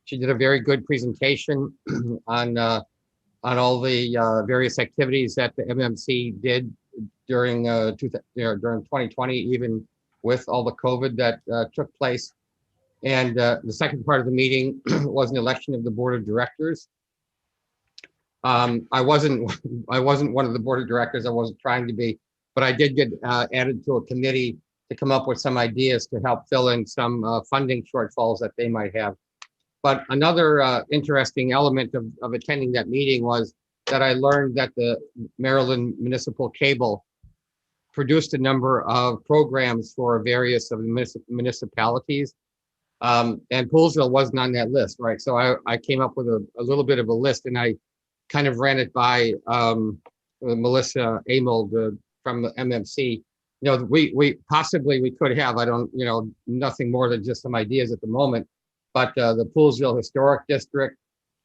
She did a very good presentation on all the various activities that the MMC did during 2020, even with all the COVID that took place. And the second part of the meeting was an election of the board of directors. I wasn't one of the board of directors. I wasn't trying to be, but I did get added to a committee to come up with some ideas to help fill in some funding shortfalls that they might have. But another interesting element of attending that meeting was that I learned that the Maryland Municipal Cable produced a number of programs for various of the municipalities. And Poolsville wasn't on that list, right? So I came up with a little bit of a list, and I kind of ran it by Melissa Amold from the MMC. You know, we possibly we could have, I don't, you know, nothing more than just some ideas at the moment, but the Poolsville Historic District,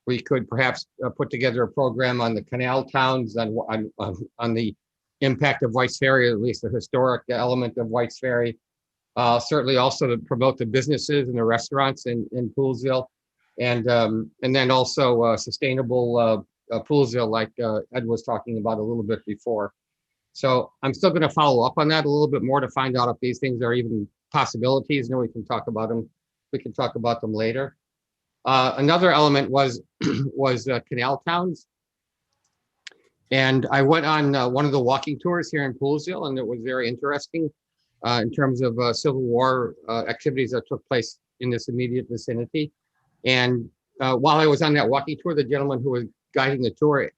we could perhaps put together a program on the canal towns, on the impact of White's Ferry, at least the historic element of White's Ferry. Certainly also to promote the businesses and the restaurants in Poolsville, and then also sustainable Poolsville, like Ed was talking about a little bit before. So I'm still going to follow up on that a little bit more to find out if these things are even possibilities, and then we can talk about them. We can talk about them later. Another element was canal towns, and I went on one of the walking tours here in Poolsville, and it was very interesting in terms of Civil War activities that took place in this immediate vicinity. And while I was on that walking tour, the gentleman who was guiding the tour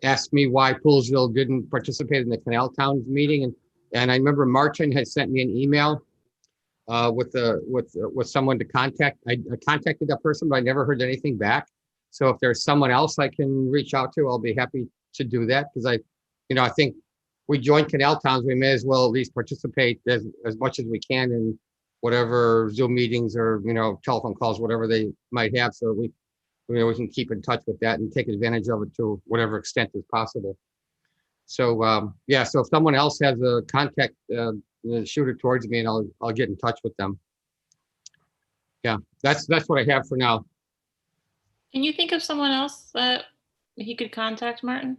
asked me why Poolsville didn't participate in the Canal Towns meeting, and I remember Martin had sent me an email with someone to contact. I contacted that person, but I never heard anything back. So if there's someone else I can reach out to, I'll be happy to do that, because I think we joined Canal Towns, we may as well at least participate as much as we can in whatever Zoom meetings or, you know, telephone calls, whatever they might have, so we can keep in touch with that and take advantage of it to whatever extent is possible. So yeah, so if someone else has a contact, shoot it towards me and I'll get in touch with them. Yeah, that's what I have for now. Can you think of someone else that he could contact, Martin?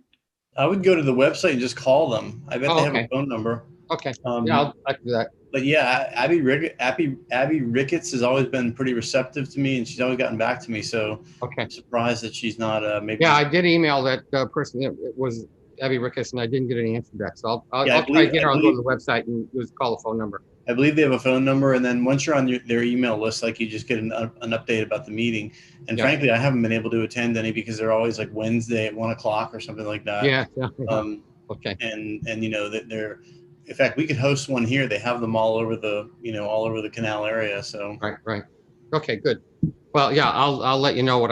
I would go to the website and just call them. I bet they have a phone number. Okay. Yeah, I'll do that. But yeah, Abby Ricketts has always been pretty receptive to me, and she's always gotten back to me. So I'm surprised that she's not maybe. Yeah, I did email that person. It was Abby Ricketts, and I didn't get any answer back. So I'll try to get her. I'll go to the website and just call the phone number. I believe they have a phone number, and then once you're on their email list, like, you just get an update about the meeting. And frankly, I haven't been able to attend any because they're always like Wednesday at 1 o'clock or something like that. Yeah. Okay. And you know that they're. In fact, we could host one here. They have them all over the canal area. So right. Okay, good. Well, yeah, I'll let you know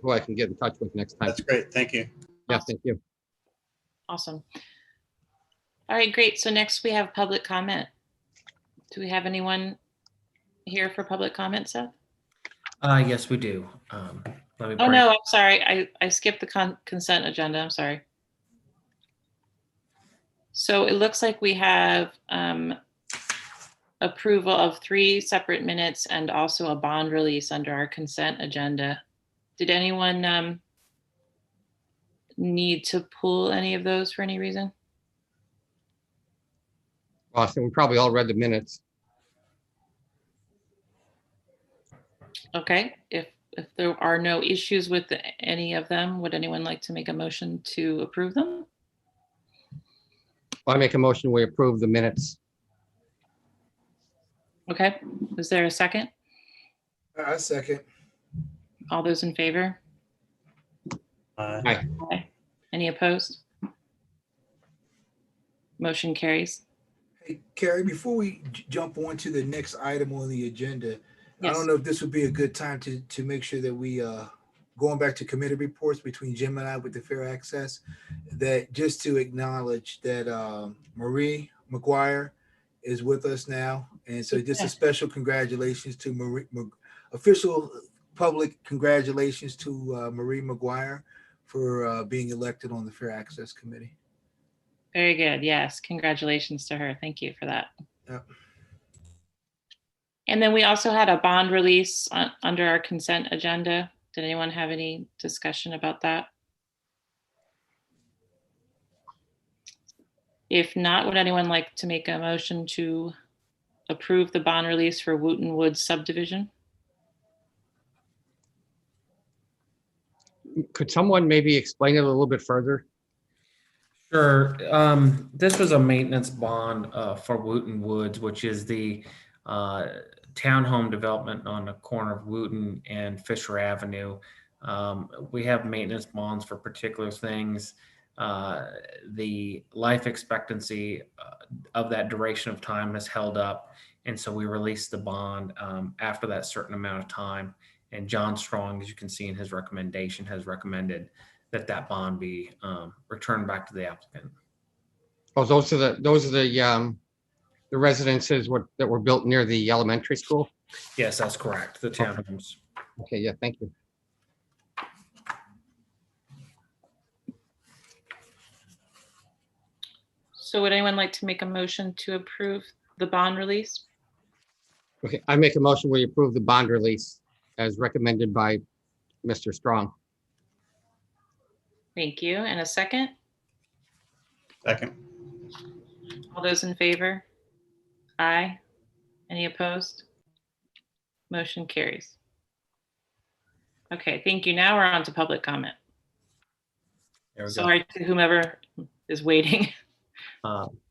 who I can get in touch with next time. That's great. Thank you. Yeah, thank you. Awesome. All right, great. So next we have public comment. Do we have anyone here for public comment, Seth? Yes, we do. Let me Oh no, I'm sorry. I skipped the consent agenda. I'm sorry. So it looks like we have approval of 3 separate minutes and also a bond release under our consent agenda. Did anyone need to pull any of those for any reason? Well, I think we probably all read the minutes. Okay, if there are no issues with any of them, would anyone like to make a motion to approve them? I make a motion, we approve the minutes. Okay, is there a second? I second. All those in favor? Aye. Aye. Any opposed? Motion carries. Hey, Carrie, before we jump on to the next item on the agenda, Yes. I don't know if this would be a good time to make sure that we, going back to committee reports between Jim and I with the fair access, that just to acknowledge that Marie McGuire is with us now. And so just a special congratulations to Marie, official public congratulations to Marie McGuire for being elected on the Fair Access Committee. Very good. Yes, congratulations to her. Thank you for that. Yep. And then we also had a bond release under our consent agenda. Did anyone have any discussion about that? If not, would anyone like to make a motion to approve the bond release for Wooten Woods subdivision? Could someone maybe explain it a little bit further? Sure. This was a maintenance bond for Wooten Woods, which is the townhome development on the corner of Wooten and Fisher Avenue. We have maintenance bonds for particular things. The life expectancy of that duration of time has held up, and so we released the bond after that certain amount of time. And John Strong, as you can see in his recommendation, has recommended that bond be returned back to the applicant. Oh, those are the residences that were built near the elementary school? Yes, that's correct. The townhomes. Okay, yeah, thank you. So would anyone like to make a motion to approve the bond release? Okay, I make a motion, we approve the bond release as recommended by Mr. Strong. Thank you. And a second? Second. All those in favor? Aye. Any opposed? Motion carries. Okay, thank you. Now we're on to public comment. There we go. Sorry to whomever is waiting.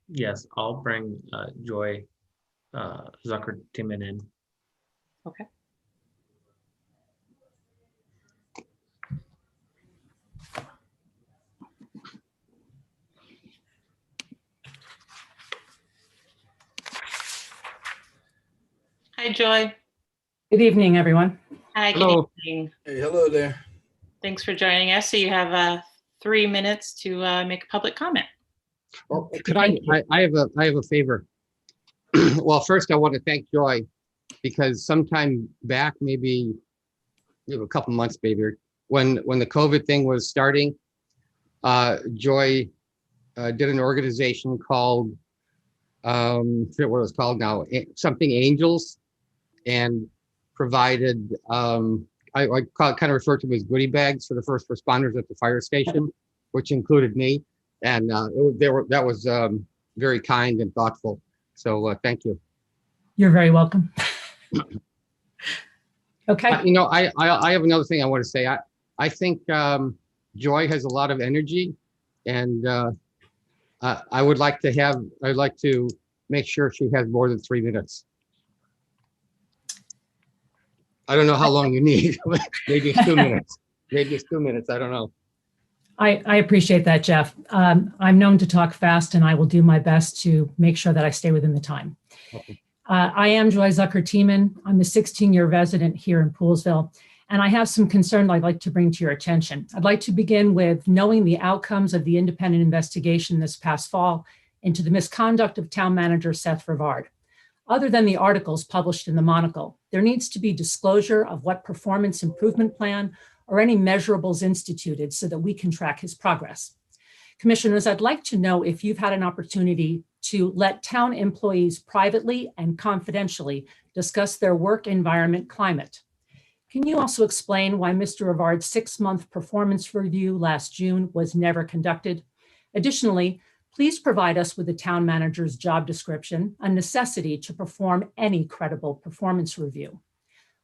Yes, I'll bring Joy Zucker-Timmon in. Okay. Hi, Joy. Good evening, everyone. Hi, good Hello. evening. Hey, hello there. Thanks for joining us. So you have 3 minutes to make a public comment. Well, could I have a favor. Well, first I want to thank Joy because sometime back, maybe a couple months, maybe when the COVID thing was starting, Joy did an organization called, I forget what it was called now, something Angels, and provided, I kind of refer to them as goodie bags for the first responders at the fire station, which included me. And that was very kind and thoughtful. So thank you. You're very welcome. Okay. You know, I have another thing I want to say. I think Joy has a lot of energy, and I'd like to make sure she has more than 3 minutes. I don't know how long you need. Maybe it's 2 minutes. Maybe it's 2 minutes. I don't know. I appreciate that, Jeff. I'm known to talk fast, and I will do my best to make sure that I stay within the time. Okay. I am Joy Zucker-Timmon. I'm a 16-year resident here in Poolesville, and I have some concern I'd like to bring to your attention. I'd like to begin with knowing the outcomes of the independent investigation this past fall into the misconduct of town manager Seth Rivard. Other than the articles published in the Monocle, there needs to be disclosure of what performance improvement plan or any measurables instituted so that we can track his progress. Commissioners, I'd like to know if you've had an opportunity to let town employees privately and confidentially discuss their work environment climate. Can you also explain why Mr. Rivard's 6-month performance review last June was never conducted? Additionally, please provide us with the town manager's job description, a necessity to perform any credible performance review.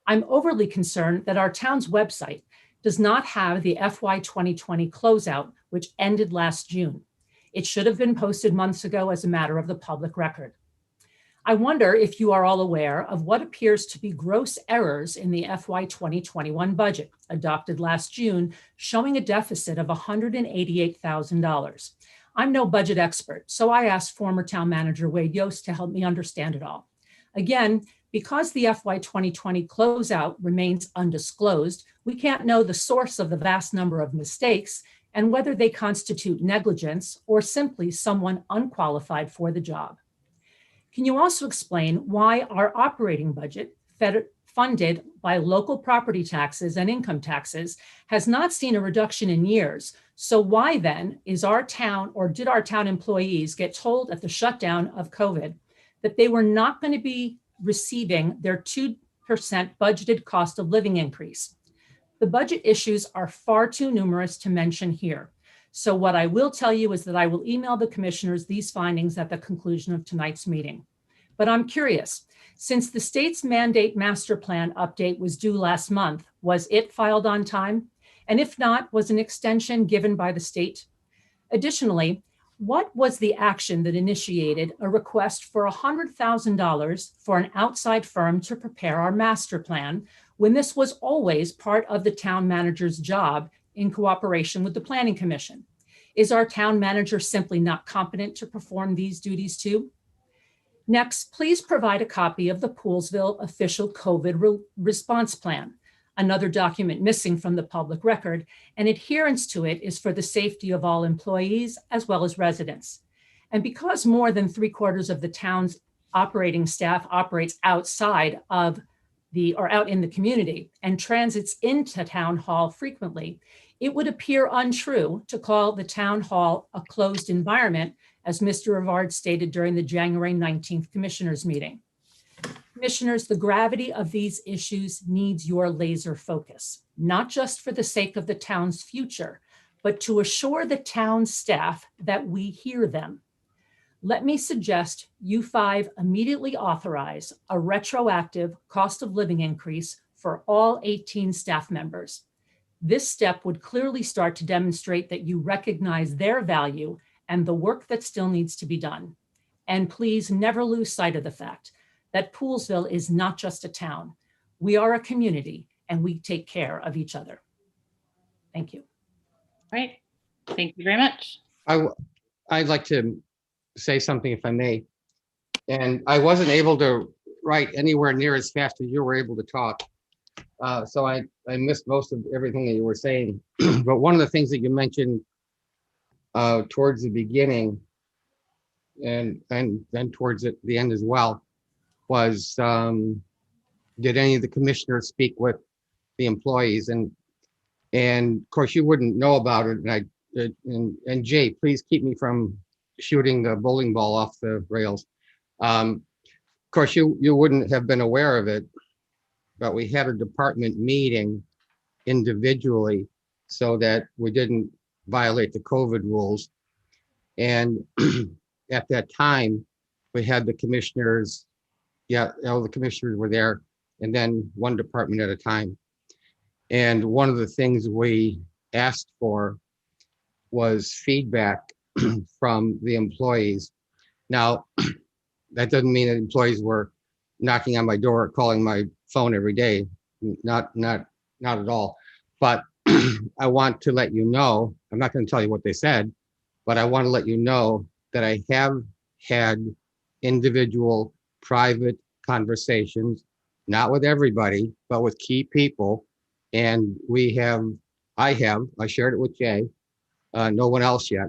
I'm overly concerned that our town's website does not have the FY 2020 closeout, which ended last June. It should have been posted months ago as a matter of the public record. I wonder if you are all aware of what appears to be gross errors in the FY 2021 budget adopted last June, showing a deficit of $188,000. I'm no budget expert, so I asked former town manager Wade Yost to help me understand it all. Again, because the FY 2020 closeout remains undisclosed, we can't know the source of the vast number of mistakes and whether they constitute negligence or simply someone unqualified for the job. Can you also explain why our operating budget, funded by local property taxes and income taxes, has not seen a reduction in years? So why then is our town, or did our town employees get told at the shutdown of COVID that they were not going to be receiving their 2% budgeted cost of living increase? The budget issues are far too numerous to mention here. So what I will tell you is that I will email the commissioners these findings at the conclusion of tonight's meeting. But I'm curious, since the state's mandate master plan update was due last month, was it filed on time? And if not, was an extension given by the state? Additionally, what was the action that initiated a request for $100,000 for an outside firm to prepare our master plan when this was always part of the town manager's job in cooperation with the Planning Commission? Is our town manager simply not competent to perform these duties too? Next, please provide a copy of the Poolesville official COVID response plan. another document missing from the public record, and adherence to it is for the safety of all employees as well as residents. And because more than 3/4 of the town's operating staff operates outside of or out in the community and transits into town hall frequently, it would appear untrue to call the town hall a closed environment, as Mr. Rivard stated during the January 19th commissioners meeting. Commissioners, the gravity of these issues needs your laser focus, not just for the sake of the town's future, but to assure the town staff that we hear them. Let me suggest you 5 immediately authorize a retroactive cost of living increase for all 18 staff members. This step would clearly start to demonstrate that you recognize their value and the work that still needs to be done. And please never lose sight of the fact that Poolesville is not just a town. We are a community and we take care of each other. Thank you. Right. Thank you very much. I'd like to say something if I may. And I wasn't able to write anywhere near as fast as you were able to talk. So I missed most of everything that you were saying. But one of the things that you mentioned towards the beginning and then towards the end as well was, did any of the commissioners speak with the employees? And of course you wouldn't know about it. And Jay, please keep me from shooting the bowling ball off the rails. Of course, you wouldn't have been aware of it, but we had a department meeting individually so that we didn't violate the COVID rules. And at that time, we had the commissioners, all the commissioners were there, and then one department at a time. And one of the things we asked for was feedback from the employees. Now, that doesn't mean that employees were knocking on my door, calling my phone every day. Not at all. But I want to let you know, I'm not going to tell you what they said, but I want to let you know that I have had individual private conversations, not with everybody, but with key people. And I shared it with Jay, no one else yet.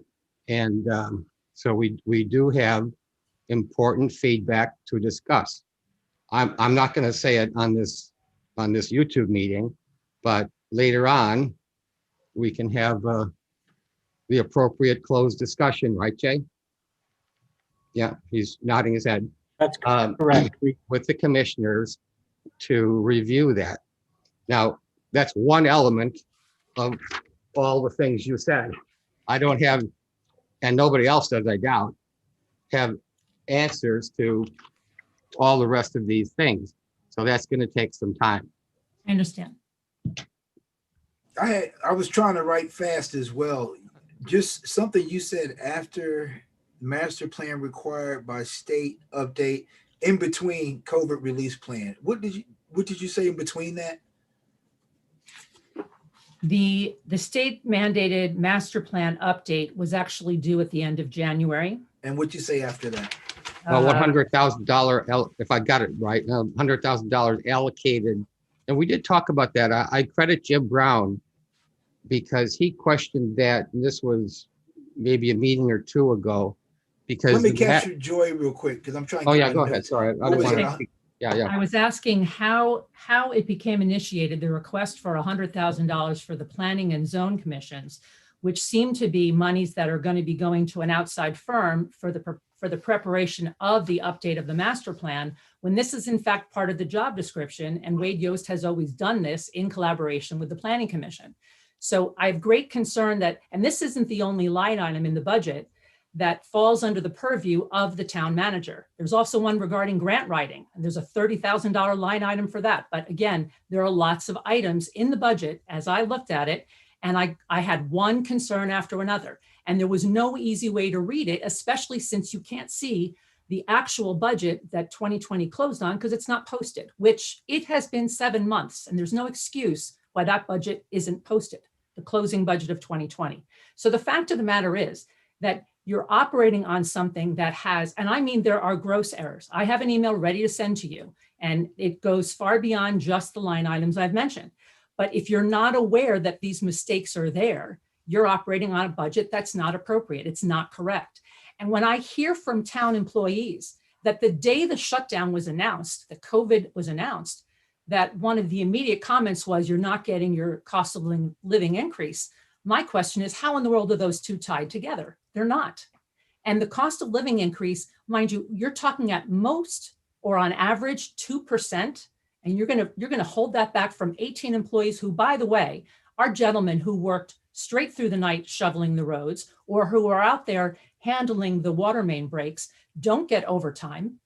And so we do have important feedback to discuss. I'm not going to say it on this YouTube meeting, but later on we can have the appropriate closed discussion, right, Jay? Yeah, he's nodding his head. That's correct. With the commissioners to review that. Now, that's one element of all the things you said. I don't have, and nobody else does, I doubt, have answers to all the rest of these things. So that's going to take some time. I understand. I was trying to write fast as well. Just something you said after master plan required by state update in between COVID release plan. What did you say in between that? The state mandated master plan update was actually due at the end of January. And what'd you say after that? $100,000, if I got it right, $100,000 allocated. And we did talk about that. I credit Jim Brown because he questioned that. And this was maybe a meeting or two ago. Because let me capture Joy real quick because I'm trying. Oh yeah, go ahead. Sorry, I didn't want to. Yeah. I was asking how it became initiated, the request for $100,000 for the planning and zone commissions, which seem to be monies that are going to be going to an outside firm for the preparation of the update of the master plan, when this is in fact part of the job description, and Wade Yost has always done this in collaboration with the Planning Commission. So I have great concern that, and this isn't the only line item in the budget that falls under the purview of the town manager. There's also one regarding grant writing, and there's a $30,000 line item for that. But again, there are lots of items in the budget as I looked at it, and I had one concern after another. And there was no easy way to read it, especially since you can't see the actual budget that 2020 closed on because it's not posted, which it has been 7 months, and there's no excuse why that budget isn't posted, the closing budget of 2020. So the fact of the matter is that you're operating on something that has, and I mean, there are gross errors. I have an email ready to send to you, and it goes far beyond just the line items I've mentioned. But if you're not aware that these mistakes are there, you're operating on a budget that's not appropriate. It's not correct. And when I hear from town employees that the day the shutdown was announced, the COVID was announced, that one of the immediate comments was, you're not getting your cost of living increase. My question is, how in the world are those two tied together? They're not. And the cost of living increase, mind you, you're talking at most or on average 2%. And you're gonna hold that back from 18 employees who, by the way, are gentlemen who worked straight through the night shoveling the roads, or who are out there handling the water main breaks, don't get overtime.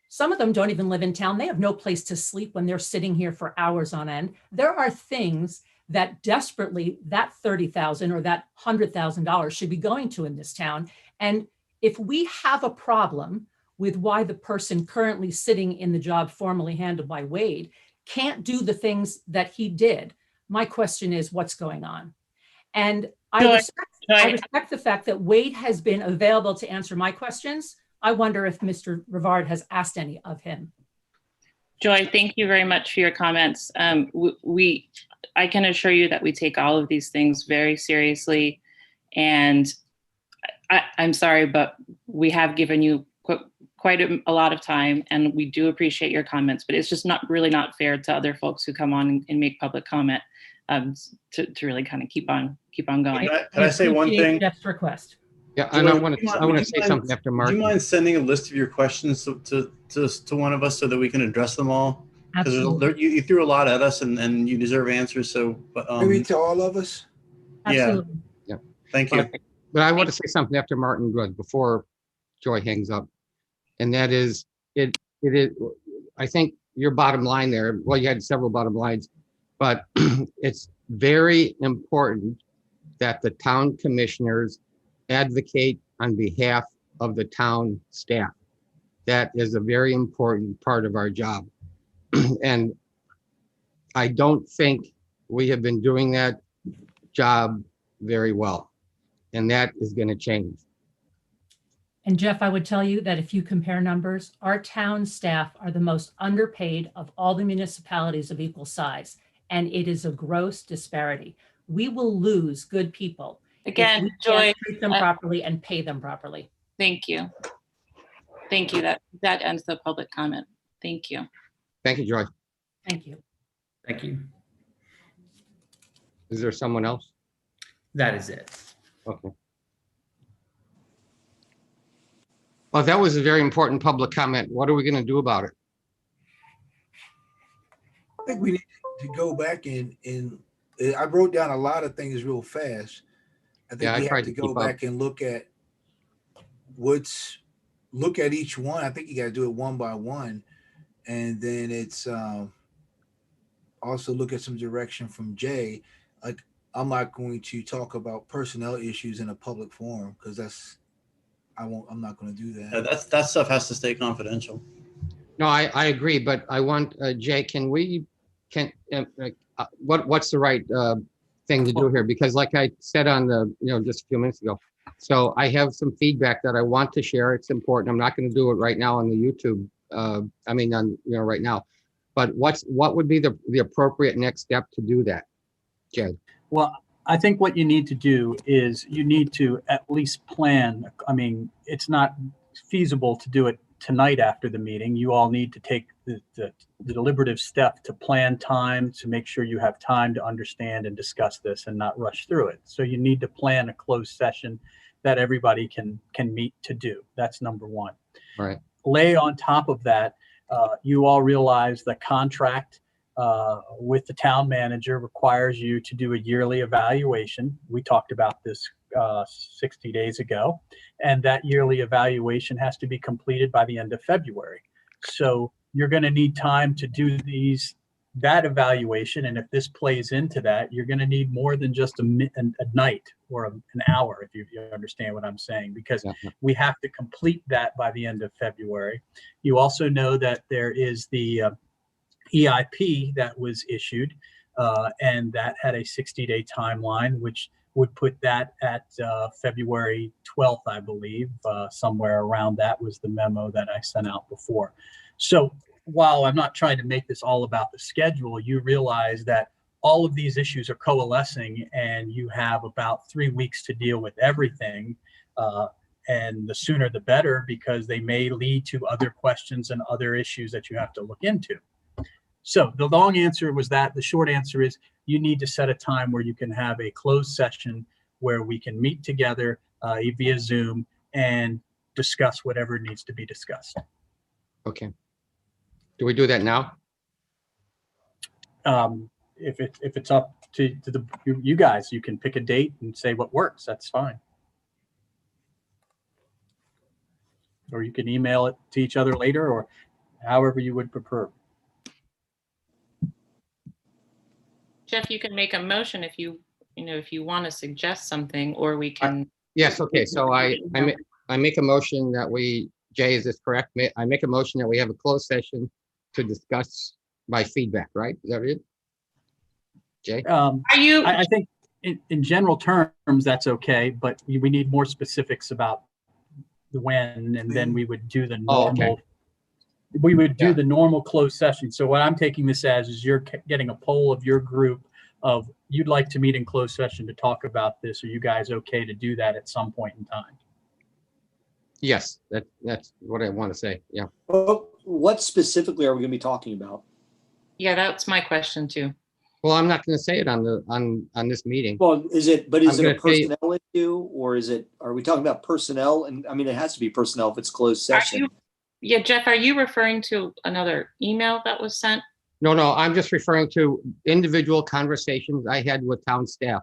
Some of them don't even live in town. They have no place to sleep when they're sitting here for hours on end. There are things that desperately that $30,000 or that $100,000 should be going to in this town. And if we have a problem with why the person currently sitting in the job formerly handled by Wade can't do the things that he did, my question is, what's going on? And I respect the fact that Wade has been available to answer my questions. I wonder if Mr. Rivard has asked any of him. Joy, thank you very much for your comments. I can assure you that we take all of these things very seriously. And I'm sorry, but we have given you quite a lot of time, and we do appreciate your comments, but it's just not fair to other folks who come on and make public comment to really kind of keep on going. Can I say one thing? Jeff's request. Yeah, and I want to say something after Mark. Do you mind sending a list of your questions to one of us so that we can address them all? Because you threw a lot at us, and you deserve answers. So, but maybe to all of us. Absolutely. Yeah. Thank you. But I want to say something after Martin goes, before Joy hangs up, and that is it is. I think your bottom line there. Well, you had several bottom lines, but it's very important that the town commissioners advocate on behalf of the town staff. That is a very important part of our job. And I don't think we have been doing that job very well. And that is going to change. And Jeff, I would tell you that if you compare numbers, our town staff are the most underpaid of all the municipalities of equal size. And it is a gross disparity. We will lose good people. Again, Joy, treat them properly and pay them properly. Thank you. Thank you. That ends the public comment. Thank you. Thank you, Joy. Thank you. Thank you. Is there someone else? That is it. Okay. Well, that was a very important public comment. What are we going to do about it? I think we need to go back and I wrote down a lot of things real fast. I think we have to go back and look at each one. I think you got to do it one by one. And then it's also look at some direction from Jay. Like, I'm not going to talk about personnel issues in a public forum because I'm not going to do that. That stuff has to stay confidential. No, I agree, but I want, Jay, what's the right thing to do here? Because like I said on just a few minutes ago, so I have some feedback that I want to share. It's important. I'm not going to do it right now on the YouTube. Right now, but what would be the appropriate next step to do that, Jay? Well, I think what you need to do is you need to at least plan. I mean, it's not feasible to do it tonight after the meeting. You all need to take the deliberative step to plan time to make sure you have time to understand and discuss this and not rush through it. So you need to plan a closed session that everybody can meet to do. That's number one. Right. Lay on top of that, you all realize the contract with the town manager requires you to do a yearly evaluation. We talked about this 60 days ago, and that yearly evaluation has to be completed by the end of February. So you're going to need time to do that evaluation. And if this plays into that, you're going to need more than just a night or an hour, if you understand what I'm saying, because we have to complete that by the end of February. You also know that there is the EIP that was issued, and that had a 60-day timeline, which would put that at February 12th, I believe, somewhere around that was the memo that I sent out before. So while I'm not trying to make this all about the schedule, you realize that all of these issues are coalescing and you have about 3 weeks to deal with everything. And the sooner the better, because they may lead to other questions and other issues that you have to look into. So the long answer was that. The short answer is you need to set a time where you can have a closed session where we can meet together via Zoom and discuss whatever needs to be discussed. Okay. Do we do that now? If it's up to you guys, you can pick a date and say what works. That's fine. Or you can email it to each other later, or however you would prefer. Jeff, you can make a motion if you want to suggest something, or we can. Yes, okay, so I make a motion that we, Jay, is this correct? I make a motion that we have a closed session to discuss my feedback, right? Is that it? Jay? I think in general terms, that's okay, but we need more specifics about the when, and then we would do the normal. Okay. We would do the normal closed session. So what I'm taking this as is you're getting a poll of your group of you'd like to meet in closed session to talk about this. Are you guys okay to do that at some point in time? Yes, that's what I want to say. Yeah. Well, what specifically are we going to be talking about? Yeah, that's my question too. Well, I'm not going to say it on this meeting. Well, is it a gonna say- personnel issue, or are we talking about personnel? And I mean, it has to be personnel if it's closed session. Jeff, are you referring to another email that was sent? No, I'm just referring to individual conversations I had with town staff.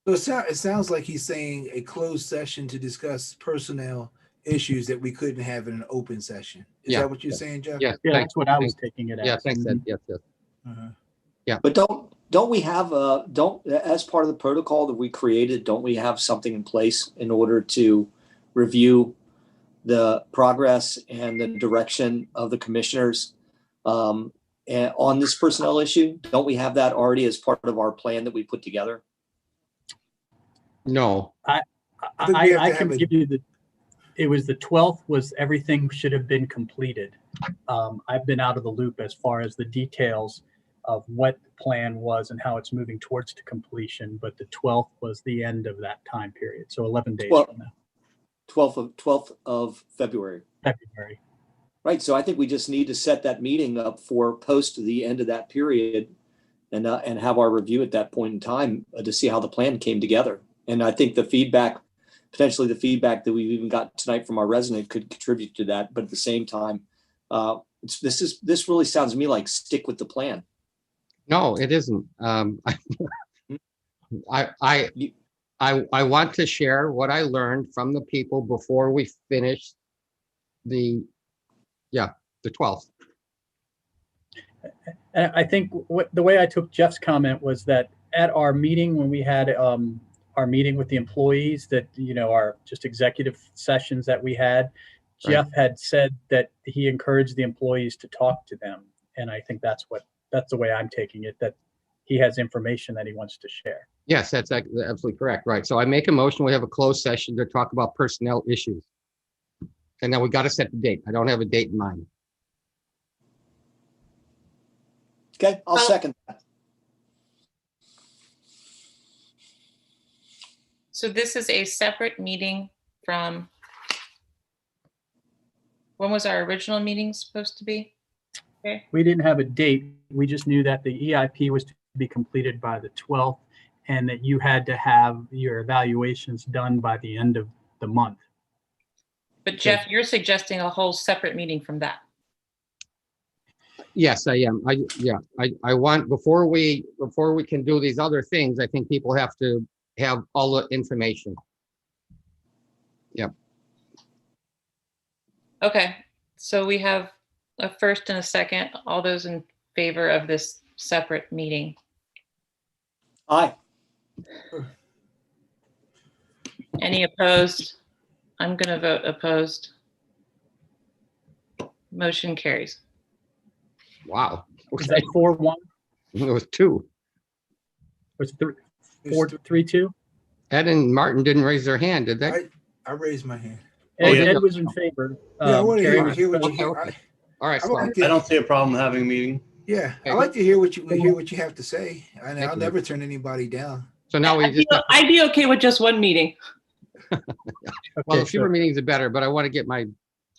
So it sounds like he's saying a closed session to discuss personnel issues that we couldn't have in an open session. Is that what you're saying, Jeff? Yes. Yeah, that's what I was taking it as. Yeah, thanks, Ed. Yes. Uh-huh. Yeah. But don't we have as part of the protocol that we created, don't we have something in place in order to review the progress and the direction of the commissioners and on this personnel issue? Don't we have that already as part of our plan that we put together? No. I can give you it was the 12th was everything should have been completed. I've been out of the loop as far as the details of what the plan was and how it's moving towards to completion, but the 12th was the end of that time period. So 11 days from now. 12th of February. February. Right. So I think we just need to set that meeting up for post the end of that period and have our review at that point in time to see how the plan came together. And I think potentially the feedback that we've even got tonight from our resident could contribute to that. But at the same time, this really sounds to me like stick with the plan. No, it isn't. I want to share what I learned from the people before we finish the 12th. I think the way I took Jeff's comment was that at our meeting, when we had our meeting with the employees, that, our just executive sessions that we had, Jeff had said that he encouraged the employees to talk to them. And I think that's the way I'm taking it, that he has information that he wants to share. Yes, that's absolutely correct. Right. So I make a motion. We have a closed session to talk about personnel issues. And then we got to set the date. I don't have a date in mind. Okay, I'll second that. So this is a separate meeting from, when was our original meeting supposed to be? Okay. We didn't have a date. We just knew that the EIP was to be completed by the 12th and that you had to have your evaluations done by the end of the month. But Jeff, you're suggesting a whole separate meeting from that. Yes, I am. I want, before we can do these other things, I think people have to have all the information. Yep. Okay, so we have a first and a second. All those in favor of this separate meeting? Aye. Any opposed? I'm going to vote opposed. Motion carries. Wow. Was that 4-1? It was 2. Was it 4-3-2? Ed and Martin didn't raise their hand, did they? I raised my hand. Ed was in favor. Yeah, I want to Carrie hear was what you. All right. I don't see a problem having a meeting. Yeah, I Okay, like to hear what you have to say, and Thank I'll you. never turn anybody down. So now we just, I'd be okay with just one meeting. well, Okay, the fewer meetings are better, but I want to get my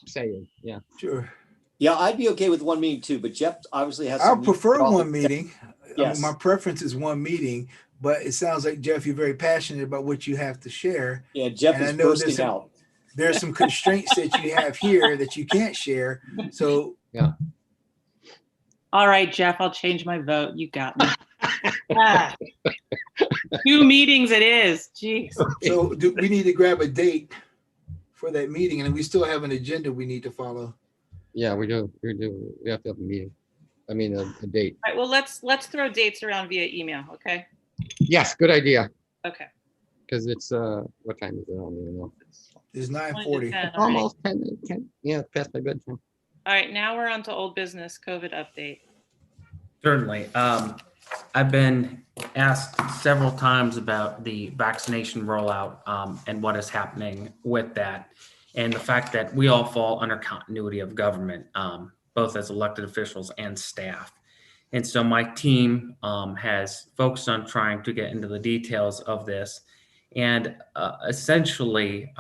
say in. Yeah. Sure. Yeah, I'd be okay with one meeting too, but Jeff obviously has. I some prefer problems. one meeting. Yes. My preference is one meeting, but it sounds like, Jeff, you're very passionate about what you have to share. Yeah, Jeff And is I know bursting out. there's some constraints that you have here that you can't share. So All right, Jeff, I'll change my vote. You got me. Ah, 2 meetings it is. Jeez. so we need to grab a date for that meeting, and we still have an agenda we need to follow. Yeah, we do. We do. We have to have a meeting. I mean, a date. All right, well, let's throw dates around via email, okay? Yes, good idea. Okay. Because it's, what time is it? I don't even know. It's 9:40. 10, all right. Almost 10, 10. Yeah, past my bedtime. All right, now we're on to old business COVID update. Certainly. I've been asked several times about the vaccination rollout and what is happening with that, and the fact that we all fall under continuity of government, both as elected officials and staff. And so my team has focused on trying to get into the details of this. And essentially,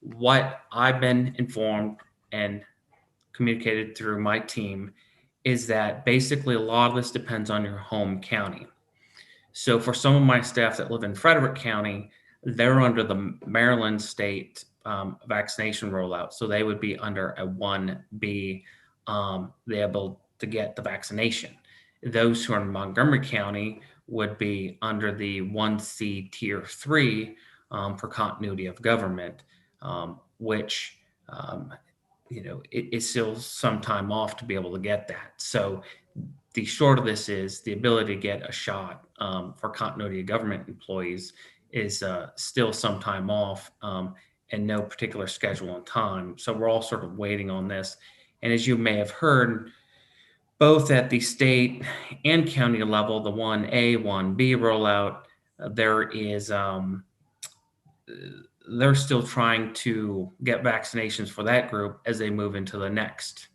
what I've been informed and communicated through my team is that basically a lot of this depends on your home county. So for some of my staff that live in Frederick County, they're under the Maryland state vaccination rollout. So they would be under a 1B, they able to get the vaccination. Those who are in Montgomery County would be under the 1C tier 3 for continuity of government, which it is still some time off to be able to get that. So the short of this is the ability to get a shot for continuity of government employees is still some time off and no particular schedule and time. So we're all sort of waiting on this. And as you may have heard, both at the state and county level, the 1A, 1B rollout, there is they're still trying to get vaccinations for that group as they move into the next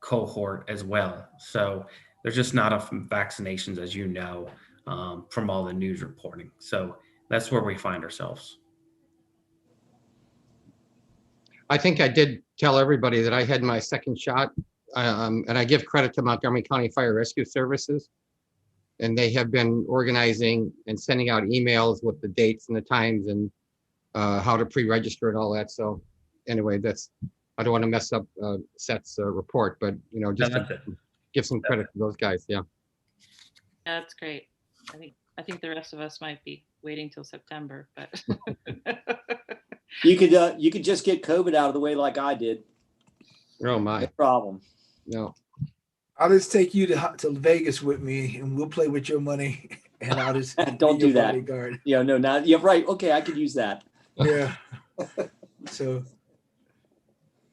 cohort as well. So there's just not enough vaccinations, as you know, from all the news reporting. So that's where we find ourselves. I think I did tell everybody that I had my second shot, and I give credit to Montgomery County Fire Rescue Services. And they have been organizing and sending out emails with the dates and the times and how to pre-register and all that. So anyway, I don't want to mess up Seth's report, but just to give some credit to those guys. Yeah. Yeah, that's great. I think the rest of us might be waiting till September, but You could just get COVID out of the way like I did. Oh my. No problem. No. I'll just take you to Vegas with me, and we'll play with your money. And I'll just Don't be do your that. bodyguard. Yeah, no, not yeah, right. Okay, I could use that. Yeah. So,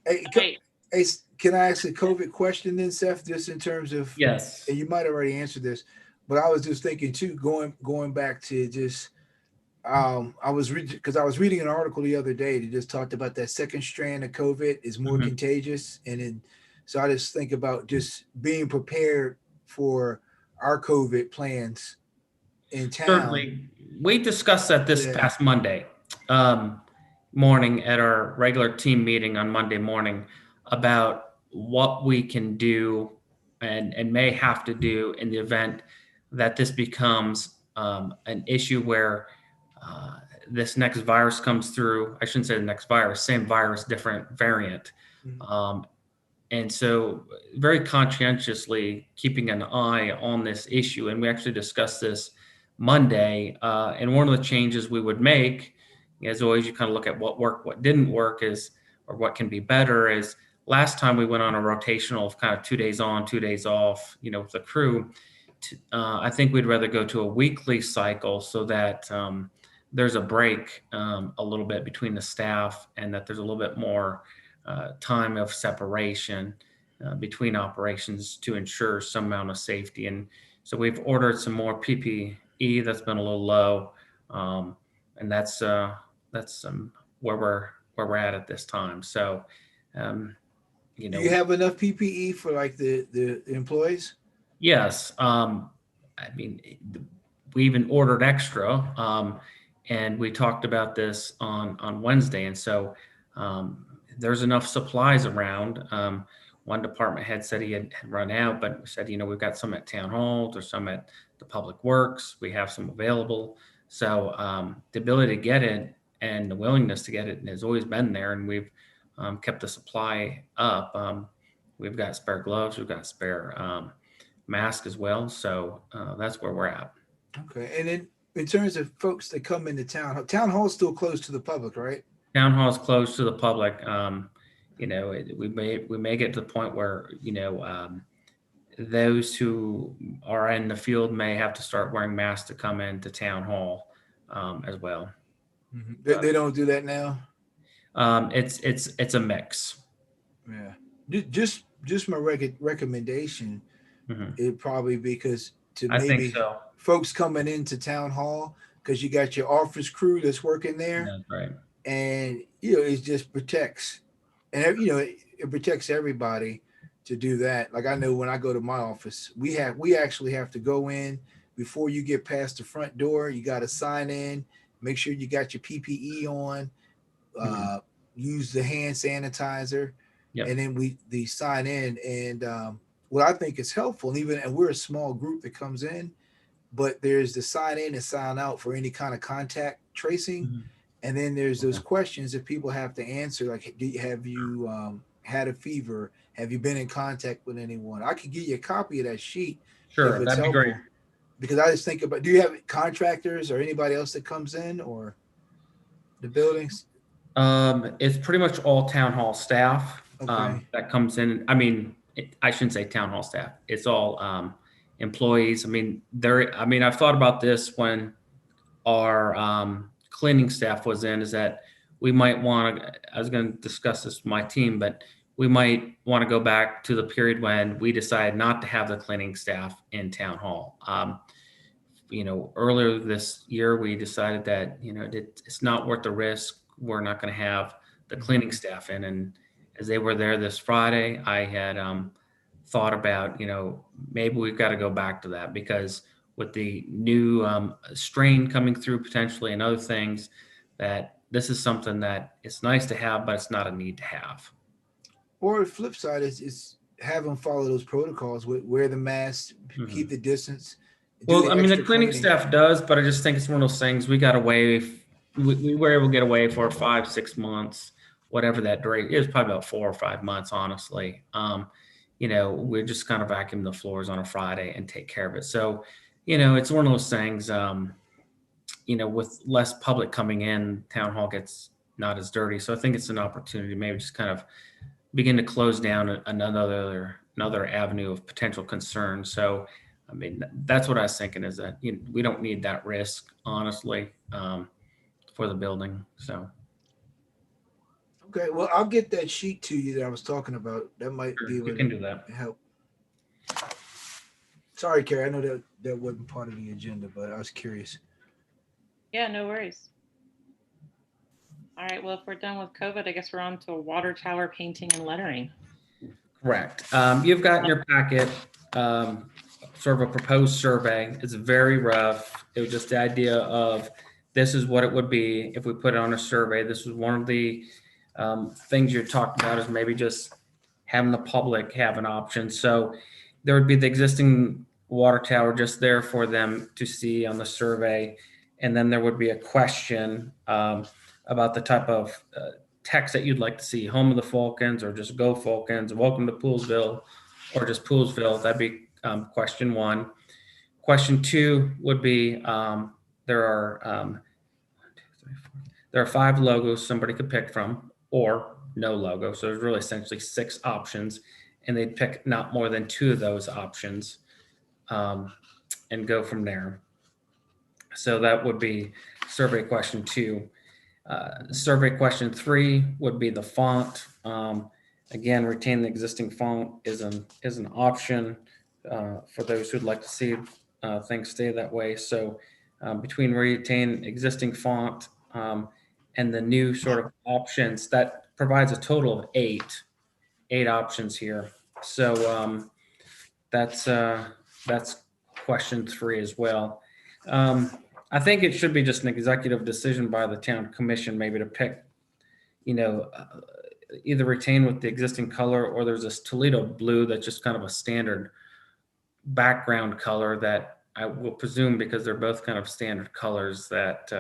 hey, Right. hey, can I ask a COVID question then, Seth? Just in terms of Yes. and you might have already answered this, but I was just thinking too, going back to just I was reading an article the other day that just talked about that second strand of COVID is more contagious, and so I just think about just being prepared for our COVID plans in town. Certainly. We discussed that this past Monday morning at our regular team meeting on Monday morning about what we can do and may have to do in the event that this becomes an issue where this next virus comes through. I shouldn't say the next virus, same virus, different variant. And so very conscientiously keeping an eye on this issue. And we actually discussed this Monday. And one of the changes we would make, as always, you kind of look at what worked, what didn't work or what can be better is last time we went on a rotational of kind of 2 days on, 2 days off, with the crew. I think we'd rather go to a weekly cycle so that there's a break a little bit between the staff and that there's a little bit more time of separation between operations to ensure some amount of safety. And so we've ordered some more PPE that's been a little low, and that's where we're at this time. So, do you have enough PPE for like the employees? Yes. I mean, we even ordered extra, and we talked about this on Wednesday. And so there's enough supplies around. One department head said he had run out, but said, we've got some at town hall, there's some at the public works, we have some available. So the ability to get it and the willingness to get it has always been there, and we've kept the supply up. We've got spare gloves, we've got spare mask as well. So that's where we're at. Okay. And then in terms of folks that come into town hall is still closed to the public, right? Town hall is closed to the public. We may get to the point where, those who are in the field may have to start wearing masks to come into town hall as well. They don't do that now. It's a mix. Yeah. Just my recommendation. It probably because to I think maybe so. folks coming into town hall, because you got your office crew that's working there, That's right. and it just protects, and it protects everybody to do that. Like I know when I go to my office, we actually have to go in before you get past the front door. You got to sign in, make sure you got your PPE on, use the hand sanitizer, and then they sign in. And what I think is helpful, and we're a small group that comes in, but there's the sign in and sign out for any kind of contact tracing. And then there's those questions that people have to answer, like, have you had a fever? Have you been in contact with anyone? I could give you a copy of that sheet. Sure, that'd be great. Because I just think about, do you have contractors or anybody else that comes in, or the buildings? It's pretty much all town hall staff that comes in. I mean, I shouldn't say town hall staff. It's all employees. I mean, I've thought about this when our cleaning staff was in, is that we might want to, I was going to discuss this with my team, but we might want to go back to the period when we decided not to have the cleaning staff in town hall. Earlier this year, we decided that, it's not worth the risk. We're not going to have the cleaning staff in. And as they were there this Friday, I had thought about, maybe we've got to go back to that, because with the new strain coming through potentially and other things, that this is something that it's nice to have, but it's not a need to have. Or the flip side is have them follow those protocols, wear the mask, keep the distance. Well, I mean, the cleaning staff does, but I just think it's one of those things we got away. We were able to get away for 5-6 months, whatever that duration. It was probably about 4 or 5 months, honestly. We're just kind of vacuum the floors on a Friday and take care of it. So, it's one of those things, with less public coming in, town hall gets not as dirty. So I think it's an opportunity to maybe just kind of begin to close down another avenue of potential concern. So, I mean, that's what I was thinking, is that we don't need that risk, honestly, for the building. So. Okay, well, I'll get that sheet to you that I was talking about. That might be able to help. Sorry, Carrie, I know that wasn't part of the agenda, but I was curious. Yeah, no worries. All right, well, if we're done with COVID, I guess we're on to water tower painting and lettering. Correct. You've got in your packet sort of a proposed survey. It's very rough. It was just the idea of, this is what it would be if we put it on a survey. This was one of the things you talked about, is maybe just having the public have an option. So there would be the existing water tower just there for them to see on the survey. And then there would be a question about the type of text that you'd like to see: home of the Falcons, or just go Falcons, welcome to Poolsville, or just Poolsville. That'd be question 1. Question 2 would be, there are 5 logos somebody could pick from, or no logo. So there's really essentially 6 options, and they'd pick not more than 2 of those options and go from there. So that would be survey question 2. Survey question 3 would be the font. Again, retain the existing font is an option for those who'd like to see things stay that way. So between retain existing font and the new sort of options, that provides a total of 8 options here. So that's that's question 3 as well. I think it should be just an executive decision by the town commission, maybe to pick, either retain with the existing color, or there's this Toledo blue that's just kind of a standard background color that I will presume, because they're both kind of standard colors, that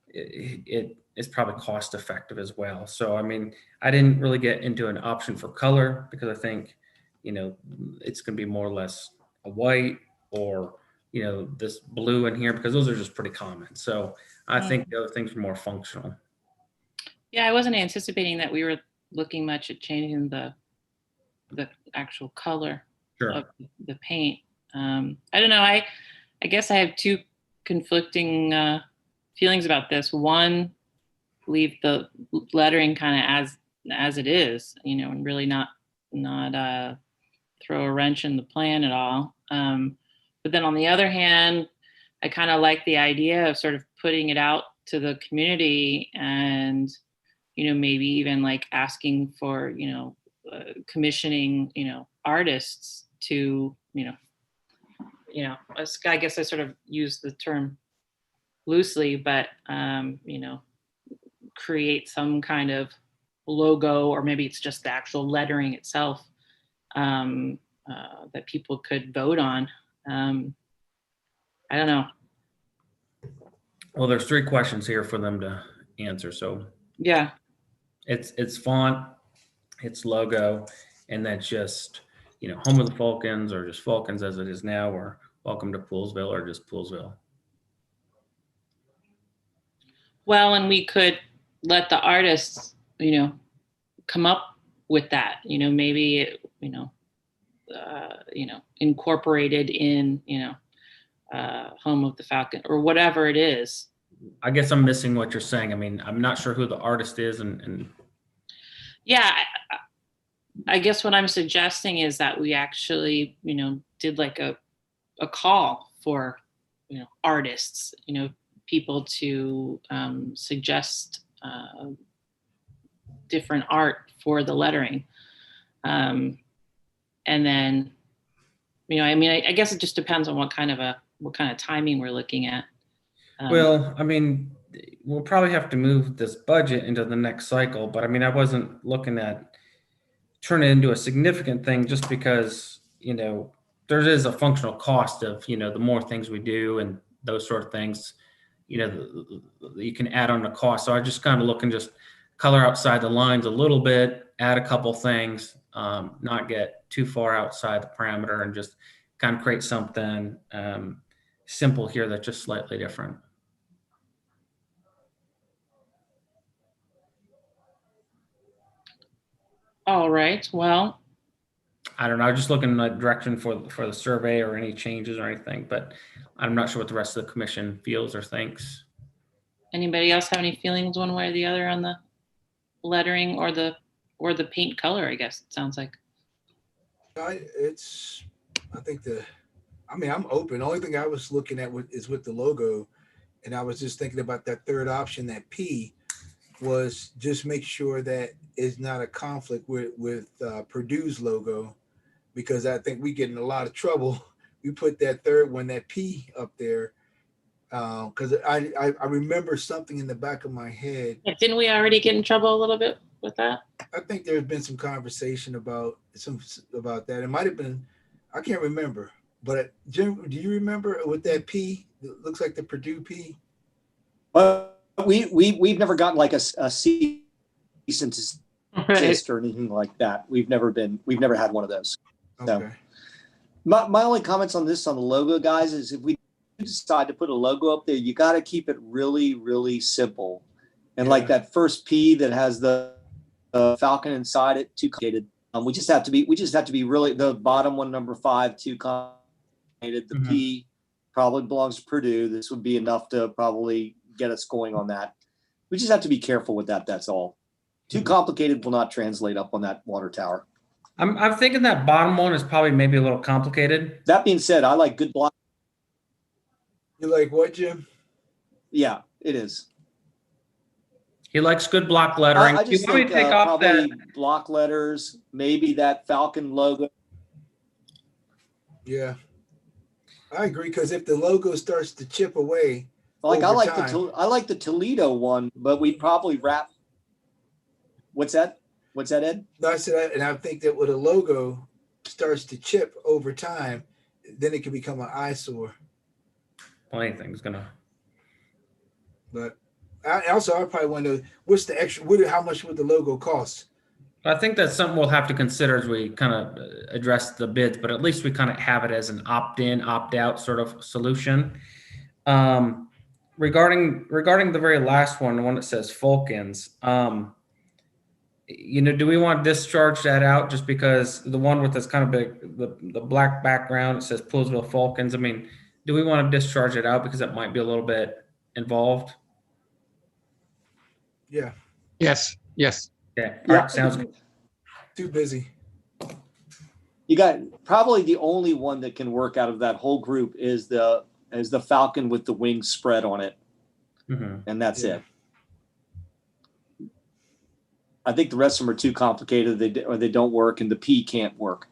it is probably cost effective as well. So, I mean, I didn't really get into an option for color because I think, it's going to be more or less a white or, this blue in here, because those are just pretty common. So I think the other things are more functional. Yeah, I wasn't anticipating that we were looking much at changing the actual color of the paint. I don't know. I guess I have two conflicting feelings about this. One, leave the lettering kind of as it is, and really not throw a wrench in the plan at all. But then on the other hand, I kind of like the idea of sort of putting it out to the community and, maybe even like asking for, commissioning, artists to, I guess I sort of use the term loosely, but, create some kind of logo, or maybe it's just the actual lettering itself that people could vote on. I don't know. Well, there's 3 questions here for them to answer. So yeah, it's font, it's logo, and that's just, home of the Falcons, or just Falcons as it is now, or welcome to Poolsville, or just Poolsville. Well, and we could let the artists, come up with that, maybe, incorporated in, home of the Falcon, or whatever it is. I guess I'm missing what you're saying. I mean, I'm not sure who the artist is, and yeah, I guess what I'm suggesting is that we actually, did like a call for, artists, people to suggest different art for the lettering. And then, I guess it just depends on what kind of timing we're looking at. Well, I mean, we'll probably have to move this budget into the next cycle, but I mean, I wasn't looking at turning it into a significant thing, just because, there is a functional cost of, the more things we do and those sort of things, you can add on the cost. So I just kind of looking, just color outside the lines a little bit, add a couple things, not get too far outside the parameter, and just kind of create something simple here that's just slightly different. All right. Well, I don't know. I'm just looking in the direction for the survey, or any changes or anything, but I'm not sure what the rest of the commission feels or thinks. anybody else have any feelings one way or the other on the lettering or the paint color? I guess it sounds like. I'm open. The only thing I was looking at is with the logo, and I was just thinking about that third option, that P, was just make sure that it's not a conflict with Purdue's logo, because I think we get in a lot of trouble. We put that third one, that P, up there, because I remember something in the back of my head. Yeah, didn't we already get in trouble a little bit with that? I think there's been some conversation about that. It might have been, I can't remember. But Jim, do you remember with that P? It looks like the Purdue P. We've never gotten like a cease and desist or anything like that. We've never had one of those. Okay. So, my only comments on this, on the logo, guys, is if we decide to put a logo up there, you got to keep it really, really simple. And like that first P that has the Falcon inside it, too complicated. We just have to be really, the bottom one, number 5, too complicated. The P probably belongs to Purdue. This would be enough to probably get us going on that. We just have to be careful with that. That's all. Too complicated will not translate up on that water tower. I'm thinking that bottom one is probably maybe a little complicated. That being said, I like good block. You like what, Jim? Yeah, it is. He likes good block lettering. I just think probably block letters, maybe that Falcon logo. Yeah. I agree, because if the logo starts to chip away, Like I over like time. I like the Toledo one, but we'd probably wrap. What's that? What's that, Ed? No, I said, and I think that when a logo starts to chip over time, then it can become an eyesore. Well, anything's gonna. But I probably wonder what's the extra. How much would the logo cost? I think that's something we'll have to consider as we kind of address the bids, but at least we kind of have it as an opt-in, opt-out sort of solution. Regarding the very last one, the one that says Fulkins, do we want to discharge that out just because the one with this kind of big, the black background, it says Poolsville Fulkins. I mean, do we want to discharge it out because it might be a little bit involved? Yeah. Yes, yes. Yeah. All right, sounds good. Too busy. You got probably the only one that can work out of that whole group is the falcon with the wings spread on it, and that's it. I think the rest of them are too complicated. They don't work, and the P can't work.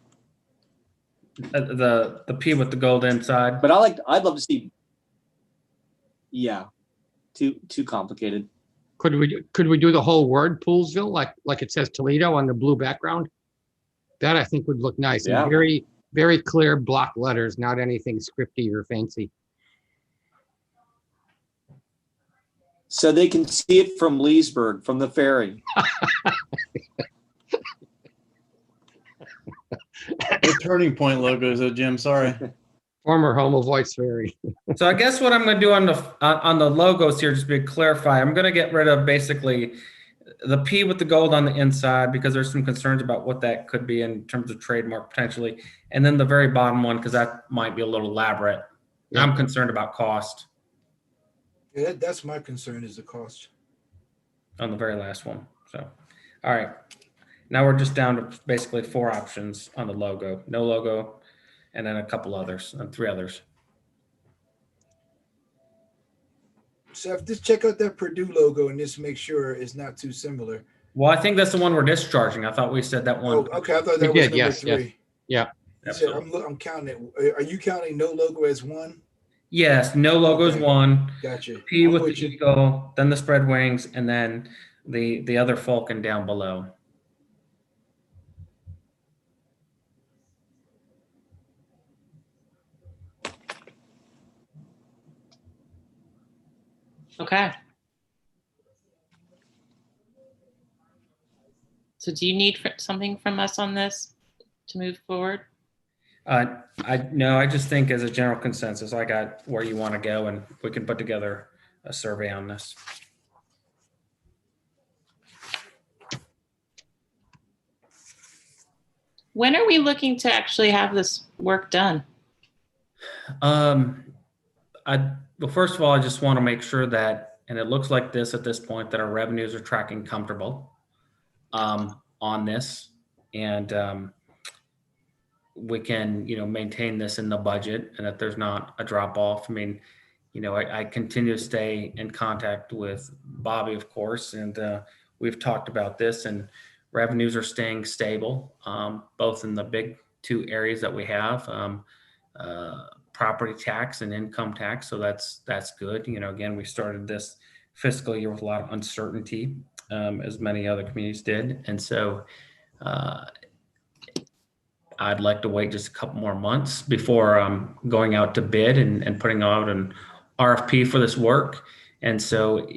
The P with the gold inside. But I'd love to see. Yeah, too complicated. Could we do the whole word Poolsville like it says Toledo on the blue background? That I think would look nice. Yeah. And very, very clear block letters, not anything scripty or fancy. So they can see it from Leesburg, from the ferry. The Turning Point logos, though, Jim. Sorry. Former home of White's Ferry. So I guess what I'm going to do on the logos here, just to clarify, I'm going to get rid of basically the P with the gold on the inside because there's some concerns about what that could be in terms of trademark potentially, and then the very bottom one because that might be a little elaborate. Yeah. I'm concerned about cost. Yeah, that's my concern is the cost. On the very last one. So, all right. Now we're just down to basically 4 options on the logo. No logo, and then a couple others, and 3 others. Seth, just check out that Purdue logo and just make sure it's not too similar. Well, I think that's the one we're discharging. I thought we said that one. Oh, okay. I thought that was number yes, 3. Yeah. So I'm counting it. Are you counting no logo as 1? Yes, no logo is 1. Gotcha. P with the eagle, then the spread wings, and then the other falcon down below. Okay. So do you need something from us on this to move forward? I just think as a general consensus, I got where you want to go, and we can put together a survey on this. When are we looking to actually have this work done? Well, first of all, I just want to make sure that, and it looks like this at this point, that our revenues are tracking comfortable on this, and we can, maintain this in the budget, and that there's not a drop off. I mean, I continue to stay in contact with Bobby, of course, and we've talked about this, and revenues are staying stable, both in the big 2 areas that we have. Property tax and income tax. So that's good. Again, we started this fiscal year with a lot of uncertainty, as many other communities did. And so I'd like to wait just a couple more months before going out to bid and putting out an RFP for this work. And so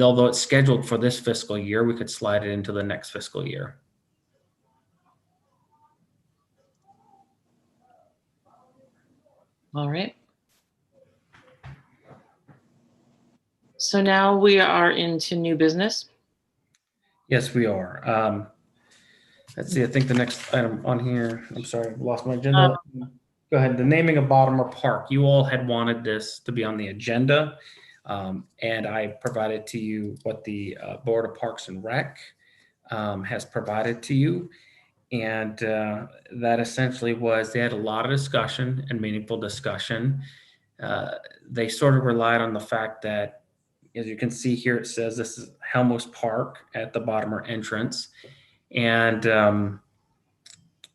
although it's scheduled for this fiscal year, we could slide it into the next fiscal year. All right. So now we are into new business. Yes, we are. Let's see. I think the next item on here, I'm sorry, I've lost my agenda. Go ahead. The naming of Baltimore Park. You all had wanted this to be on the agenda. And I provided to you what the Board of Parks and Rec has provided to you. And that essentially was, they had a lot of discussion and meaningful discussion. They sort of relied on the fact that, as you can see here, it says this is Helmholtz Park at the Baltimore entrance. And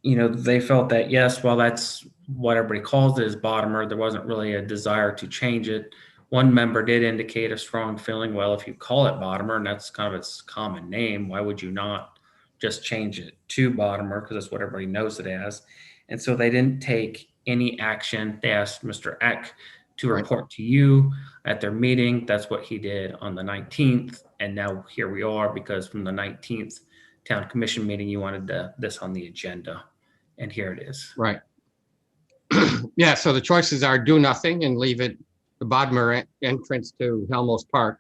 they felt that, yes, well, that's what everybody calls it, is Bottomer. There wasn't really a desire to change it. One member did indicate a strong feeling, well, if you call it Bottomer and that's kind of its common name, why would you not just change it to Bottomer? Because that's what everybody knows it as. And so they didn't take any action. They asked Mr. Eck to Right. report to you at their meeting. That's what he did on the 19th. And now here we are, because from the 19th town commission meeting, you wanted this on the agenda. And here it is. Right. Yeah, so the choices are do nothing and leave it the Bodmer entrance to Helmholtz Park,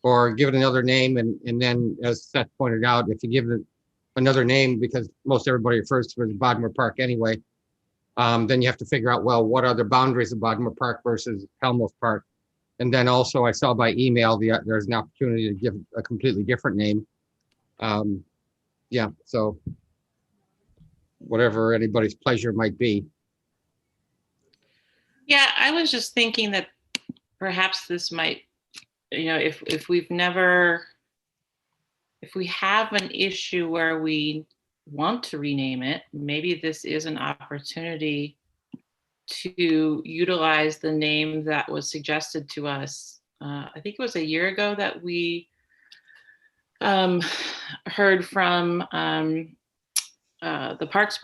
or give it another name. And then, as Seth pointed out, if you give it another name, because most everybody refers to it as Bodmer Park anyway, then you have to figure out, well, what are the boundaries of Bodmer Park versus Helmholtz Park? And then also I saw by email, there's an opportunity to give a completely different name. Yeah, so whatever anybody's pleasure might be. Yeah, I was just thinking that perhaps this might, if we have an issue where we want to rename it, maybe this is an opportunity to utilize the name that was suggested to us. I think it was a year ago that we heard from the Parks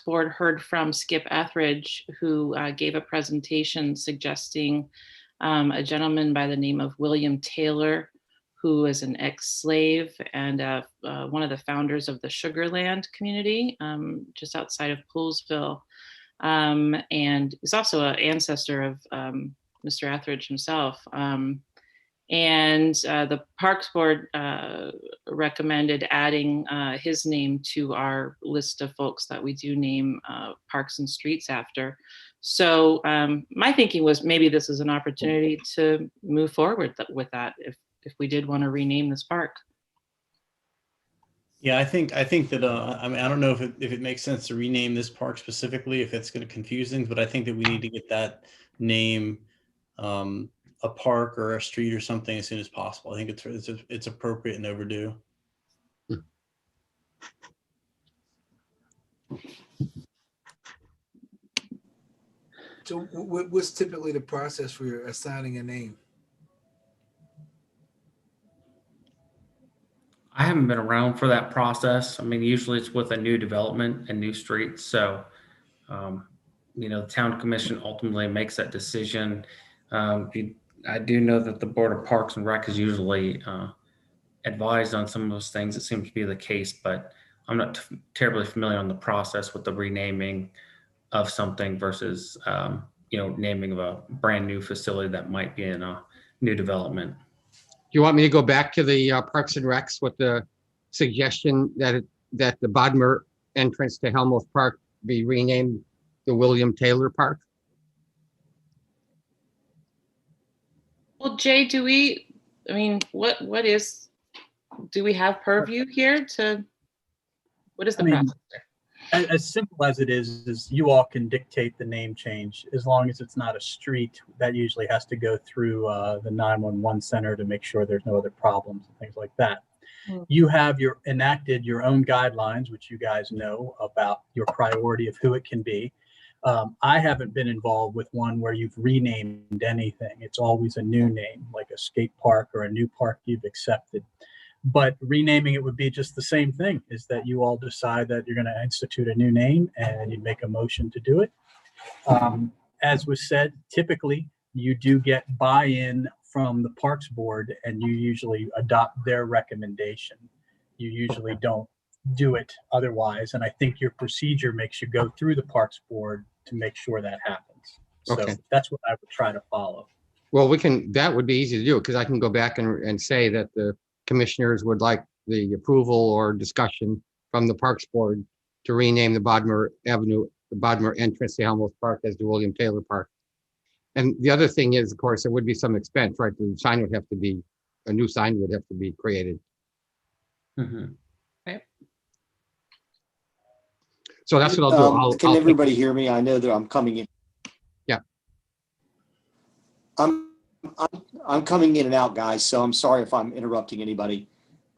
Board heard from Skip Etheridge, who gave a presentation suggesting a gentleman by the name of William Taylor, who is an ex-slave and one of the founders of the Sugarland community just outside of Poolesville, and is also an ancestor of Mr. Etheridge himself. And the Parks Board recommended adding his name to our list of folks that we do name parks and streets after. So my thinking was maybe this is an opportunity to move forward with that if we did want to rename this park. Yeah, I think that I mean, I don't know if it makes sense to rename this park specifically, if it's going to confuse things, but I think that we need to get that name a park or a street or something as soon as possible. I think it's appropriate and overdue. So what's typically the process for assigning a name? I haven't been around for that process. I mean, usually it's with a new development and new streets. So, the town commission ultimately makes that decision. I do know that the Board of Parks and Rec is usually advised on some of those things. It seems to be the case, but I'm not terribly familiar on the process with the renaming of something versus, naming of a brand new facility that might be in a new development. Do you want me to go back to the Parks and Recs with the suggestion that the Bodmer entrance to Helmholtz Park be renamed the William Taylor Park? Well, Jay, do we have purview here what is the process there? As simple as it is you all can dictate the name change as long as it's not a street. That usually has to go through the 911 center to make sure there's no other problems and things like that. You have enacted your own guidelines, which you guys know about your priority of who it can be. I haven't been involved with one where you've renamed anything. It's always a new name, like a skate park or a new park you've accepted. But renaming it would be just the same thing, is that you all decide that you're going to institute a new name and you make a motion to do it. As was said, typically you do get buy-in from the Parks Board and you usually adopt their recommendation. You usually don't do it otherwise. And I think your procedure makes you go through the Parks Board to make sure that happens. Okay. So that's what I would try to follow. Well, that would be easy to do because I can go back and say that the commissioners would like the approval or discussion from the Parks Board to rename the Bodmer entrance to Helmholtz Park as the William Taylor Park. And the other thing is, of course, there would be some expense, right? The sign would have to be, a new sign would have to be created. Mm-hmm. Okay. So that's what I'll do. Can everybody hear me? I know that I'm coming in. Yeah. I'm coming in and out, guys, so I'm sorry if I'm interrupting anybody.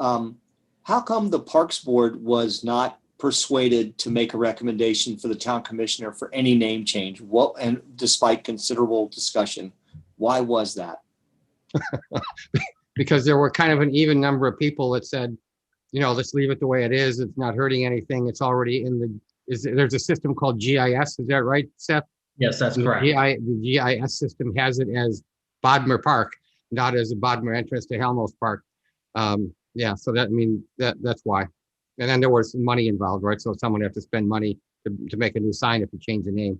How come the Parks Board was not persuaded to make a recommendation for the town commissioner for any name change? What, and despite considerable discussion, why was that? Because there were kind of an even number of people that said, you know, let's leave it the way it is. It's not hurting anything. It's already in the, there's a system called GIS. Is that right, Seth? Yes, that's The correct. The GIS system has it as Bodmer Park, not as a Bodmer entrance to Helmholtz Park. Yeah, so that, I mean, that's why. And then there was money involved, right? So someone had to spend money to make a new sign if you change the name.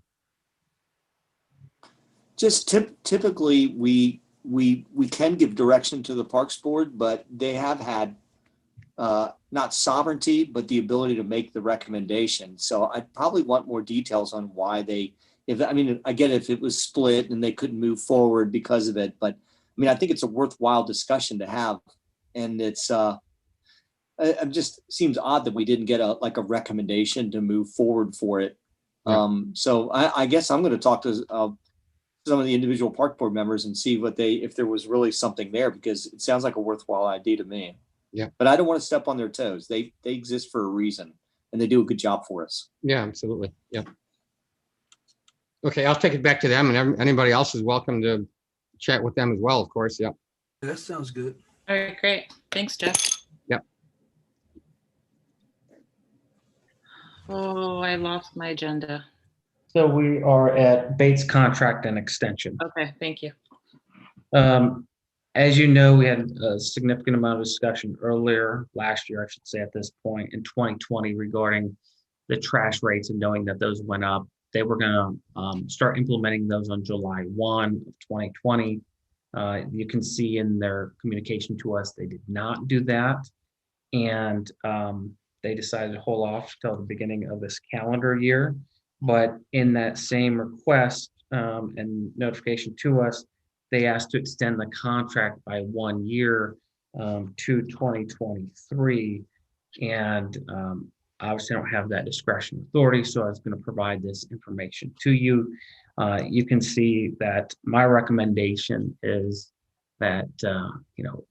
Just typically, we can give direction to the Parks Board, but they have had not sovereignty, but the ability to make the recommendation. So I'd probably want more details on why they, I mean, I get if it was split and they couldn't move forward because of it, but I mean, I think it's a worthwhile discussion to have. And it's, it just seems odd that we didn't get a recommendation to move forward for it. Yeah. So I guess I'm going to talk to some of the individual park board members and see what if there was really something there, because it sounds like a worthwhile idea to me. Yeah. But I don't want to step on their toes. They exist for a reason, and they do a good job for us. Yeah, absolutely. Yeah. Okay, I'll take it back to them, and anybody else is welcome to chat with them as well, of course. Yeah. That sounds good. All right, great. Thanks, Jeff. Yep. Oh, I lost my agenda. So we are at Bates contract and extension. Okay, thank you. As you know, we had a significant amount of discussion earlier last year, I should say, at this point in 2020 regarding the trash rates, and knowing that those went up. They were going to start implementing those on July 1 of 2020. You can see in their communication to us, they did not do that. And they decided to hold off till the beginning of this calendar year. But in that same request and notification to us, they asked to extend the contract by 1 year to 2023. And obviously I don't have that discretion authority, so I was going to provide this information to you. You can see that my recommendation is that, you know,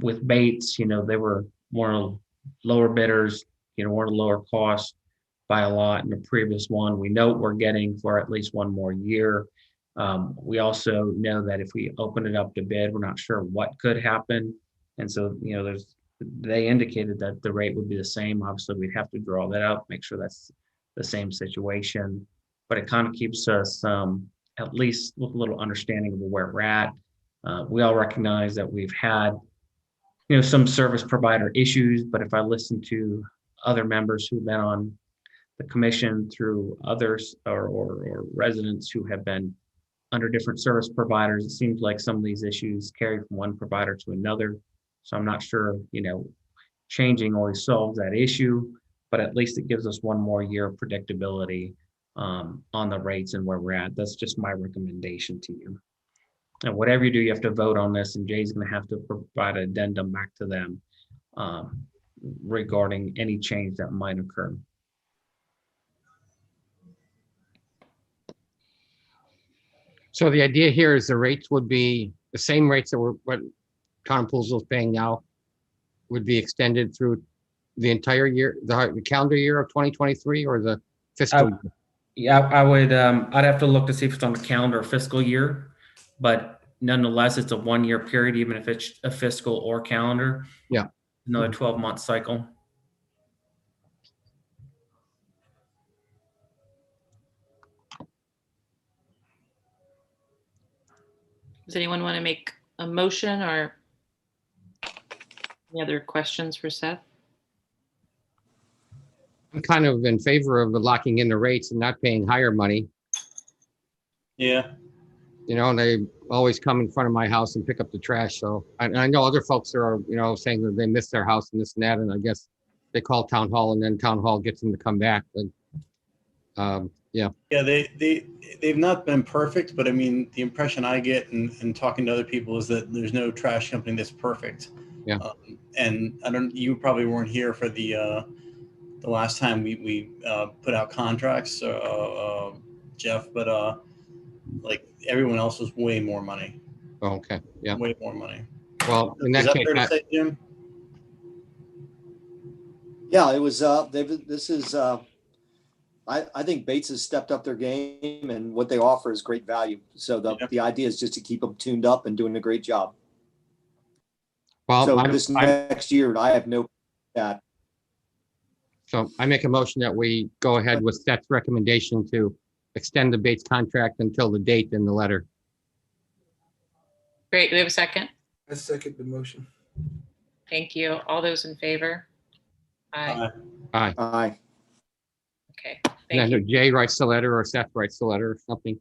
with Bates, you know, they were more lower bidders, you know, more lower cost by a lot in the previous one. We know what we're getting for at least 1 more year. We also know that if we open it up to bid, we're not sure what could happen. And so, you know, they indicated that the rate would be the same. Obviously, we'd have to draw that up, make sure that's the same situation. But it kind of keeps us at least with a little understanding of where we're at. We all recognize that we've had, you know, some service provider issues, but if I listen to other members who've been on the commission through others or residents who have been under different service providers, it seems like some of these issues carry from one provider to another. So I'm not sure, you know, changing always solves that issue, but at least it gives us 1 more year of predictability on the rates and where we're at. That's just my recommendation to you. And whatever you do, you have to vote on this, and Jay's going to have to provide an addendum back to them regarding any change that might occur. So the idea here is the rates would be the same rates that were what Town of Poolsville is paying now would be extended through the entire year, the calendar year of 2023, or the fiscal year? Yeah, I would, I'd have to look to see if it's on the calendar or fiscal year, but nonetheless, it's a 1 year period, even if it's a fiscal or calendar. Yeah. Another 12-month cycle. Does anyone want to make a motion or any other questions for Seth? I'm kind of in favor of locking in the rates and not paying higher money. Yeah. You know, and they always come in front of my house and pick up the trash. So I know other folks are, you know, saying that they miss their house and this and that. And I guess they call town hall and then town hall gets them to come back. But yeah. Yeah, they've not been perfect, but I mean, the impression I get in talking to other people is that there's no trash company that's perfect. Yeah. And you probably weren't here for the last time we put out contracts, Jeff, but like everyone else was way more money. Oh, okay. Yeah. Way more money. Well, in Is that that case, fair to say, Jim? Yeah, it was, this is, I think Bates has stepped up their game, and what they offer is great value. So the idea is just to keep them tuned up and doing a great job. Well, So this next year, I have no that. so I make a motion that we go ahead with Seth's recommendation to extend the Bates contract until the date in the letter. Great. Do we have a second? I second the motion. Thank you. All those in favor? Aye. Aye. Aye. Okay. And Thank you. then Jay writes the letter or Seth writes the letter or something.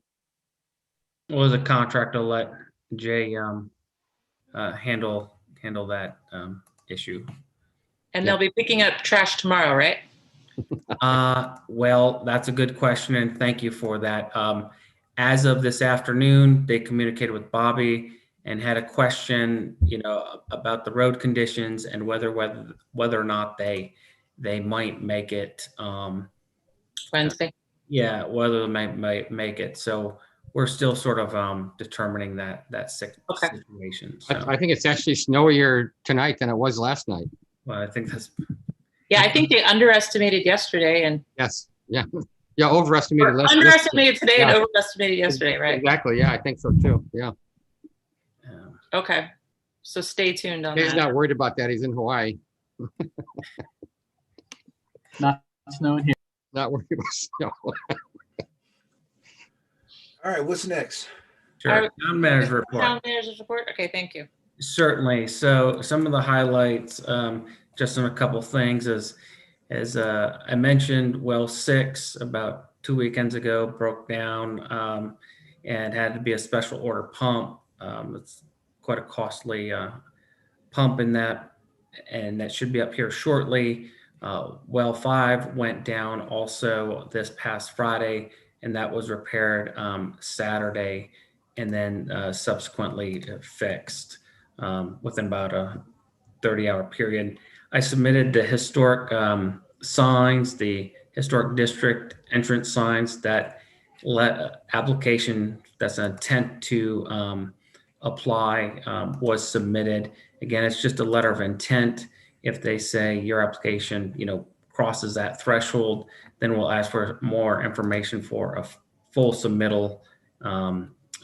Well, as a contract, I'll let Jay handle that issue. And they'll be picking up trash tomorrow, right? Well, that's a good question, and thank you for that. As of this afternoon, they communicated with Bobby and had a question, about the road conditions and whether or not they might make it. Wednesday. Yeah, whether they might make it. So we're still sort of determining that situation. So, I think it's actually snowier tonight than it was last night. well, I think that's. Yeah, I think they underestimated yesterday and Yes. Yeah. Yeah. Overestimated. underestimated today and Yeah. overestimated yesterday, right? Exactly. Yeah. I think so too. Yeah. Okay. So stay tuned on He's that. not worried about that. He's in Hawaii. Not snowing here. Not worried about snow. All right, what's next? Sure. Town manager report. Town manager's report. Okay, thank you. Certainly. So some of the highlights, just on a couple things, as I mentioned, well 6 about 2 weekends ago broke down and had to be a special order pump. It's quite a costly pump in that, and that should be up here shortly. Well 5 went down also this past Friday, and that was repaired Saturday, and then subsequently fixed within about a 30-hour period. I submitted the historic signs, the historic district entrance signs, that application that's an intent to apply was submitted. Again, it's just a letter of intent. If they say your application, crosses that threshold, then we'll ask for more information for a full submittal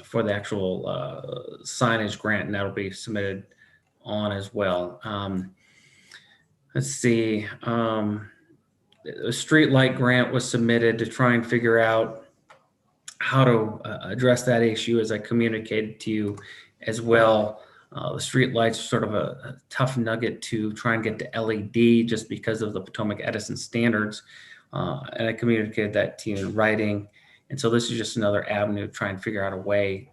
for the actual signage grant, and that'll be submitted on as well. Let's see. A street light grant was submitted to try and figure out how to address that issue, as I communicated to you as well. The street lights are sort of a tough nugget to try and get to LED just because of the Potomac Edison standards. And I communicated that to you in writing. And so this is just another avenue to try and figure out a way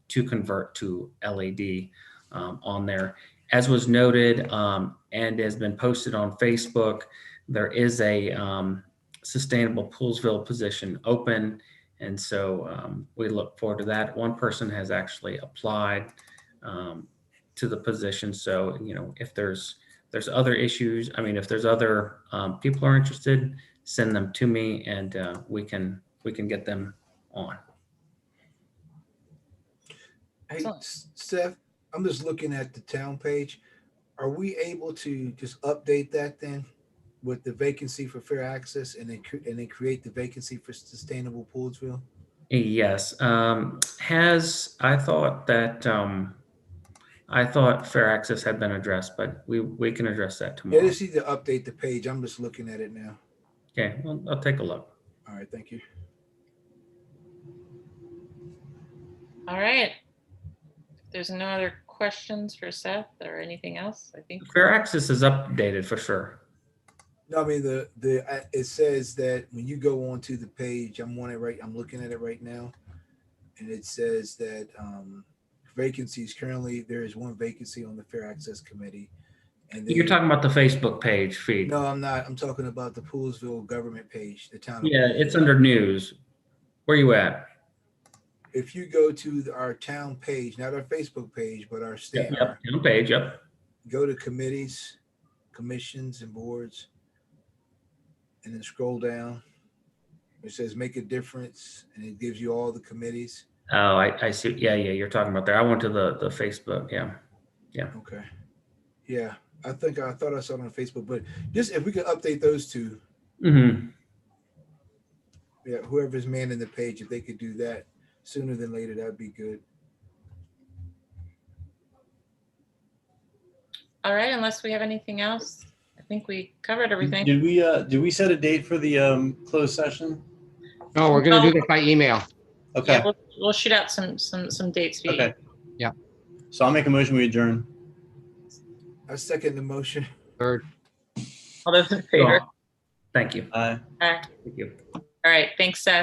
to convert to LED on there. As was noted and has been posted on Facebook, there is a sustainable Poolsville position open. And so we look forward to that. One person has actually applied to the position. So, if there's other issues, if there's other people are interested, send them to me, and we can get them on. Hey, Seth, I'm just looking at the town page. Are we able to just update that then with the vacancy for fair access and then create the vacancy for sustainable Poolsville? Yes. I thought fair access had been addressed, but we can address that tomorrow. Yeah, just need to update the page. I'm just looking at it now. Okay, well, I'll take a look. All right, thank you. All right. If there's no other questions for Seth or anything else, I think. Fair access is updated for sure. No, it says that when you go onto the page, I'm looking at it right now, and it says that vacancies currently there is one vacancy on the Fair Access Committee. And You're talking about the Facebook page feed. No, I'm not. I'm talking about the Poolsville government page, the town. Yeah, it's under news. Where you at? If you go to our town page, not our Facebook page, but our state Yep, town page. Yep. Go to committees, commissions, and boards, and then scroll down. It says make a difference, and it gives you all the committees. Oh, I see. Yeah, you're talking about there. I went to the Facebook. Yeah. Okay. Yeah. I think I thought I saw it on Facebook, but just if we could update those two, Mm-hmm. yeah, whoever's manning the page, if they could do that sooner than later, that'd be good. All right, unless we have anything else, I think we covered everything. Did we set a date for the closed session? No, we're gonna do that by email. Okay. Yeah, we'll shoot out some dates via Okay. Yeah. So I'll make a motion. We adjourn. I second the motion. Third. all those in favor. Thank you. Aye. All right. Thank you. All right, thanks, Seth.